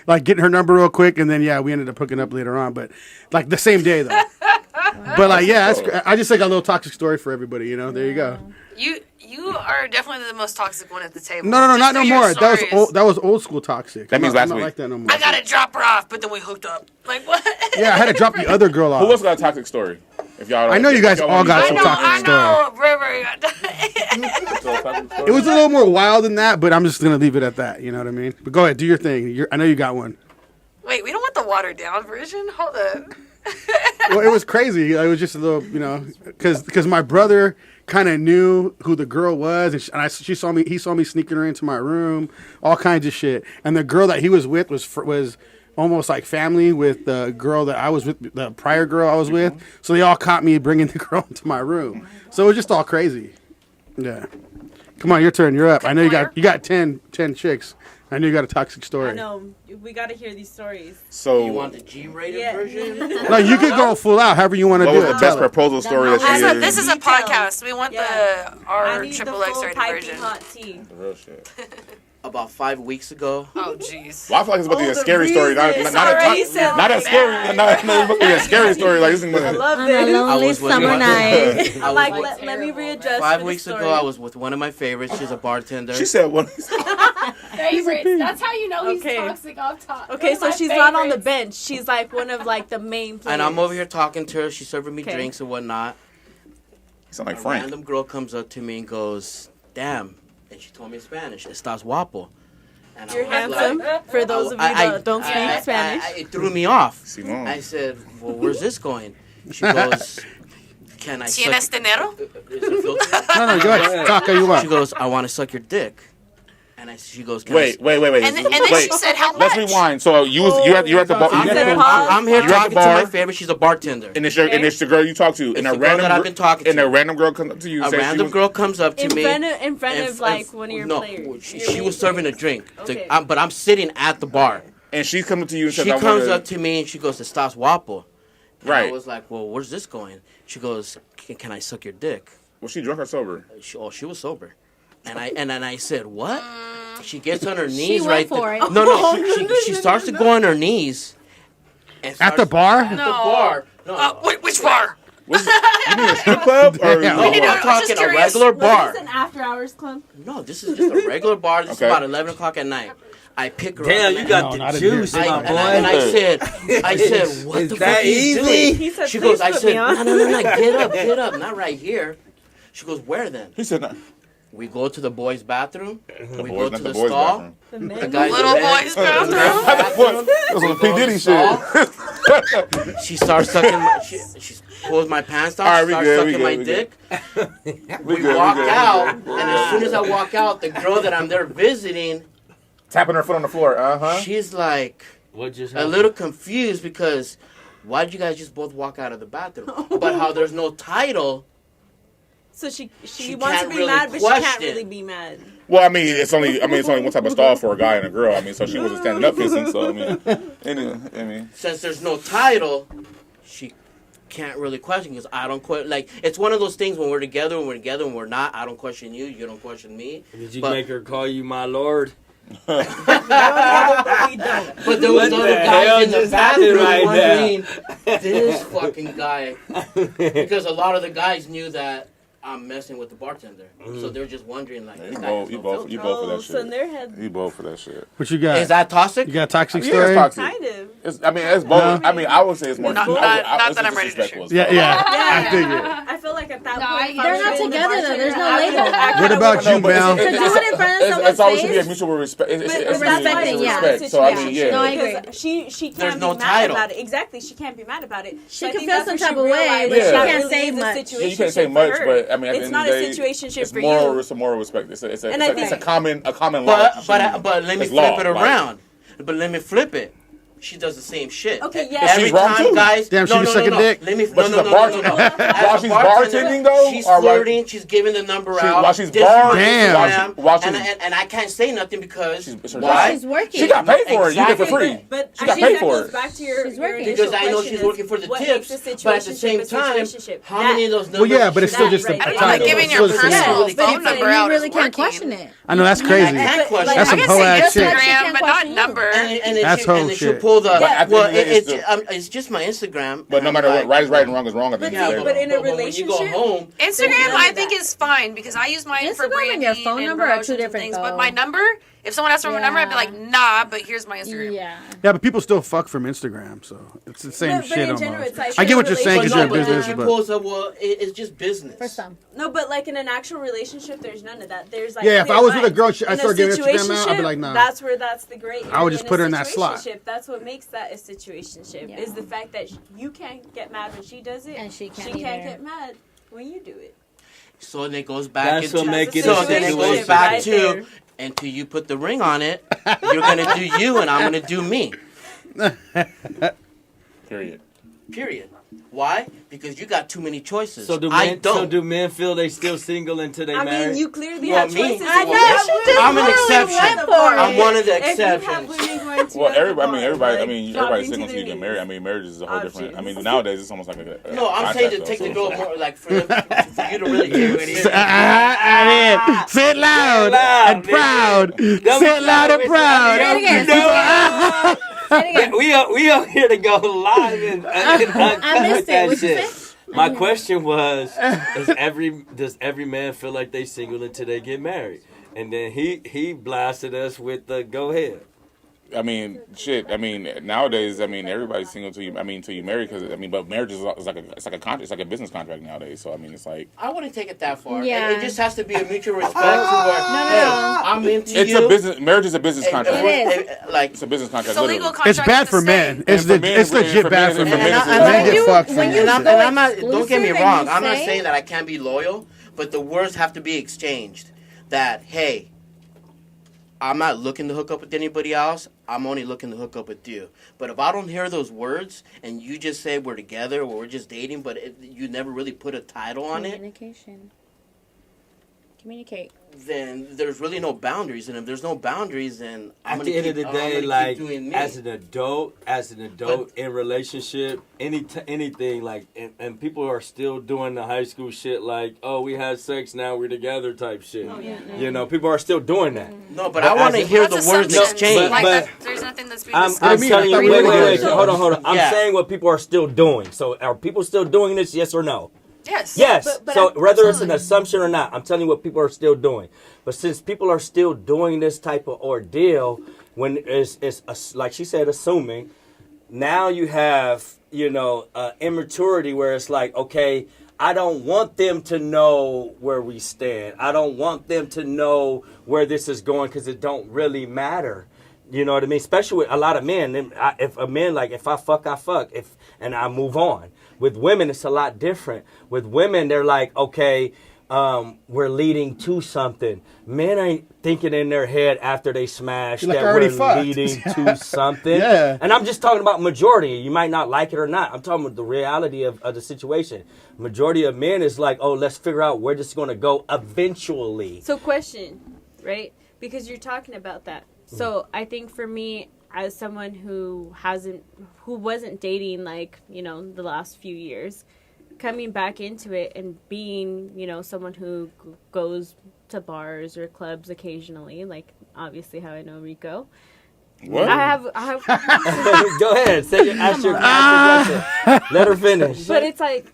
like getting her number real quick, and then we ended up hooking up later on. But like the same day though. But like I just like a little toxic story for everybody. You know, there you go. You are definitely the most toxic one at the table. No, Just not no through your more. stories. That was old school toxic. That means I'm last not week. like that no more. I gotta drop her off, but then we hooked up. Like what? Yeah, I had to drop the other girl off. Who else got a toxic story? If y'all, I know you guys if y'all all want got me some to- toxic I know. River. It was a little more wild than that, but I'm just gonna leave it at that. You know what I mean? But go ahead, do your thing. I know you got one. Wait, we don't want the watered down version. Hold up. Well, it was crazy. It was just a little, because my brother kind of knew who the girl was, and he saw me sneaking her into my room, all kinds of shit. And the girl that he was with was almost like family with the girl that I was with, the prior girl I was with. So they all caught me bringing the girl into my room. So it was just all crazy. Yeah. Come on, your turn. You're up. I know you got 10 chicks. I know you got a toxic story. I know. We got to hear these stories. So You want the G-rated Yeah. version? No, you could go full out, however you want to what do was it. the Tell best it. proposal story that you This is a Details. podcast. We want Yeah. the R I need the triple X full rated piping version. hot tea. Real shit. About 5 weeks ago, Oh jeez. Well, I feel like it's about to be a the scary story. Not reason- not a recently. not a scary. Not it's about to be a scary story. Like this is I love On a this. lonely was with summer my- night. I was Like, with- let me readjust. 5 for the weeks ago, story. I was with one of my favorites. She's a bartender. She said what? Favorites. That's how you know he's Okay. toxic off top. Okay, so My she's not on the favorites. bench. She's like one of like the main players. And I'm over here talking to her. She's serving me Okay. drinks and whatnot. You sound like A Frank. random girl comes up to me and goes, "Damn," and she told me in Spanish, "Estás guapo." And I You're was handsome. like- For those of you that don't speak I- Spanish. it threw me off. Simón. I said, "Well, where's this going?" She goes, "Can I Tienes suck?" dinero? Is it filtered? No, go ahead. Talk how you She want. goes, "I want to suck your dick." And she goes, "Can I Wait. And then Wait. she said, "How much?" Let's rewind. So you're at the bar. I'm, Is it here, pause? I'm here You're at the talking to bar. my favorite. She's a bartender. And it's the girl you talk to, and It's a the girl random that I've been talking and to. a random girl comes up to you. A and says she random was- girl comes up to me. In front of like one of your no, players. she was serving a drink. Okay. But I'm sitting at the bar. and she's coming to you and says, She "I comes wanna-" up to me and she goes, "Estás guapo." And Right. I was like, "Well, where's this going?" She goes, "Can I suck your dick?" Was she drunk or sober? She was sober. And I said, "What?" She gets on her knees went right for there. it. No, she starts to go on her knees. And At the bar? At the bar. No, Which bar? Was you mean a strip club or Yeah. no, We need to know. I'm I was talking just a curious. regular bar. Is this an after hours club? No, this is just a regular bar. This Okay. is about 11 o'clock at night. I pick her Damn, up. you got No, the not in juice, here. my and I boy. said, what Is the that fuck are you easy? doing? He said, She goes, "Please I put said, me on." no, get up, not right here. She goes, where then? He said, "No." We go to the boys' bathroom. We go Boys, to not the the boys' stall. bathroom. The The men. guys Little in bed. boys' bathroom. That was some P Diddy shit. She starts sucking. She pulls my pants down. All right, She we starts good, we sucking good, my we dick. We We good, walk we good. out, and as soon as I walk out, the girl that I'm there visiting, Tapping her foot on the floor. she's like What just a happened? little confused because why did you guys just both walk out of the bathroom? But how there's no title. So she She wants to can't be really mad, but she can't question. really be mad. Well, I mean, it's only one type of stall for a guy and a girl. I mean, so she wasn't standing up pissing. So I mean, Since there's no title, she can't really question because I don't question. Like it's one of those things when we're together, when we're not. I don't question you. You don't question me. Did you But- make her call you my lord? But we don't. But there was What other the hell guys in the just happened bathroom right wondering, this fucking guy. Because a lot of the guys knew that I'm messing with the bartender. So they're just wondering, like, this guy has no filter. you both for that So in shit. their head, You both for that shit. What you got? Is that toxic? You got a toxic Yeah, story? it's toxic. kind of. It's, I mean, it's both. I mean, I would say it's more. Not it's that I'm ready to disrespectful as Yeah, fuck. yeah. I figured. I feel like at that No, point, They're not together though. There's no label. What about you, Mel? To do it in front of someone's It's always should be a face. mutual respect. It's respecting, mutual yeah. respect. So I mean, yeah. No, I agree. Because she There's can't no be mad title. about it. Exactly, she can't be mad about it. She So I can think feel that's some what type she of way, realized, but she that can't really say is a much. Yeah, you can't situationship say for much, her. but I mean, at It's the not end a of the day, situationship it's for moral. you. It's a moral respect. It's a And I it's a think- common law. But let me It's law, flip it like- around. But let me flip it. She does the same shit. Okay, yeah. But Every she's wrong, time, too. guys. Damn, she no, be no, sucking no, no. dick. Let me. But No, she's no, a no, bartender. no, no. As While a she's bartender, bartending, though, she's or like- flirting. She's giving the number out. while she's This is my bar- Damn. Instagram, While she's- and I can't say nothing because it's her why? job. She's working. She got paid for it. You did it for Exactly. free. But She I got think paid that for goes it. back to your She's working. initial Because I know question she's is, working for the what tips, makes a but at the situationship same a time, situationship? how many of those numbers? Well, yeah, but it's still That just a right I there. don't know, like title. giving It's your still the same personal thing. But phone number you out really is can't working. question it. I know that's I crazy. can't question Like, That's I some can hoe say ass shit. Instagram, but not question you. number. And That's whole and she'll shit. pull the But at the well. end of the day, It's just my Instagram. But no and matter I'm what, like, right is right and wrong is wrong at the end Yeah, of the but day. in a when you go relationship, home, Instagram, none I of think that. is fine because I use mine for Instagram and branding your phone and number are two promotions and different, things. though. But my number, if someone asked for my number, I'd be Yeah. like, nah. But here's my Instagram. Yeah. Yeah, but people still fuck from Instagram, so it's the same But shit in general, almost. it's like I get what you're saying but because no, you're in but then business, she but pulls up. Well, it's just business. For some. No, but like in an actual relationship, there's none of that. There's like Yeah, if clear I was with a lines. girl, I In a started giving Instagram out, I'd be situationship, like, nah. That's where that's the great. I would area. just put her in that slot. situationship, That's what makes that a situationship. Yeah. Is the fact that you can't get mad when she does it, And she can't can't either. get mad when you do it. So then it goes back. That's what into, make it so a then it goes situation. back Right to there. until you put the ring on it. You're gonna do you, and I'm gonna do me. Period. Period. Why? Because you got too many choices. So do I men? don't. So do men feel they still single until they I married? mean, you clearly Well, have me? choices. I in know, your she relationship. just I'm an Literally exception. went for I'm it. one of the If you have exceptions. women going to Well, other everybody, I mean, bars, everybody, I like, mean, dropping everybody's to single until you their get married. I knees. mean, marriage is a whole different. I Options. mean, nowadays it's almost like a No, I'm saying to contract, take though, the girl so- more like for you to really take it. Say it loud and proud. Say it loud and proud. Say it again. Say it again. We are here to go live and I uncut missed it. that What'd you shit. say? My question was: does every man feel like they single until they get married? And then he blasted us with the go ahead. I mean, shit. I mean, nowadays, I mean, everybody's single till you. I mean, till you marry, because I mean, but marriage is like a contract. It's like a business contract nowadays. So I mean, it's like I wouldn't take it that far. Yeah. It just has to be a mutual respect. To where, hey, I'm into it's you. a business. Marriage is a business and contract. It is. Like It's a business contract. It's a legal literally. contract. It's bad to for stay. men. It's And for men, it's legit for bad men, for and men. for men, Men it's get fucked for when it. you and go I'm not. Don't get me exclusive wrong. and you I'm not say- saying that I can't be loyal, but the words have to be exchanged. That hey, I'm not looking to hook up with anybody else. I'm only looking to hook up with you. But if I don't hear those words and you just say we're together or we're just dating, but you never really put a title on it, Communicate. then there's really no boundaries. And if there's no boundaries, then I'm At gonna the end keep, of the I'm day, gonna like keep doing me. as an adult in relationship, anything like, and people are still doing the high school shit, like, oh, we had sex, now we're together type shit. You know, people are still doing that. No, but I want to hear the That's words assumptions. exchanged. Like but- there's nothing that's being I'm discussed. telling you, I thought we wait, were wait, together. hold on. I'm Yeah. saying what people are still doing. So are people still doing this? Yes or no? Yes. Yes. But So whether it's an absolutely. assumption or not, I'm telling you what people are still doing. But since people are still doing this type of ordeal, when it's like she said, assuming, now you have, immaturity where it's like, okay, I don't want them to know where we stand. I don't want them to know where this is going because it don't really matter. You know what I mean? Especially with a lot of men. If I fuck, I fuck. And I move on. With women, it's a lot different. With women, they're like, okay, we're leading to something. Men ain't thinking in their head after they smash You're like, that I already we're fucked. leading to something. Yeah. And I'm just talking about majority. You might not like it or not. I'm talking about the reality of the situation. Majority of men is like, oh, let's figure out where this is going to go eventually. So question, right? Because you're talking about that. So I think for me, as someone who wasn't dating the last few years, coming back into it and being, someone who goes to bars or clubs occasionally, like obviously how I know Rico. What? I have Go ahead. Ask your question. Let her finish. But it's like,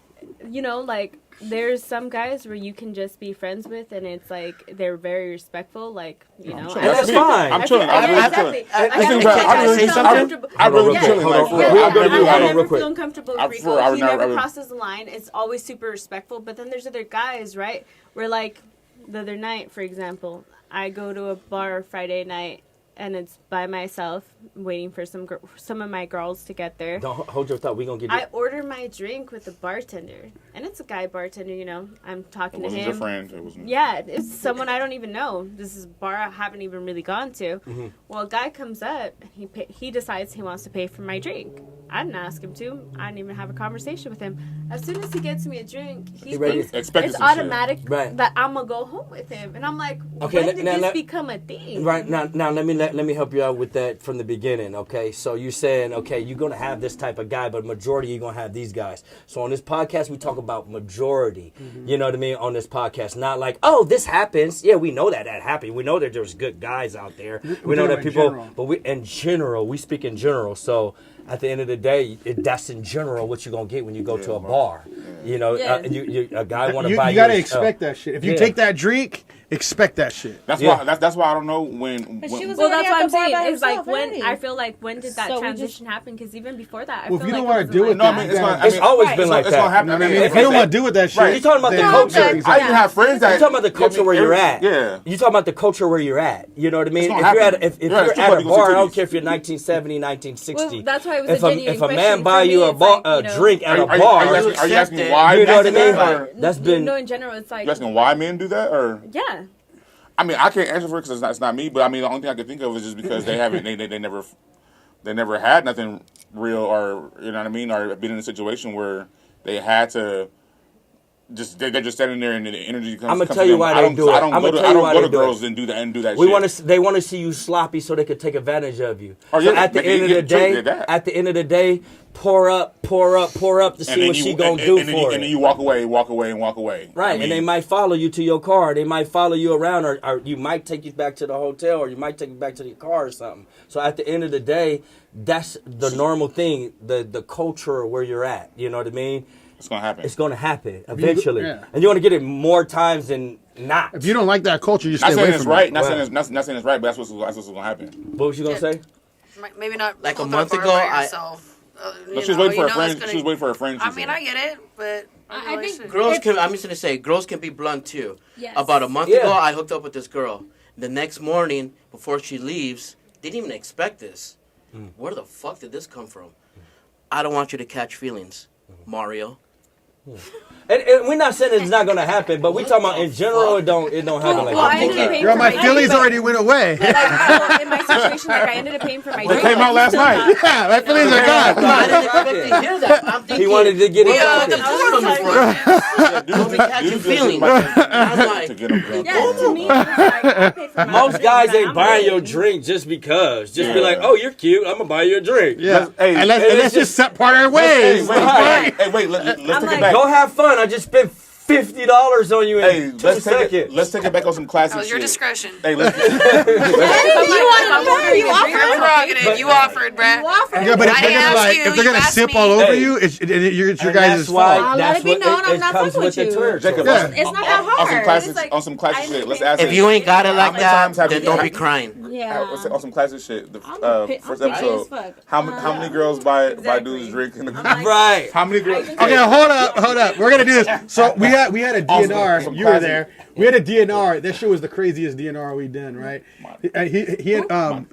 there's some guys where you can just be friends with, and it's like they're very respectful, like you know. chilling. And that's fine. I'm chilling. I'm really chilling. Exactly. I really Yeah. chilling. Hold Like, on. for We real. are I gonna really- do- I hold on, don't- real I quick. feel uncomfortable I with prefer- Rico. I would He never- never I would- crosses the line. It's always super respectful. But then there's other guys, right? Where like the other night, for example, I go to a bar Friday night and it's by myself, waiting for some of my girls to get there. Don't hold your thought. We gonna get you. I order my drink with the bartender, and it's a guy bartender. You know, I'm talking It to wasn't him. your friend. It wasn't. Yeah, it's someone I don't even know. This is a bar I haven't even really gone to. Mm-hmm. Well, a guy comes up, he decides he wants to pay for my drink. I didn't ask him to. I didn't even have a conversation with him. As soon as he gets me a drink, he ready? thinks Expected it's some shit. automatic Right. that I'm gonna go home with him. And I'm like, Okay, when did now this let- become a thing? Right now, let me help you out with that from the beginning. Okay, so you saying you're gonna have this type of guy, but majority you're gonna have these guys. So on this podcast, we talk about majority. You know what I mean? On this podcast, not like this happens. Yeah, we know that happened. We know that there's good guys out there. We know that in people, general. but we speak in general. So at the end of the day, that's in general what you're gonna get when you go to a bar. You know, Yeah. a guy want to You buy gotta you. expect that shit. If you yeah. take that drink, expect that shit. That's Yeah. why. That's why I don't know when. But she was Well, already that's at what I'm the bar saying. by It's like herself when already. I feel like when did that So we transition happen? Because even before that, I Well, if feel you like don't want to do it, No, I then mean, you it's gotta- gonna. It's always been like It's gonna that. happen. I mean, if you don't want to do with that shit, Right. You're talking about the then- culture. I even have friends that. You're talking about the culture where you're at. Yeah. You're talking about the culture where you're at. You know what I mean? It's If gonna you're at happen. if Yeah, you're it's too at funny a to go bar, see I don't titties. care if you're 1970, 1960. Well, that's why it was if a genuine if a question. man For buy me, you a it's like, a you know, drink at a Are bar, you asking accept why? you know what I men mean? do that, or That's been No, in general, it's like you asking why men do that, or yeah. I mean, I can't answer for it because it's not me. But I mean, the only thing I can think of is just because they haven't, they never had nothing real, or you know what I mean, or been in a situation where they had to. They're just standing there and the energy comes. I'ma comes tell to you them. why I they don't do it. I don't I'ma go to tell you why they do girls it. and do that. we shit. want to. They want to see you sloppy so they could take advantage of you. Oh, So yeah, at the they end of get the day, treated that. at the end of the day, pour up to see what she gonna do and then for and then it. you walk away. Right, I mean, and they might follow you to your car. They might follow you around, or you might take you back to the hotel, or you might take you back to your car or something. So at the end of the day, that's the normal thing, the culture where you're at. You know what I mean? it's gonna happen. It's going to happen eventually. yeah. And you want to get it more times than not. If you don't like that culture, you Not stay saying away it's from right. it. Not Right. saying it's not saying it's right, but that's what's gonna happen. What was you going to say? Maybe not Like a hold month that bar ago, by I- yourself. No, she was waiting for her friend. Gonna, She was waiting for her friend. I mean, I get it, but I think Girls can. I'm just gonna say, girls can be blunt too. Yes. About a month Yeah. ago, I hooked up with this girl. The next morning, before she leaves, didn't even expect this. Where the fuck did this come from? I don't want you to catch feelings, Mario. And we're not saying it's not going to happen, but we talking about in general, it don't happen like Well, I that. ended up paying Girl, for my drink, feelings but- already went away. Like, well, in my situation, like I ended up paying for my They drink. came out last Still night. not- Yeah, my feelings are I gone. didn't expect to hear that. I'm thinking, He wanted to get it where out the there. porn coming from? Don't be catching feelings. I'm like, to get them drunk. Yeah, to me, it was like, I paid for my Most drink, guys but ain't I'm buying your waiting. drink just because. Just be Yeah. like, oh, you're cute. I'm going to buy you a drink. Yeah, Hey, and let's, and and it's let's just- just part our Hey, ways. wait, let's I'm take like, it back. Go have fun. I just spent $50 on you in Hey, 2 let's seconds. take it back on some classic That was your shit. discretion. Hey, let's. You wanted to pay. You offered. Your prerogative. You offered, bruh. You offered. Yeah, but if I they're didn't gonna ask like, you, if they're you gonna asked sip me. all over Hey. you, it's your And guys' that's why. fault. I'll let That's it be what known I'm not comes fucking with the with you. territory. Jacob, Yeah. It's not that on some hard. classic, It's like, on some classic I shit. Let's ended up ask if it. you ain't got it How like many times that, have then you- don't how- be crying. Yeah. on some classic shit. The I'm first pissy episode. as fuck. How many girls buy Exactly. dudes drink in the Right. How many girls? Okay, hold up. We're gonna do this. So we had a DNR. Some You were classic- there. We had a DNR. That shit was the craziest DNR we done, right? He had,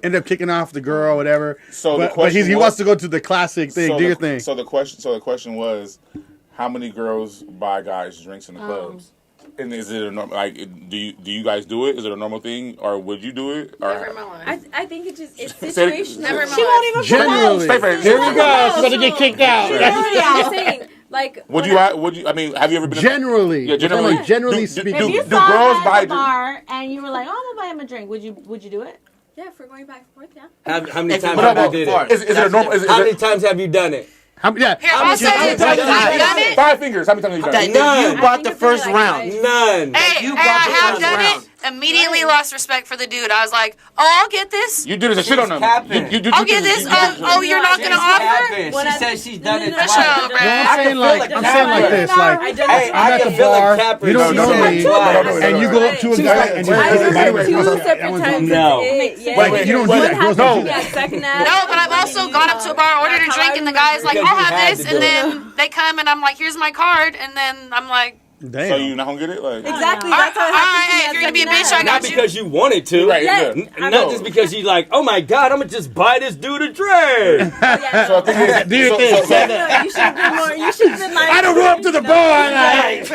ended up kicking off the girl or whatever. So the but question he was- wants to go to the classic thing. So Do your the- thing. So the question was, how many girls buy guys drinks in the clubs? And is it a normal? Like, do you guys do it? Is it a normal thing, or would you do it? Or Never in my life. I think it's Say it- situational. Never in my She life. won't even Generally, Stay for- here we go. She's about to get kicked out. I'm just saying, like, would you? I mean, have you ever been? Generally, Yeah, generally. generally Do- speaking. If you do saw girls him buy at the bar and you were like, "Oh, I'm gonna buy him a drink," would you do it? yeah, if we're going back and forth, yeah. How many If you times put have up you did before. it? Is it a normal? How many times have you done it? Here, I'll say it. How many times I've done it. 5 fingers. How many times have you done That it? None. you bought think the it's really first like round. five. None. Hey, You hey, bought I the have first done round. it, immediately lost respect for the dude. I was like, "Oh, I'll get this. You do this a shit on them. I'll get this. Oh, you're not gonna offer? She said she's done it For twice. sure, bro. I'm saying like this, like Hey, I'm at the bar, you don't know me, and you go up to a guy and I just remember two separate times. No. like you don't do that. Girls don't do Yeah, that. second No, act. but I've also gone up to a bar, ordered a drink, and the guy's like, Because "I'll you have had this," to and do it. then they come and I'm like, "Here's my card," and then I'm like, Damn. So you not gonna get it? Like, Exactly. "All That's right, how it happened hey, if you're gonna be a bitch, I Not got you." because you wanted to. right? Yeah. Yeah. Not just because you like, oh my God, I'm gonna just buy this dude a drink. So I think it's, Do your so- thing. so- so- You should have been more. You should have been like. I don't go up to the bar. Like,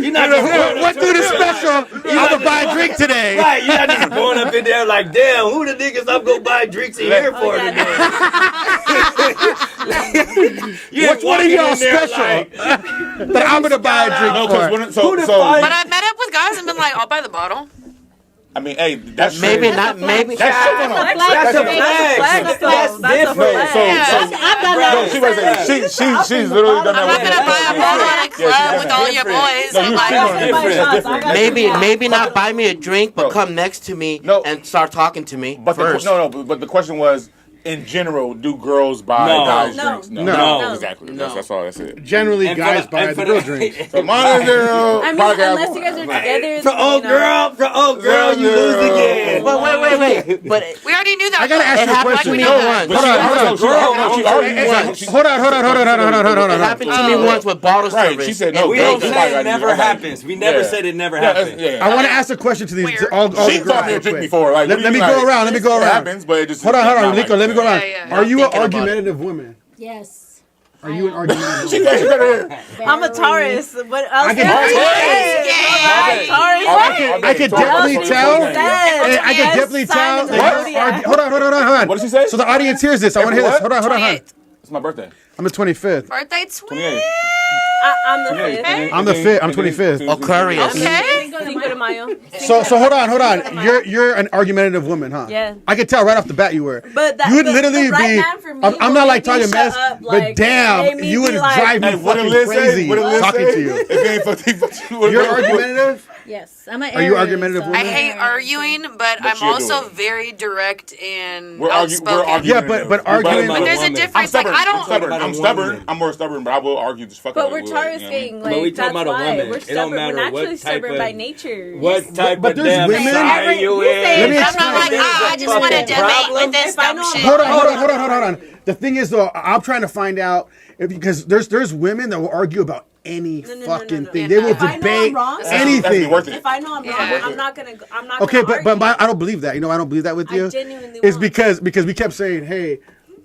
You're not just going up what to dude the is special? I'm gonna buy a drink today. Right, you're not just going up in there like, damn, who the niggas I'm gonna buy drinks in here for yeah. today? Which one of y'all special that I'm gonna buy a drink No, for? because when so But I met up with guys and been like, "I'll buy the bottle." I mean, hey, that's Maybe shit. not. Maybe. That's shit on her. That's a flex. That's different. So no, she was she's literally done I'm not gonna that. buy a bottle at a club with all your boys. No, I'm you like, different. Maybe not buy me a drink, but come next to me and start talking to me But first. but the question was, in general, do girls buy No. guys No. drinks? No. Exactly. No. That's all I said. Generally, And for guys the- buy and the for real the- drinks. So mine is zero. I mean, podcast unless you guys are together. From old girl, you lose again. But wait. But we already knew that. I gotta ask it you a happened question. to me know once. But she argued. She Hold on. It happened to me once with bottle Right, service. she said and no. We girls don't do buy say it guys never drinks. happens. We never Yeah. said it never Yeah, happened. yeah. I want to ask a question to these all the She's girls. off here real drink quick. before. Like, Let me like, go around. Let me go It around. happens, but it just Hold on, not Rico. like Let me go around. Yeah. Are you an Thinking about it. argumentative woman? Yes. Are you an argumentative She woman? better. I'm a Taurus. What else? I can I can definitely tell. I can definitely tell. that you're argu- Hold on. What did she say? So the audience hears this. I want to hear this. What? Hold on. 28th. It's my birthday. I'm the 25th. Birthday twin. 28th. I'm the fifth. I'm the 5th. I'm 25th. Aquarius. Okay. Cinco de Mayo. So hold on. You're an argumentative woman, huh? Yeah. I could tell right off the bat you were. But that, You would the literally right be. man for me I'm will not like make me talking mess, shut up, but like, make damn, me you would be like- drive me Hey, what did fucking Liz say? crazy What did Liz talking say? to you. If you ain't fucking, You're argumentative. Yes. I'm an Are you Aries, argumentative so- woman? I hate arguing, but I'm she'll do also it. very direct and We're outspoken. arguing. Yeah, but arguing. But there's a I'm difference. stubborn. Like I I'm don't. stubborn. About a I'm stubborn. woman. I'm more stubborn, but I will argue this fuck. But out we're of it, Taurus you know what I mean? gang. But we Like, talking that's about a why. woman. We're It don't stubborn. We're matter naturally what type stubborn of- by nature. What type But of there's damn women- sign you You in? say- Let me I'm not like, I just want to Fucking debate problem? with this If I dumb know- shit. Hold on. The thing is, though, I'm trying to find out because there's women that will argue about any No. fucking thing. Yeah, They will If I know I'm debate wrong, That's anything. worth it. If I know I'm wrong, Yeah. I'm not gonna. I'm not. Okay, gonna but argue. I don't believe that. You know, I don't believe that with I you. genuinely It's won't. because we kept saying, hey,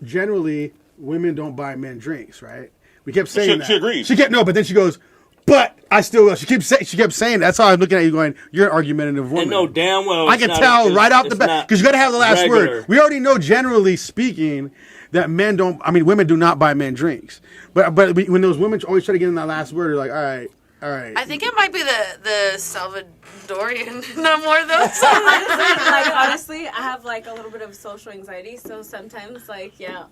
generally women don't buy men drinks, right? We kept saying that. She agrees. She kept but then she goes, but I still will. She kept saying. That's how I'm looking at you, going, you're an argumentative woman. And no damn well. I it's can not- tell it's- right off the it's bat not because you got to have the last regular. word. We already know, generally speaking, that women do not buy men drinks. But when those women always try to get in that last word, they're like, all right. I think it might be the Salvadorian no more though. Honestly, I have like a little bit of social anxiety, so sometimes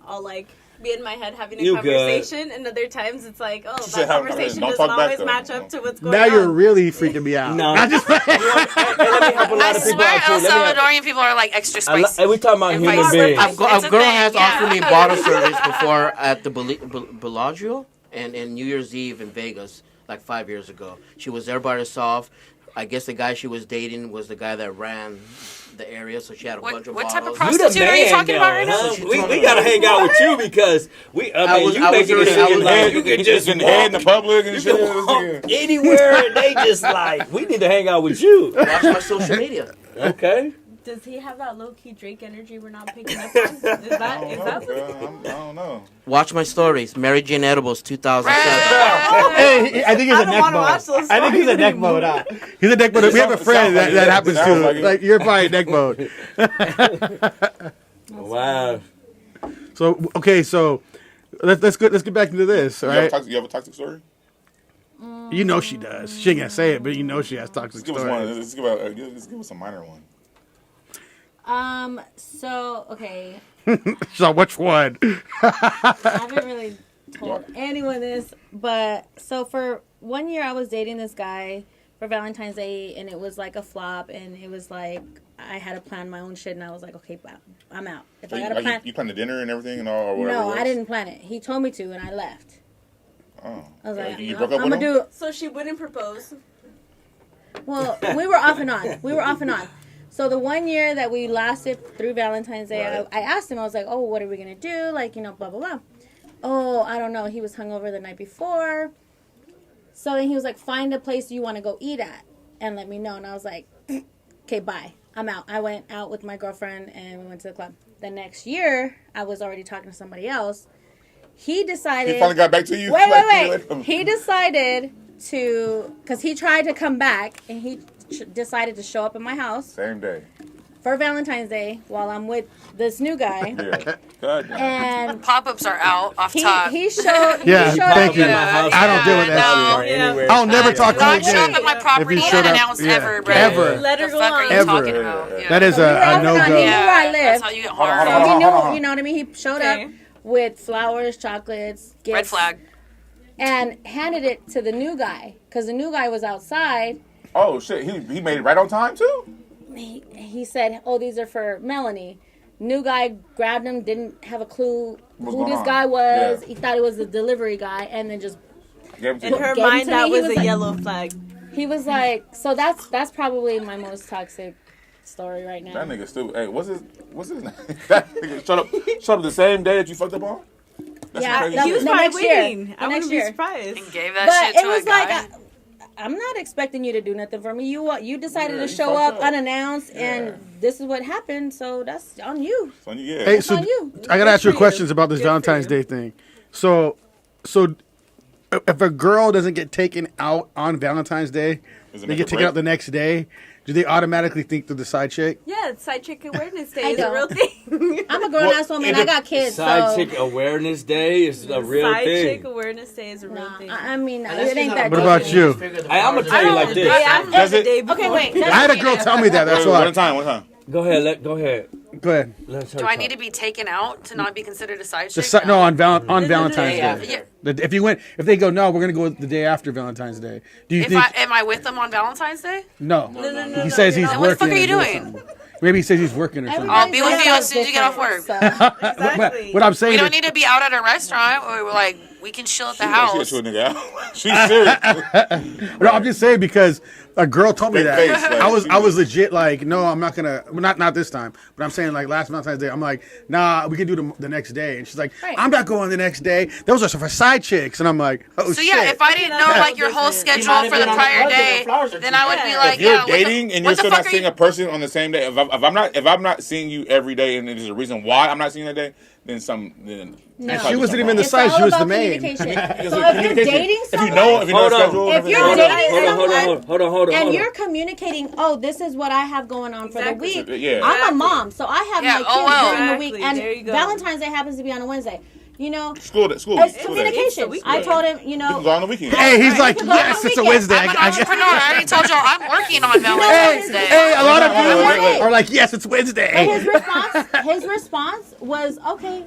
I'll like be in my head having a You good. conversation, and other times it's like, oh, said that have a conversation conversation. Don't doesn't talk back always to match them. up to what's going Now on. you're really freaking me out. No. I just Hey, let me help a lot I of people swear out too. El Let me help- Salvadorian people are like extra spicy. And we talking about human Advice. beings. It's A a girl thing, has yeah. offered me bottle service before at the Bellagio and New Year's Eve in Vegas, like 5 years ago. She was there by herself. I guess the guy she was dating was the guy that ran the area, so she had a bunch of What bottles. type of You the prostitute are you man, talking about though, right huh? now? We gotta hang out with you because I was you making it already- seem like you You can just getting head in the walk, public and you shit. can walk anywhere and they just like, we need to hang out with you. Watch my social media. Okay. Does he have that low key Drake energy we're not picking up on? Is that I don't know. Watch my stories. Mary Jane Edibles, 2007. Hey, I think he's a I don't neck wanna mode. watch those I think he's a stories neck anymore. mode. He's a neck mode. We have a friend Sounds like that it. happens Sounds to. like it. Like you're probably neck mode. Wow. So okay, so let's get back into this. All right. You have a toxic story? You know she does. She ain't gonna say it, but you know she has toxic Let's give us one. stories. Let's give us a minor one. So okay, So which one? I haven't really told anyone this, but so for 1 year I was dating this guy for Valentine's Day, and it was like a flop, and it was like I had to plan my own shit, and I was like, okay, I'm out. If So I gotta plan, you planned the dinner and everything and all, or whatever. no, it was? I didn't plan it. He told me to, and I left. Oh. I was like, you I'm broke up with gonna him? do. So she wouldn't propose. Well, we were off and on. So the 1 year that we lasted through Valentine's Day, Right. I asked him, I was like, oh, what are we going to do? Like, blah, blah, blah. Oh, I don't know. He was hungover the night before. So then he was like, find a place you want to go eat at and let me know. And I was like, okay, bye. I'm out. I went out with my girlfriend and we went to the club. The next year, I was already talking to somebody else. He decided. He finally got back to you? Wait. He decided to, because he tried to come back and he decided to show up at my house. Same day. For Valentine's Day while I'm with this new guy. Yeah. God damn. And Pop-ups are out off top. he showed. Yeah, he showed thank you. up- I don't deal with that No. shit. Yeah. I'll never talk to you Don't show up again. at my property If you showed up- unannounced yeah. ever, bro. Ever. Let her The go fuck on. are you Ever. talking about? Yeah. That is We were off a and on. He no-go. knew where I That's lived. how you get Hold on, hard. hold So on, he hold knew, on. you know what I mean? He showed Okay. up with flowers, chocolates, gifts. Red flag. And handed it to the new guy. Because the new guy was outside. Oh, shit. He made it right on time, too? He said, oh, these are for Melanie. New guy grabbed him, didn't have a clue What's who going this on? guy was. Yeah. He thought it was the delivery guy, and then just Gave it to In you. her Gave it mind, to that me. He was was a like- yellow flag. he was like, so that's probably my most toxic story right now. That nigga stupid. Hey, what's his name? That nigga showed up the same day that you fucked up on? That's Yeah, crazy that He shit. was the probably next year. waiting. The I next wouldn't be year. surprised. And gave that But shit it to was a guy. like, I'm not expecting you to do nothing for me. You decided Yeah, to you show fucked up up. unannounced, and this is what happened. So that's on you. Son, yeah. Hey, That's so on you. I gotta ask you for you. questions about this Good for Valentine's you. Day thing. So if a girl doesn't get taken out on Valentine's Day, Does it they make get a taken break? out the next day. Do they automatically think they're the side chick? Yeah, Side Chick Awareness Day I is a don't. real thing. I'm a grown ass woman. I got kids. Side So Chick Awareness Day is a real Side thing. Chick Awareness Day is a real nah, thing. I mean, And that's it ain't just that. What deep. about you? I'm gonna tell you like The this. day after, Does the it? day before. Okay, wait. I had a girl tell me that. That's One why. time, one time. Go ahead. Go ahead. Go ahead. Let's Do I need to be taken out to not be considered a side The chick? no on The Valentine's day Day. after. Yeah. If they go no, we're gonna go the day after Valentine's Day. Do you If think am I with them on Valentine's Day? no? No, He says he's Then working. what the fuck are you or doing? something. Maybe he says he's working or something. I'll be with Everybody's you life as soon as you get off work. is different, so. Exactly. What I'm saying We is, don't need to be out at a restaurant or we're like we can chill at the She house. a nigga out. She's serious. no, I'm just saying because a girl told me Big that. face, like, I was legit like, no, I'm not gonna, not this time. But I'm saying like last Valentine's Day, I'm like, nah, we can do the next day. And she's like, Right. I'm not going the next day. Those are for side chicks. And I'm like, oh So shit. yeah, if I didn't know like your whole schedule might have for the been on prior the day, flowers or then I would be Yeah. like, If you're yeah, what the- dating and what you're the still fuck not are seeing you- a person on the same day, if I'm not seeing you every day and there's a reason why I'm not seeing you that day, then No. She wasn't even the It's side. all She was the about main. communication. It's So like if you're communication. dating If someone, you know Hold the on. schedule, If you're everything, dating Hold on. and you're communicating, oh, this is what I have going on for the Exactly. week. Yeah. I'm a mom, so I have Yeah, my kids oh, well. during the Exactly. week, There you and go. Valentine's Day happens to be on a Wednesday. You know, school it's day. School day. communication. It's the I weekend. told him, you You know, can go on the weekend. Hey, he's like, can go on yes, the it's a weekend. Wednesday. I'm an entrepreneur. I already told y'all I'm working on Valentine's Day. Hey, a lot of Wait, wait, wait. dudes are like, yes, it's and Wednesday. his response was, okay,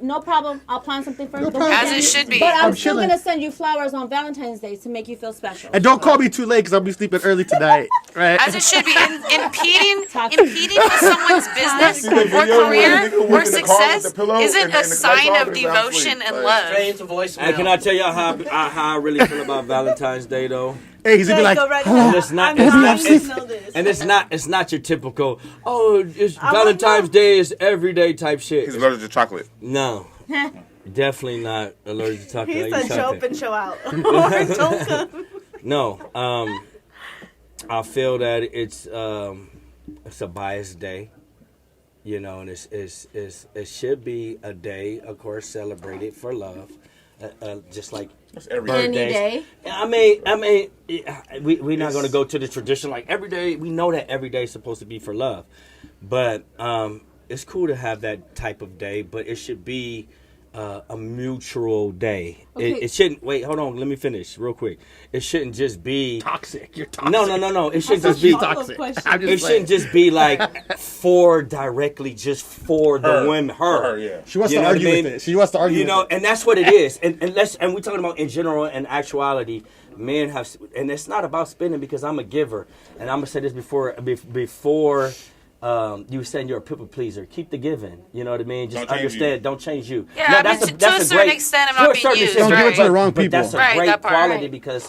no problem. I'll plan something for you. problem. As it should be. But I'm I'm still chilling. gonna send you flowers on Valentine's Day to make you feel special. And don't call me too late because I'll be sleeping early tonight. Right? As it should be. Impeding with someone's business See the or video where the nigga career went or in the car with success the pillow isn't and a the sign lights off of and he's down devotion asleep. and Like, love. Straight into voicemail. Hey, can I tell y'all how I really feel about Valentine's Day though? Hey, he's gonna be like, Go right "Oh, ahead. it's not- I'm it's dying not- to know this. And it's not your typical it's I Valentine's wouldn't know. Day is everyday type shit. He's allergic to chocolate. No, definitely not allergic to chocolate. He Like said you show said. up and show out. Or don't come. No, I feel that it's a biased day, you know, and it should be a day, of course, celebrated for love, just like That's every Any day. day. I mean, we're not going to go to the tradition like every day. We know that every day is supposed to be for love, but it's cool to have that type of day. But it should be a mutual day. Okay. It shouldn't. Wait, hold on. Let me finish real quick. It shouldn't just be toxic. You're toxic. No. It shouldn't just be toxic. I'm It just shouldn't just be like directly just for the women, Her, yeah. She wants You to know what argue I mean? with it. She wants to argue You know, with it. and that's what it is. And we're talking about in general and actuality. men have, and it's not about spending because I'm a giver, and I'm gonna say this before you were saying you're a people pleaser. Keep the giving. You know what I mean? Just Don't change understand. you. Don't change you. Yeah, I mean, to a certain extent, I'm not being used, Don't give it to the wrong But people. that's a Right, great that part. quality Right. because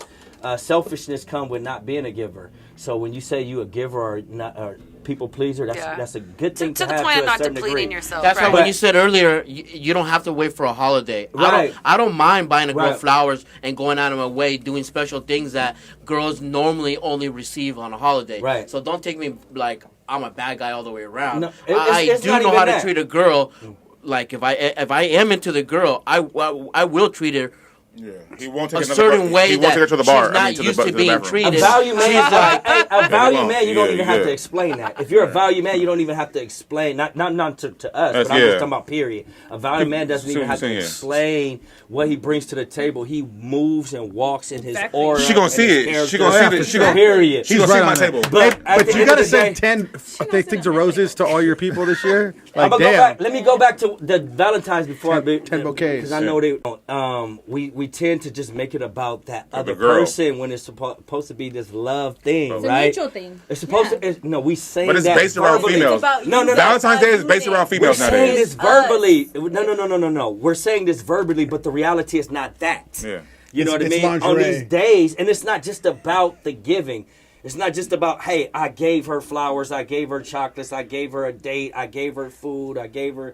selfishness comes with not being a giver. So when you say you a giver or not or people pleaser, that's a good thing To to the have point to of a not certain depleting degree. yourself. That's why right. when you said earlier, you don't have to wait for a holiday. Right. I don't mind buying a girl Right. flowers and going out of my way doing special things that girls normally only receive on a holiday. Right. So don't take me like I'm a bad guy all the way around. No, I it's do not know even how to that. treat a girl. Like if I am into the girl, I will treat her Yeah, he won't take a another certain bar. way He that won't take her to the bar. she's not to used the, to the being bathroom. treated. A value man, She's like, a value won't. man, you don't Yeah, even have yeah. to explain that. If you're a value man, you don't even have to explain. Not to us, That's- but I'm just yeah. talking about period. A value man doesn't See even what have you're to saying. explain what he brings to the table. He moves and walks in his Exactly. aura. She gonna and see his it. character. She gonna see it. She gonna Period. She gonna see right my on that. table. But, at But the you end gotta of the day, send 10 things of roses to all your people this year. I'm Like, gonna go damn. back. Let me go back to the Valentine's before 10 bouquets. because I know they. We tend to just make it about that other girl. person when it's supposed to be this love thing, It's a right? mutual thing. It's supposed to. No, we say But it's that based around verbally. females. about No, no, no. Valentine's Day is based around We're females saying nowadays. this verbally. No. We're saying this verbally, but the reality is not that. Yeah. You know what I It's mean? On lingerie. these days, and it's not just about the giving. It's not just about, hey, I gave her flowers, I gave her chocolates, I gave her a date, I gave her food, I gave her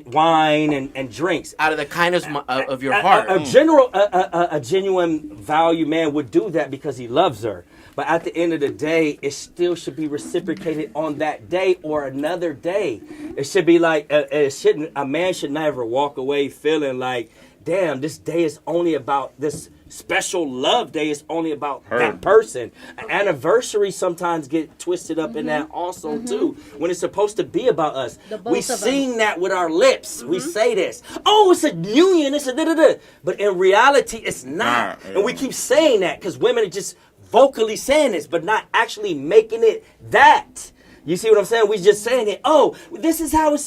wine and drinks. out of the kindness of your heart. A genuine value man would do that because he loves her. But at the end of the day, it still should be reciprocated on that day or another day. It should be like a man should never walk away feeling like, damn, this day is only about this special love day is only about that person. An anniversary sometimes get twisted up in that also too, when it's supposed to be about us. We sing that with our lips. We say this. Oh, it's a union. It's a da-da-da. But in reality, it's not. And we keep saying that because women are just vocally saying this, but not actually making it that. You see what I'm saying? We just saying it. Oh, this is how it's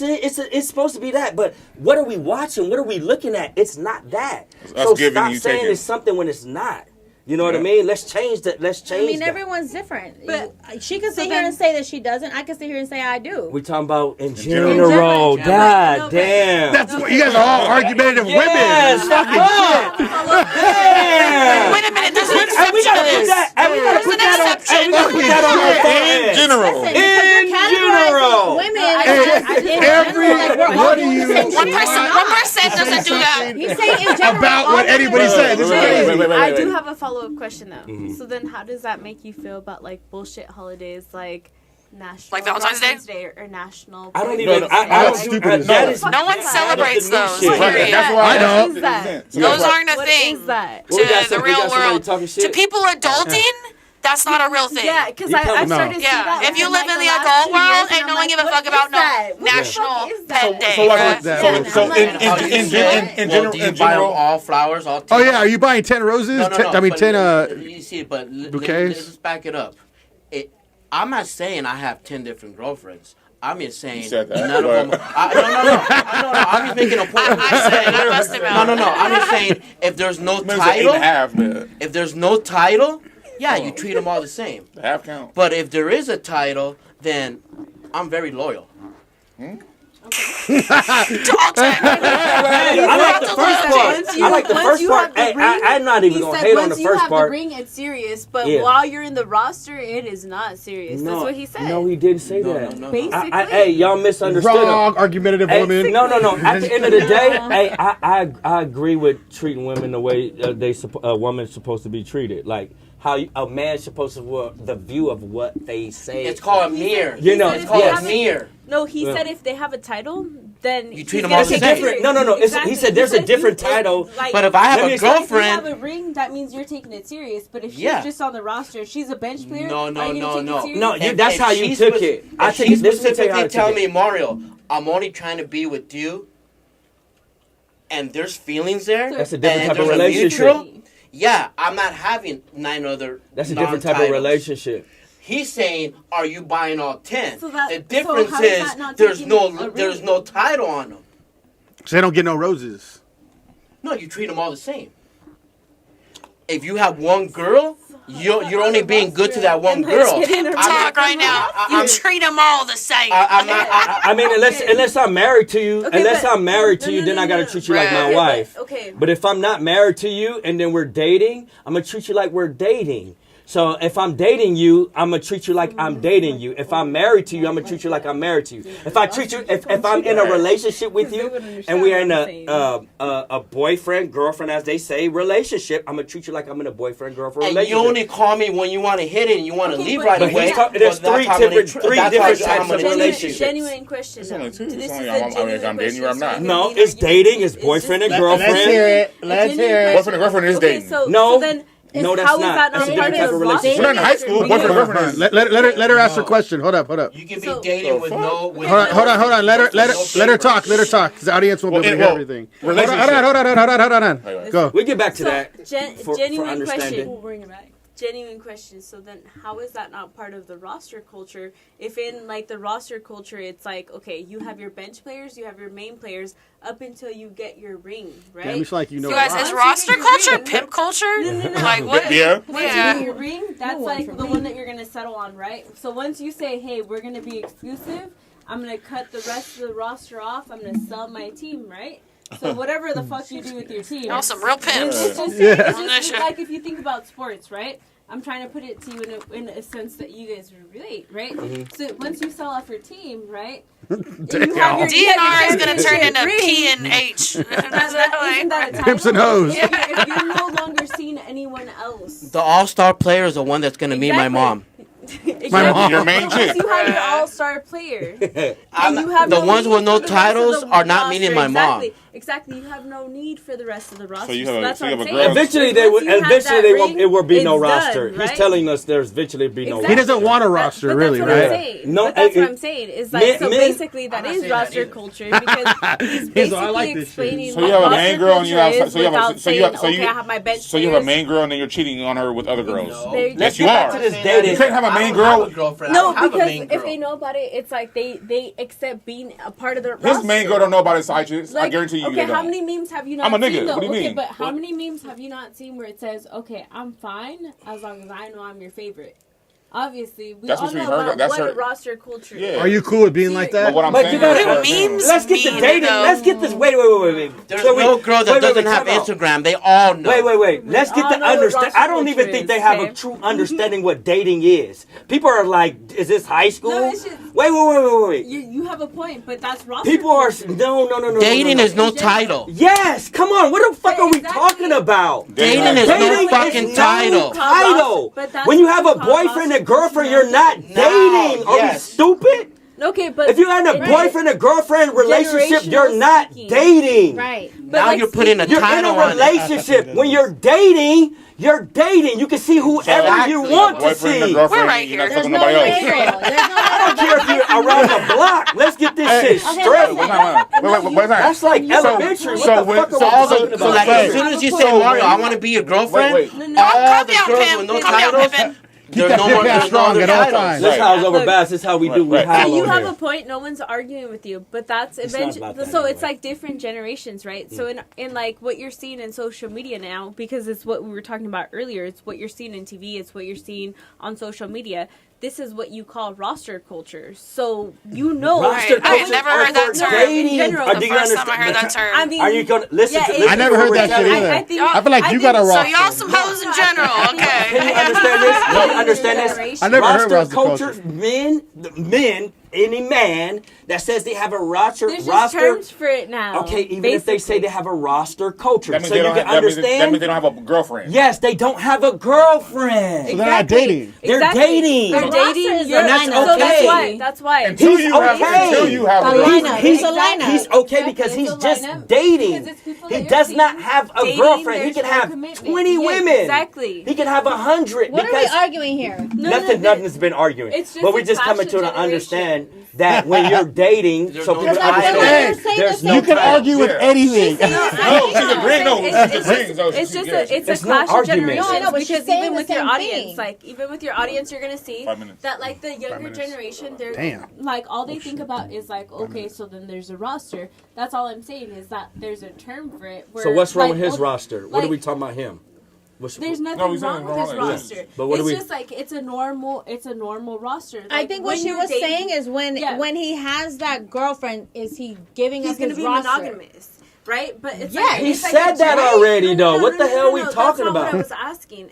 supposed to be that. But what are we watching? What are we looking at? It's not that. It's us So giving, stop you saying taking. it's something when it's not. You know what I mean? Let's change that. Let's change I mean, that. everyone's different. But- She can sit so here then- and say that she doesn't. I can sit here and say I do. We talking about in general. general. In general. God No, but- damn. That's what you guys are all argumentative Yes, women. damn. Wait a minute, there's an And we gotta put exception. that. And we gotta put that on. And we gotta put that on our In forehead. general. Listen, because In you're categorizing general. women. What do you? One person doesn't do that. He's saying in general. About all what anybody women- said. This is crazy. I do have a follow-up question though. So then, how does that make you feel about like bullshit holidays like National Like Valentine's Day? or National? I don't Boys' even. Day? I don't. stupid is That that? is. No one celebrates those. Shit. Period. That's why I know. What is that? Those aren't a What thing is that? to We got the some- we real got somebody world. talking To shit. people adulting, that's not a real thing. Yeah, because You I tell me. started to see Yeah, that if you within, live like, in the last adult 2 world, years, ain't and no I'm one like, give a what fuck is about no that? What the National fuck is Pet that? Day. So like, bruh. that. so I'm like, in How do you in say it? in Well, general, do you in buy general, all flowers, all Oh 10? yeah, are you buying 10 roses? No, no, no. I mean but 10. You see, but bouquets? let's just back it up. I'm not saying I have 10 different girlfriends. I'm just saying You said that, none of but- them. No. I'm just making a point. I said it. I bust him out. No. I'm just saying if there's no maybe it's 8 and a title, half, but if there's no title, yeah, you treat them all the same. the half count. But if there is a title, then I'm very loyal. I like the first part. I like the first part. Hey, I'm not even gonna hate on the first part. Ring, it's serious, but Yeah. while you're in the roster, it is not serious. That's what he said. No, he didn't say No, that. no. Basically, Hey, y'all misunderstood him. Wrong, argumentative Hey, woman. no. At the end of the day, hey, I agree with treating women the way a woman's supposed to be treated. Like how a man's supposed to the view of what they say. It's called a mirror. You know, it's called yes. a mirror. No, he Yeah. said if they have a title, then You treat he's them gonna all the take same. it serious. No. He Exactly. said there's a He different said title. like, But if I have Let a me if you girlfriend, have a ring, that means you're taking it serious. But if she's Yeah. just on the roster, she's a bench player. No, are you gonna take it serious? No, that's if how you she took spec- it. I If took she it. This is specifically how I tell took me, it. Mario, I'm only trying to be with you, and there's feelings there. That's a different and type of there's a relationship. mutual, yeah, I'm not having 9 other. That's a different type of non-titles. relationship. He's saying, "Are you buying all 10?" So that- the so difference how is is that not there's taking no a there's ring? no title on them. So they don't get no roses. No, you treat them all the same. if you have one girl, you're only being good to that one girl. Pimp talk right now. You treat them all the same. I mean, unless I'm married to you, Okay, unless but- I'm married to no, you, no, then no, I gotta no, treat you like my Right. wife. Okay. But if I'm not married to you and then we're dating, I'm gonna treat you like we're dating. So if I'm dating you, I'm gonna treat you like I'm dating you. If I'm married to you, I'm gonna treat you like I'm married to you. If I treat you, if I'm in a relationship with you and we are in a boyfriend girlfriend, as they say, relationship, I'm gonna treat you like I'm in a boyfriend girlfriend And relationship. you only call me when you want to hit it and you want to Okay, leave but right he's away. talking- there's Well, three that's how many different that's types how of many relationships. Genuine question. It's only two. This It's is only a I'm genuine dating you or I'm question. not. No, Meaning it's dating. It's just- boyfriend and just- girlfriend. Let's hear it. A Let's genuine hear it. question. Boyfriend and girlfriend is Okay, dating. No. then No, that's how is not. that That's a not different part type of of the relationship. We're not in high school. roster? Boyfriend and Hold girlfriend on. is. Let her ask her question. Hold up. You can be So- dating with no. Hold on. Let her talk. Let her talk. Because the audience won't be able to hear everything. Hold on. Go. We get back to So, that. for genuine understanding. question. Bring it back. Genuine question. So then, how is that not part of the roster culture? If in like the roster culture, it's like, okay, you have your bench players, you have your main players, up until you get your ring, right? Damn, it's like you know. You guys, Ross. is roster culture pimp culture? Like what? Yeah. Once you Yeah. get your ring, that's like the one that you're gonna settle on, right? So once you say, "Hey, we're gonna be exclusive," I'm gonna cut the rest of the roster off. I'm gonna sell my team, right? So whatever the fuck you do with your team, Y'all some real pimps. it's just, Yeah. it's just like if you think about sports, right? I'm trying to put it to you in a sense that you guys relate, right? So once you sell off your team, right? Damn. DNR is gonna turn into P and H. Isn't that a title? Pimps and hoes. If you're no longer seeing anyone else. The all-star player is the one that's gonna meet my mom. My mom. Your main chick. Once you have your all-star player, I'm and you have the no ones need with no for the rest of titles the are not roster. meeting my mom. Exactly. You have no need for the rest of the roster. you have a- that's so what you I'm have a saying. girl- Eventually, they Once will. you have Eventually, that they won't. ring, It will be no it's roster. done, He's right? telling us there's eventually be no. Exactly. He roster. doesn't want a roster, But really, that's what I'm right? saying. No, but that's what it- I'm saying. Is like so men- basically that I'm not is saying that roster either. culture because he's He's basically all, I like this shit. explaining So you what have a roster main girl and you culture have is so you have without a, saying, so okay, I have my bench so you have a players. main girl and then you're cheating on her with other girls. There- Yes, let's you get are. back to this dating. You can't have a main girl. No, because if they know about it, it's like they accept being a part of their roster. His main girl don't know about his side chicks. I Like, guarantee you. okay, they how don't. many memes have you not I'm a nigga. seen though? What do you Okay, mean? but how many memes have you not seen where it says, okay, I'm fine as long as I know I'm your favorite? Obviously, we That's all between know her- about that's what her- a roster culture Yeah. is. Are you cool with being like that? But what I'm But saying you gotta- is, memes Let's get the mean, dating. though. Let's get this. Wait. There's So we- no girl that wait, doesn't have time out. Instagram. They all know. Wait. Let's get all the know what understand. roster I don't even culture think is, they have okay? a true understanding what dating is. People are like, "Is this high school?" No, it's just- Wait. You have a point, but that's roster People are culture. no. Dating no. is no title. Yes, come on. What the fuck Yeah, are we exactly. talking about? Dating is Dating no fucking is title. no title. But that's When you have a what we call boyfriend roster and girlfriend, culture you're not now. dating. Are we Yes. stupid? Okay, but If you're in a boyfriend and girlfriend relationship, you're Generational not speaking. dating. right. Now like, you're putting a You're in title a on it. relationship. When you're dating, you can see whoever you want to boyfriend and see. girlfriend, We're right you're not here. fucking nobody else. I don't care if you're around the block. Let's get this shit straight. Wait. That's like elementary. So What the when- fuck so are we also- talking So about? like as soon as you say Mario, I want to be your girlfriend. Wait. No, All calm the down, girls Pim. with no Calm down, titles. Pimpin'. Keep There's that no more. pimp There's no strong other at all titles. times. This house over bass. This is how we do. We Right. howl You over have here. a point. No one's arguing with you, but that's It's not eventually. about that So it's anyway. like different generations, right? So in like what you're seeing in social media now, because it's what we were talking about earlier. It's what you're seeing in TV. It's what you're seeing on social media. This is what you call roster culture. So you know, Roster I culture never are heard that for term. dating. In general, Or the do you First time I heard understand? that term. I mean, Are you gonna listen yeah, to? it- Listen I never to heard what that we're shit telling either. you. I think- I feel like I you think- got a So roster. y'all some hoes in general, Can you okay? understand this? Can you understand this? I never heard roster culture. culture. Men, any man that says they have a roster. There's just terms for it now. Okay, even if they say they have a roster culture, That means so they you don't can have, that means understand. they don't have a girlfriend. Yes, they don't have a girlfriend. So they're not dating. They're dating. They're dating. is You're a not. lineup. So that's Okay. why. That's why. Until He's you have, okay. until you have A a lineup. girlfriend. He's a lineup. He's okay because It's he's a just lineup dating. because it's people He that you're does seeing. not have a Dating, girlfriend. He there's can no have commitment. 20 Yeah, women. exactly. He can have 100. What are we because arguing here? nothing's been arguing. It's just but we a just clash coming of to an generations. understand that when you're dating, There's so no people title. understand. Hey, You're saying there's the no You can title. argue with Yeah. anything. No, she's agreeing. No, It's she's agreeing. So It's she just gets it. it's a It's no clash of argument. generations. No, I know, but she's because saying even the with your same audience, thing. like even with your audience, you're gonna see 5 minutes. that like the younger minutes. generation, they're Damn. like all they think about is like, okay, so then there's a roster. That's all I'm saying is that there's a term for it. Where, So what's wrong like, with his okay, roster? What are like- we talking about him? There's No, nothing he's wrong not with this wrong. roster. But what do It's we- just like it's a normal roster. I Like, think what when she you're was dating- saying is when Yeah. when he has that girlfriend, is he giving he's up gonna his be roster? monogamous, right? But it's Yeah, like, He it's like said a that joke. already, though. What the hell are we That's talking not what about? I was asking.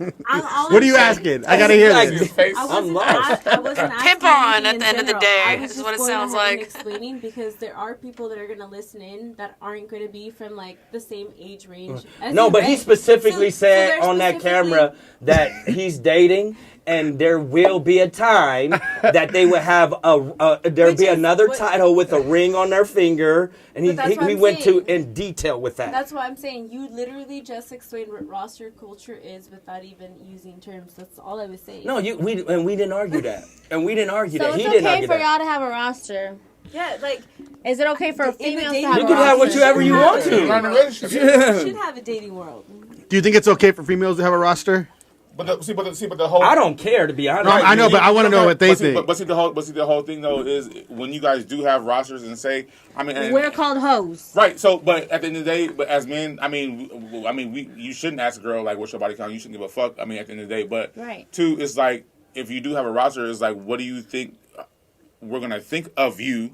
What are you asking? I gotta hear Like, this. His face. I I'm wasn't lost. I wasn't asking Pimp on anything at in the end of the general. day I is was just what it going sounds ahead and like. explaining because there are people that are going to listen in that aren't going to be from like the same age range. As No, you, but he right? specifically So said they're on that specifically- camera that he's dating, and there will be a time that they will have there'll Which be is another what- title with a ring on their finger, and But that's what he I'm went saying. to in detail with that. That's why I'm saying you literally just explained what roster culture is without even using terms. That's all I was saying. No, we didn't argue that, and we didn't argue So that. it's He didn't okay argue for that. y'all to have a roster. Yeah, like Is it okay for In the females to dating have You a can have roster? whatever you want You're not in a to. relationship. you should have a dating world. Do you think it's okay for females to have a roster? But the whole. I don't care, to be honest. No, I know, but I want to know what they think. But see, the whole thing though is when you guys do have rosters and say, I mean, and, We're called hoes. right. So, but at the end of the day, but as men, I mean, you shouldn't ask a girl like, what's your body count? You shouldn't give a fuck. I mean, at the end of the day, but Right. two, it's like if you do have a roster, it's like, what do you think we're gonna think of you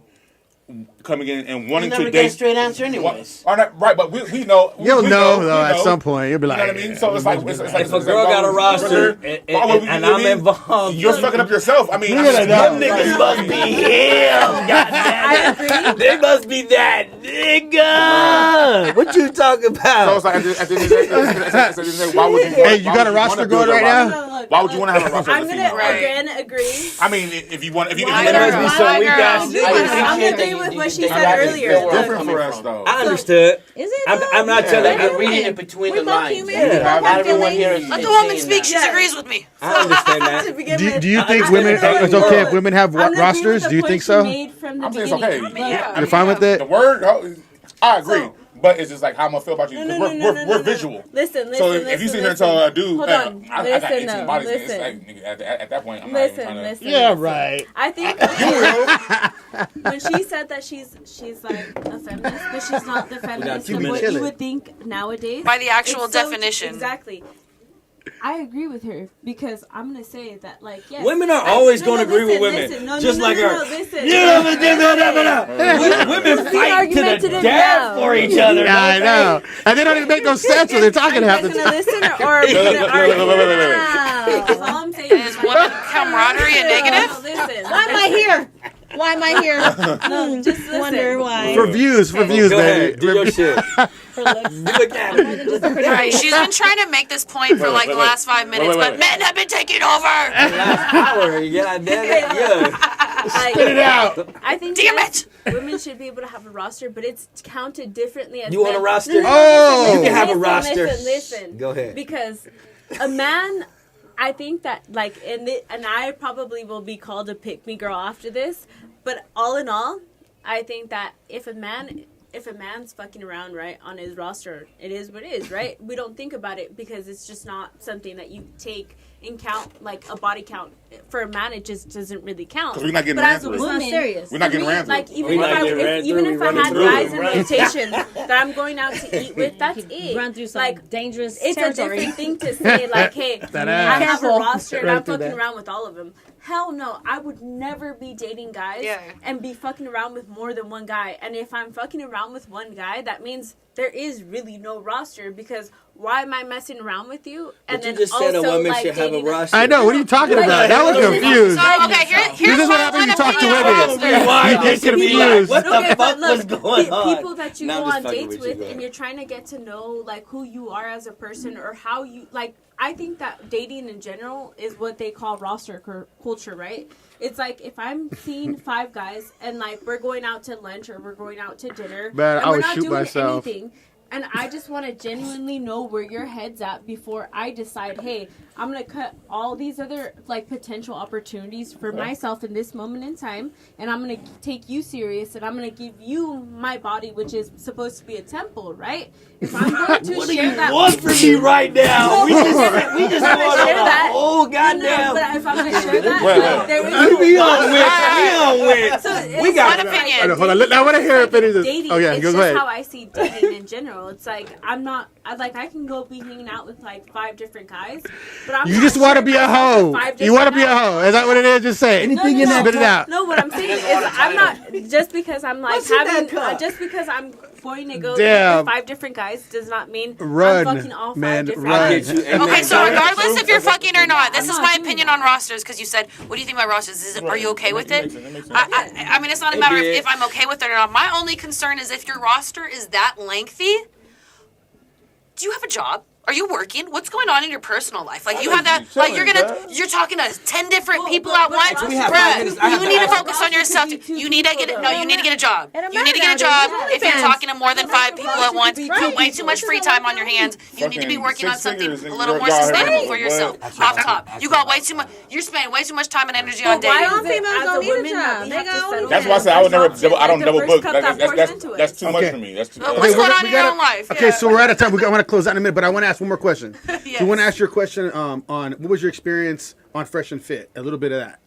coming in and wanting never to get a date? straight answer anyways. Right, but we know. You'll we know, we though, at know. some point. You'll be You know like, what I mean? So it's like, it's like If a girl got a roster and I'm involved, you're fucking up yourself. I mean, them niggas must be him. Goddamn, they must be that nigga. What you talking So about? it's like at the end of the day, why would you? Hey, you got a roster going right now? Why would you want to have a roster? I'm with a gonna female? Right. again agree. I mean, if you want, if you, Why if There you must be girl? some Why weak girl? ass You niggas. I'm gonna agree with what she I said got it. earlier. It's different for us though. I understood. Is it? I'm not telling I'm you. reading it between We're the both lines. human. Yeah. We both Not have everyone here feelings. is Let the woman saying speak. that. She Yeah. agrees with me. I understand To that. begin Do with, you I think understand women? that. It's okay if women have I'm gonna agree rosters? with the Do you point think she so? made from the I'm saying it's okay. beginning. Yeah. You're fine with The it? word, I agree, So- but it's just like how I'm gonna feel about you. 'cause we're visual. Listen, So if you sit here and tell a dude, Hold hey, on. I got Listen, 18 though. bodies, it's Listen. like, nigga, at that point, I'm not even Listen, trying to. listen. Yeah, listen. right. I think when she said that she's like a feminist, but she's not the feminist keep of it what chilling. you would think nowadays. By the actual It's so- definition. Exactly. I agree with her because I'm gonna say that like yes, Women are always no, gonna agree with listen, women, listen. No, just no, like no, her. no, listen. Women fight to argumentative the death now. for each other. Yeah, I know. And they don't even make no sense when they're talking Are half you the guys time. gonna listen or are we gonna argue? Wait. That's all I'm saying. Is women camaraderie a negative? No, listen. Why am I here? Why am I here? No, just listen. Wonder why. For views, Go baby. ahead, do your shit. For looks. Look at it. Right. She's been trying to make this point for like the last 5 minutes, but men have been taking over. Last hour, yeah, damn it, yeah. Like, Spit it out. I think Damn yes, women should be able to have a roster, but it's counted differently as You want a men. roster? Oh. You can have a Listen, roster. Listen. Go ahead. Because a man, I think that like, and I probably will be called a pick me girl after this, but all in all, I think that if a man's fucking around right on his roster, it is what it is, right? We don't think about it because it's just not something that you take in count, like a body count. For a man, it just doesn't really count. 'Cause we're not getting but ran as a through. It's not woman, serious. We're not getting me, ran through. like even We're if not I getting ran even through, if we I running had through. guys in Right. rotation that I'm going out to eat with, that's it. Run through some like dangerous it's a territory. different thing to say like, hey, That I ass. have a Careful. roster and Right I'm through fucking that. around with all of them. Hell no, I would never be dating guys Yeah. and be fucking around with more than one guy. And if I'm fucking around with one guy, that means there is really no roster because why am I messing around with you? And But you then just said a also, woman like, should have a dating roster. I know. What are you talking about? That was confused. So okay, This here's is what my happens when you one talk to opinion. women. Why You get they should be confused. like, what the Okay, fuck but was look, going on? people that you No, I'm go just on fucking dates with you, with go and ahead. you're trying to get to know like who you are as a person or how you like I think that dating in general is what they call roster culture, right? It's like if I'm seeing 5 guys and like we're going out to lunch or we're going out to dinner Man, and I we're would not shoot doing myself. anything and I just want to genuinely know where your head's at before I decide, hey, I'm going to cut all these other like potential opportunities for myself in this moment in time and I'm going to take you serious and I'm going to give you my body, which is supposed to be a temple, right? If I'm going to What do share you that want from me right now? We just going share on that. a whole No, goddamn. but if I'm going to share that, Wait. like, there is We on with. So We got One opinion. Hold on. I want to hear if it is. dating. Oh yeah, it's go just ahead. how I see dating in general. general. It's like I can go be hanging out with like 5 different guys, but I'm You not just want to sharing be a myself hoe. with 5 You want to different be a guys. hoe. Is that what it is? Just say it. Anything in that Spit it out. No, what I'm saying is I'm not just because I'm like What's in that having cup? just because I'm going to go Damn. with 5 different guys does not mean Run, I'm fucking all 5 man, different run. guys. Okay, so regardless if you're fucking or not, this I'm is not my doing opinion that. on rosters because you said, what do you think about rosters? Are you okay with it? That makes sense. I mean, it's not a matter of if I'm okay with it or not. My only concern is if your roster is that lengthy, do you have a job? Are you working? What's going on in your personal life? Like you have that, like you're talking to 10 different people at once. We have 5 minutes. I have You to need to ask- focus on yourself. You need to get it. No, you need to get a job. It don't You need to get a matter job. nowadays. If you're talking to more than 5 people at once, you have way Right. too much free time on your hands. You need to be Fucking working on 6 something fingers a and little you're more God, sustainable right? for yourself. That's Off top, you got way too much. You're spending way too much time and energy on But why dating. is it females as don't a need a women that job. we They have to got settle That's for why I said I would never. option? I don't Like, double the book. first cut that portion into it. That's too much Okay. for me. That's too. What's going on in your own life? Okay, Yeah. so we're out of time. I want to close out in a minute, but I want to ask one more question. Yes. So I want to ask your question on what was your experience on Fresh and Fit? A little bit of that.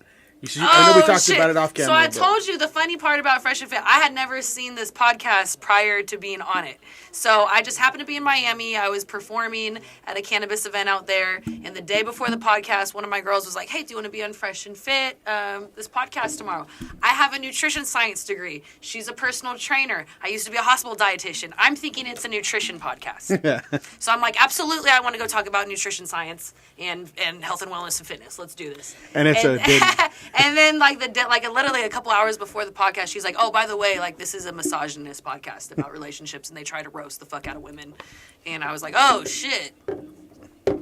I know we talked shit. about it off camera. So I but- told you the funny part about Fresh and Fit. I had never seen this podcast prior to being on it. So I just happened to be in Miami. I was performing at a cannabis event out there. And the day before the podcast, one of my girls was like, hey, do you want to be on Fresh and Fit, this podcast tomorrow? I have a nutrition science degree. She's a personal trainer. I used to be a hospital dietitian. I'm thinking it's a nutrition podcast. So I'm like, absolutely, I want to go talk about nutrition science and health and wellness and fitness. Let's do this. And it's a big- And then literally a couple hours before the podcast, she's like, "Oh, by the way, like this is a misogynist podcast about relationships, and they try to roast the fuck out of women." And I was like, "Oh shit,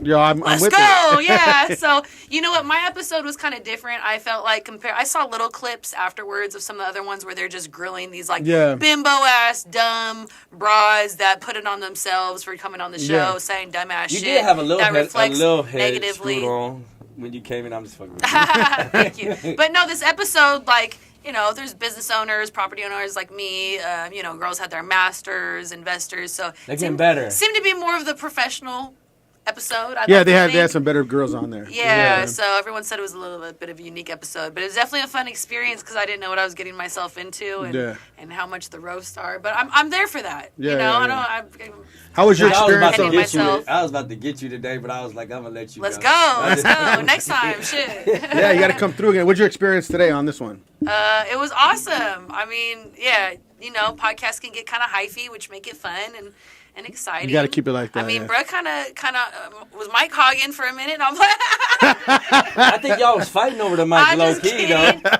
Yo, I'm let's with go!" it. Yeah. So you know what? My episode was kind of different. I felt like I saw little clips afterwards of some of the other ones where they're just grilling these like Yeah. bimbo ass dumb bras that put it on themselves for coming on the show, Yeah. saying dumb ass You shit did have a little that head, reflects negatively. On when you came in. I'm just fucking with you. Thank you. But no, this episode, like, you know, there's business owners, property owners like me. You know, girls had their masters, investors. So They're getting better. Seemed to be more of the professional episode. Yeah, they had some better girls on there. Yeah, so everyone said it was a little bit of a unique episode, but it was definitely a fun experience because I didn't know what I was getting myself into and how much the roasts are. But I'm there for that. Yeah, you know, yeah, I don't. How was your I was about experience to on get you. myself. I was about to get you today, but I was like, I'm gonna let you. Let's go. Next time. Shit. Yeah, you got to come through again. What's your experience today on this one? It was awesome. I mean, yeah, you know, podcasts can get kind of hyphy, which make it fun and exciting. You got to keep it like that. I mean, yeah. bro, kind of was Mike hogging for a minute. And I'm like, I think y'all was fighting over the mic I'm low just key kidding. though.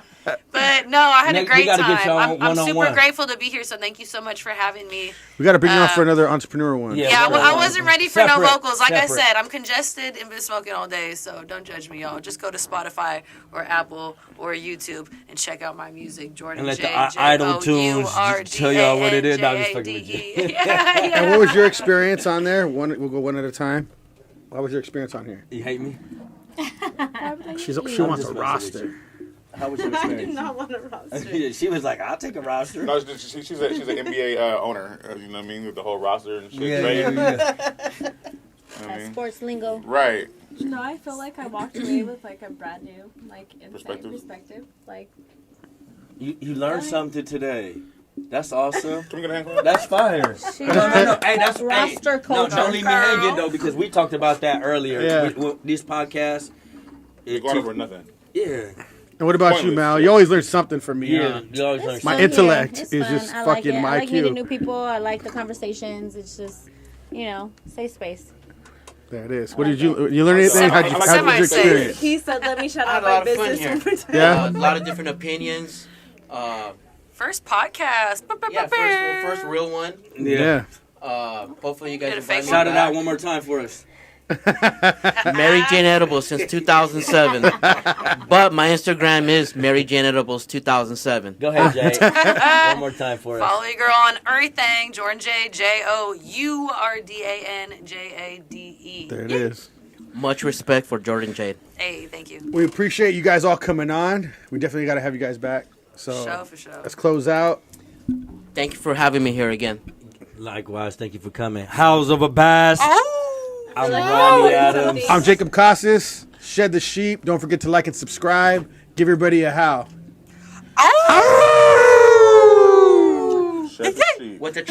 But no, I had a We great gotta time. get y'all I'm super one-on-one. grateful to be here. So thank you so much for having me. We got to bring you on for another entrepreneur one. Yeah. Yeah, I wasn't ready for no Separate, vocals. Like separate. I said, I'm congested and been smoking all day, so don't judge me, y'all. Just go to Spotify or Apple or YouTube and check out my music, Jordan And let J. the idle tunes tell y'all what it is. No, I'm just fucking with you. And what was your experience on there? We'll go one at a time. What was your experience on here? You hate me? She I'm wants just a messing with roster. you. How was your I do experience? not want a roster. Yeah, she was like, I'll take a roster. No, she's an NBA owner. You know what I mean, with the whole roster and shit. Yeah, right? yeah, yeah. You know what I That mean? sports lingo. Right. No, I feel like I walked away with like a brand new like insight Perspective. Like You learned something today. That's awesome. Can we get a hand clap? That's fire. She No. Hey, that's roster No, culture. don't leave me hanging though, because we talked about that earlier. Yeah. With this podcast. You're going over nothing. Yeah. And what about you, Pointless. Mal? You always learn something from me. Yeah. huh? You always learn It's My fun something. intellect here. It's is fun. just I like fucking it. my I like cue. meeting new people. I like the conversations. It's just, safe space. There it is. What did you learn anything? How was your Semi-safe. experience? he said, "Let me shut I had out a my lot of fun business here. one more time." Yeah. A lot of different opinions. First podcast. Yeah, first real one. Yeah. Hopefully you guys Get a will invite me Shout it back. out one more time for us. Mary Jane Edibles since 2007. But my Instagram is Mary Jane Edibles 2007. Go ahead, Jay. One more time for us. Follow your girl on everything. Jordan J. JOURDANJADE. There it is. Much respect for Jordan Jade. Hey, thank you. We appreciate you guys all coming on. We definitely got to have you guys back. So For sure. let's close out. Thank you for having me here again. Likewise, thank you for coming. House of a Bass. Oh! I'm Ronnie Adams. I'm Jacob Casas. Shed the sheep. Don't forget to like and subscribe. Give everybody a how. Oh! Shut the sheet. With the